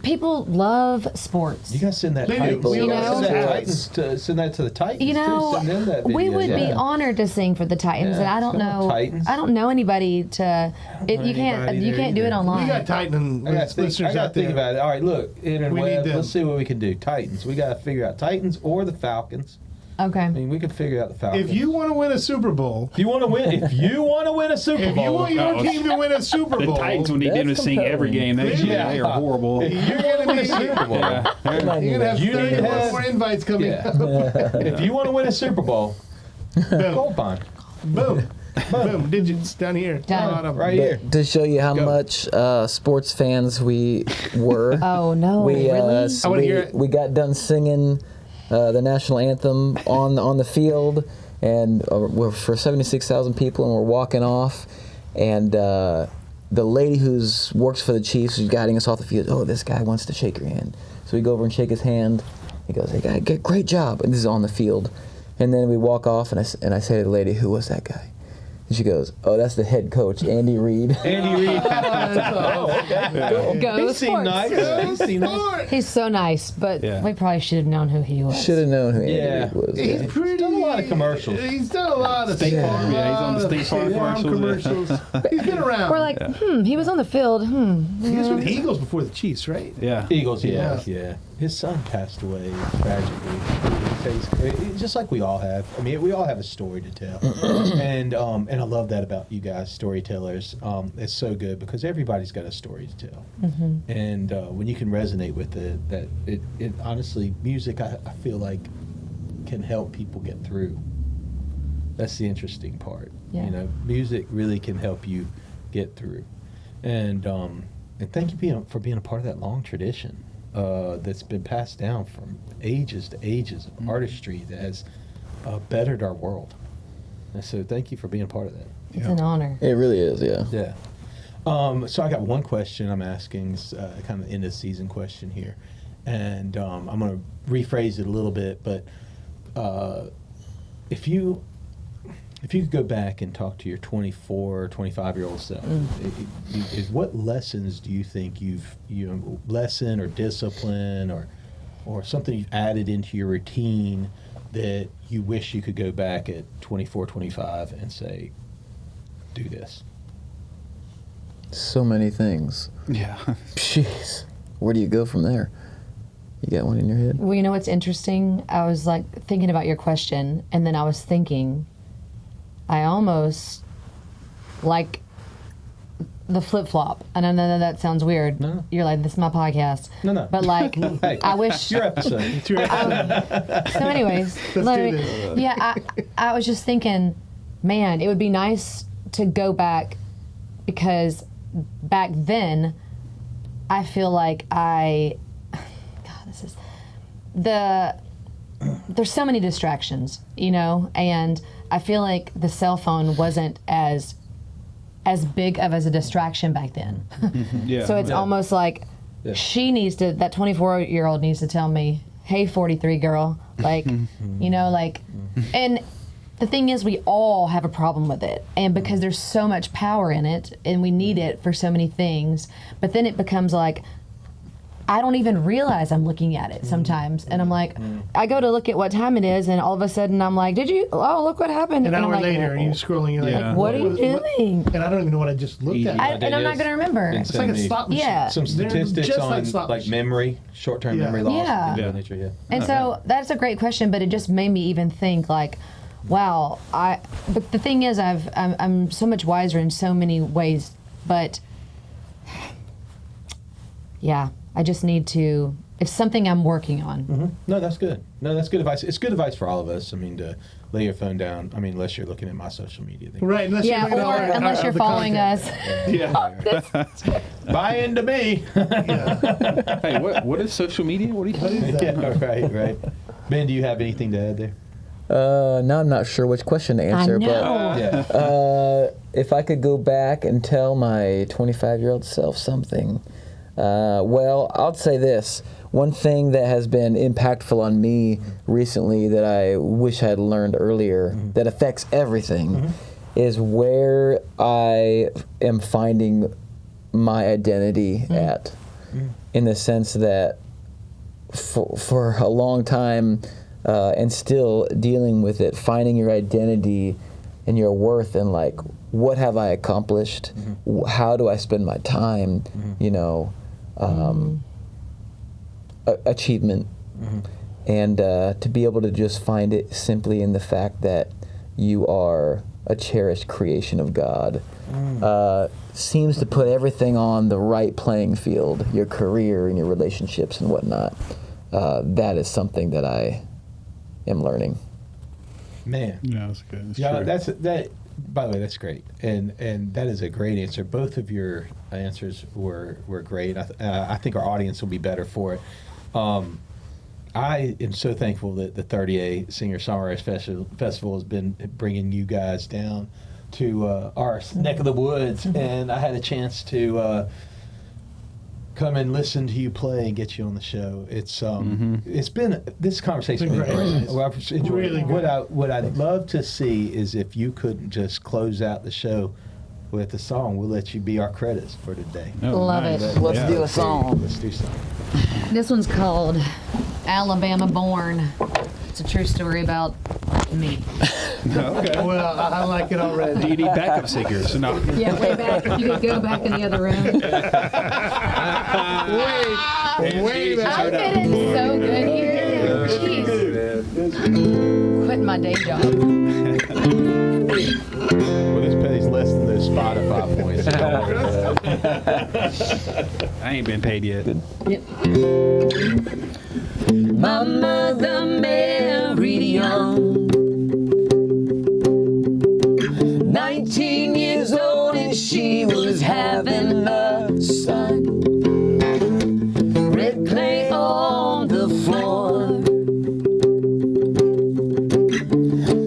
A: people love sports.
C: You gotta send that
E: They do.
C: Titans.
E: We
C: You gotta
E: love
C: send that
E: sports.
C: Titans send that to the Titans.
A: You know,
C: too. Send them that
A: we
C: video.
A: would be honored to sing for the Titans,
C: Yeah,
A: and I don't
C: come on,
A: know.
C: Titans.
A: I don't know anybody to. You
C: anybody
A: can't do
C: there
A: it
C: either.
A: online.
E: We got Titan
C: I gotta
E: listeners out
C: think
E: there.
C: about it. All right, look, interweb.
E: We need them.
C: Let's see what we can do. Titans. We gotta figure out Titans or the Falcons.
A: Okay.
C: I mean, we can figure out the Falcons.
E: If you want to win a Super Bowl,
C: If you want to win a Super
E: if
C: Bowl,
E: you want your team to win a Super
F: The
E: Bowl,
F: Titans would need them to
B: That's
F: sing every game next year.
C: Yeah.
F: They are horrible.
C: if you want to win a Super Bowl,
F: Yeah.
E: you're gonna have
C: You need to
E: 31
C: have-
E: more invites coming.
C: Yeah. if you want to win a Super Bowl, GoldPine.
E: Boom, boom, digits down here.
A: Done.
E: Bottom.
C: Right here.
B: To show you how
C: Go.
B: much sports fans we were,
A: Oh no!
B: we
A: really?
E: I wanna hear it.
B: we got done singing the national anthem on the field, and we're for 76,000 people, and we're walking off, and the lady who's works for the Chiefs who's guiding us off the field. Oh, this guy wants to shake your hand, so we go over and shake his hand. He goes, "Hey, guy, great job!" And this is on the field, and then we walk off, and I say to the lady, "Who was that guy?" And she goes, "Oh, that's the head coach, Andy Reid."
C: Andy Reid.
A: Go
C: He seemed
A: sports.
C: nice. He seemed nice.
A: He's so nice, but
F: Yeah.
A: we probably should have known who he was.
B: Should have known who Andy
C: Yeah.
B: Reid was.
E: He's
B: Yeah.
E: pretty.
C: done a lot of commercials.
E: He's done a lot of
F: State
E: stuff.
F: Farm, yeah, he's on the State Farm commercials,
E: He's been around.
A: We're like, he was on the field.
E: he was with the Eagles before the Chiefs, right?
F: Yeah.
C: Eagles,
E: Yeah.
C: yeah. His son passed away tragically. Just like we all have. I mean, we all have a story to tell, and I love that about you guys, storytellers. It's so good because everybody's got a story to tell, and when you can resonate with it, that it honestly, music I feel like can help people get through. That's the interesting part.
A: Yeah.
C: You know, music really can help you get through, and thank you for being a part of that long tradition that's been passed down from ages to ages of artistry that has bettered our world. And so thank you for being a part of that.
A: It's an honor.
B: It really is, yeah.
C: Yeah. So I got one question I'm asking, kind of end of season question here, and I'm going to rephrase it a little bit. But if you could go back and talk to your 24 or 25-year-old self, what lessons do you think lesson or discipline or something you've added into your routine that you wish you could go back at 24, 25 and say, do this?
B: So many things.
F: Yeah.
B: Jeez. Where do you go from there? You got one in your head?
A: Well, you know what's interesting? I was like thinking about your question, and then I was thinking, I almost like the flip flop. And I know that sounds weird.
C: No.
A: You're like, this is my podcast.
C: No.
A: But like,
C: Hey,
A: I wish.
C: it's your episode.
A: So, anyways, like, yeah, I was just thinking, man, it would be nice to go back because back then, I feel like there's so many distractions, you know, and I feel like the cell phone wasn't as big of as a distraction back then.
F: Yeah.
A: So it's almost like that 24-year-old needs to tell me, hey, 43 girl, like, you know, like, and the thing is we all have a problem with it. And because there's so much power in it and we need it for so many things, but then it becomes like, I don't even realize I'm looking at it sometimes. And I'm like, I go to look at what time it is, and all of a sudden I'm like, look what happened.
E: An
A: and
E: hour
A: I'm like,
E: later, and you're scrolling. You're like,
F: Yeah.
A: what are you doing?
E: And I don't even know what I just looked at.
A: And I'm not going to remember.
E: It's like a slot machine.
A: Yeah.
C: Some
E: They're
C: statistics
E: just
C: on
E: like slot
C: like
E: machines.
C: memory, short-term
E: Yeah.
C: memory loss.
A: Yeah.
C: things of that nature, yeah.
A: And so that's a great question, but it just made me even think like, wow, but the thing is I'm so much wiser in so many ways, but yeah, I just need to, it's something I'm working on.
C: No, that's good. No, that's good advice. It's good advice for all of us. I mean, to lay your phone down. I mean, unless you're looking at my social media. Then.
E: Right, unless
A: Yeah,
E: you're looking
A: or
E: at
A: unless you're
E: the
A: following
E: content.
A: us.
F: Yeah.
C: Buy into me.
F: Hey, what is social media? What are you talking about?
C: Yeah, right. Ben, do you have anything to add there?
B: Now I'm not sure which question to answer,
C: Yeah.
B: but if I could go back and tell my 25-year-old self something, well, I'll say this. One thing that has been impactful on me recently that I wish I had learned earlier, that affects everything, is where I am finding my identity at, in the sense that for a long time, and still dealing with it, finding your identity and your worth, and like, what have I accomplished? How do I spend my time? You know, achievement, and to be able to just find it simply in the fact that you are a cherished creation of God, seems to put everything on the right playing field, your career and your relationships and whatnot. That is something that I am learning.
C: Man.
F: Yeah, that's good.
C: Yeah, that. By the way, that's great, and that is a great answer. Both of your answers were great. I think our audience will be better for it. I am so thankful that the 30A Singer-Songwriters Festival has been bringing you guys down to our neck of the woods, and I had a chance to come and listen to you play and get you on the show. It's been, this conversation has been great. Well, I've enjoyed
E: Really
C: it. What I'd love to see is if you couldn't just close out the show with a song. We'll let you be our credits for today.
F: Oh,
A: Love
F: nice.
A: it.
B: Let's do a song.
C: Let's do something.
A: This one's called Alabama Born. It's a true story about me.
F: Okay.
E: Well, I like it already.
F: Do you need backup singers? No.
A: Yeah, way back. If you could go back in the other room.
E: Way back.
A: I'm feeling so good here. Jeez. Quitting my day job.
C: Well, this pays less than those Spotify points. So don't worry about it.
F: I ain't been paid yet.
A: Yep.
B: My mother married young, 19 years old, and she was having a son. Red clay on the floor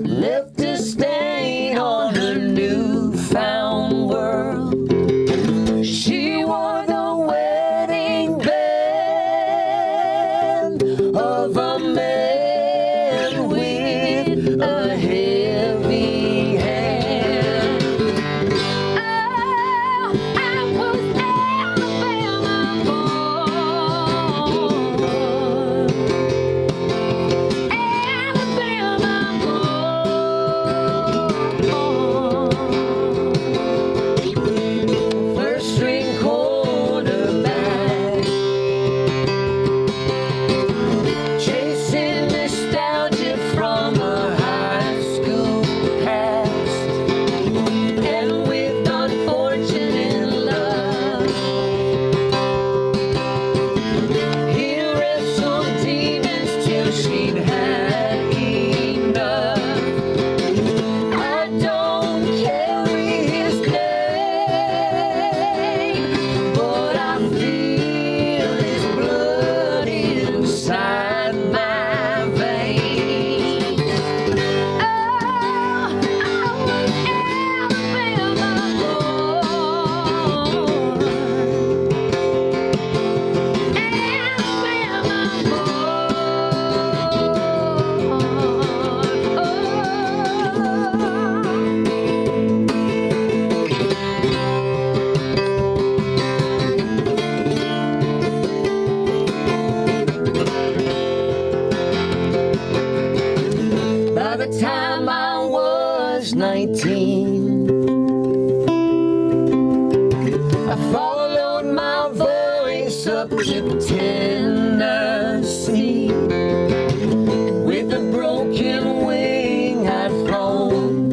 B: left a stain on her newfound world. She wore the wedding band of a man with a heavy hand. Oh, I was Alabama born. Alabama born. First string quarterback, chasing nostalgia from a high school past, and with unfortunate love, he wrestled demons till she'd had enough. I don't carry his name, but I feel his blood inside my veins. Oh, I was Alabama born. Alabama born. By the time I was 19, I followed my voice up to Tennessee. With a broken wing I'd flown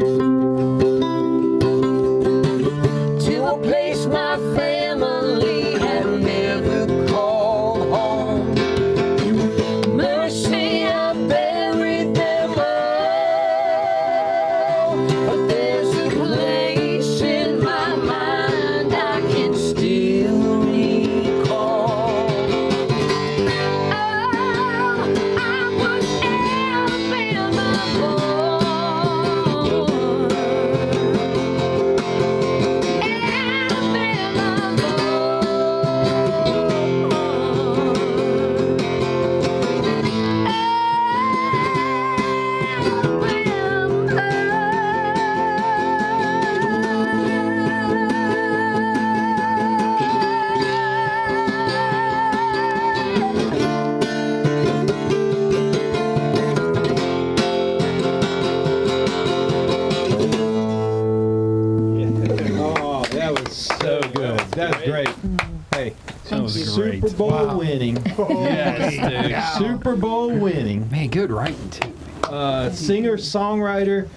B: to a place my family had never called home. Mercy, I buried them all, but there's a place in my mind I can still recall.
F: was great.
C: Super Bowl winning.
E: Yes, dude.
C: Super Bowl winning.
G: Man, good writing too.
C: Singer, songwriter,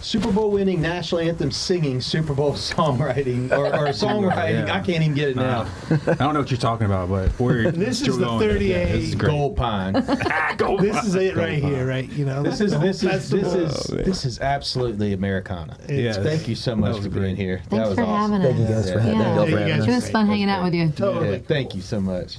C: Super Bowl winning national anthem singing, Super Bowl songwriting or songwriting.
G: Yeah.
C: I can't even get it now.
G: I don't know what you're talking about, but we're
E: This is
G: still
E: the
G: going.
E: 38
G: Yeah, this is great.
C: GoldPine.
E: This is it right here, right? You know,
C: This is absolutely Americana.
G: Yes.
C: Thank you so much
G: That was
C: for being
G: great.
C: here.
A: Thanks
C: that was
A: for
C: awesome.
A: having us.
B: Thank you guys for having
A: Yeah.
B: us.
E: you guys
A: It was fun hanging out with you.
E: Totally.
C: Yeah, thank you so much.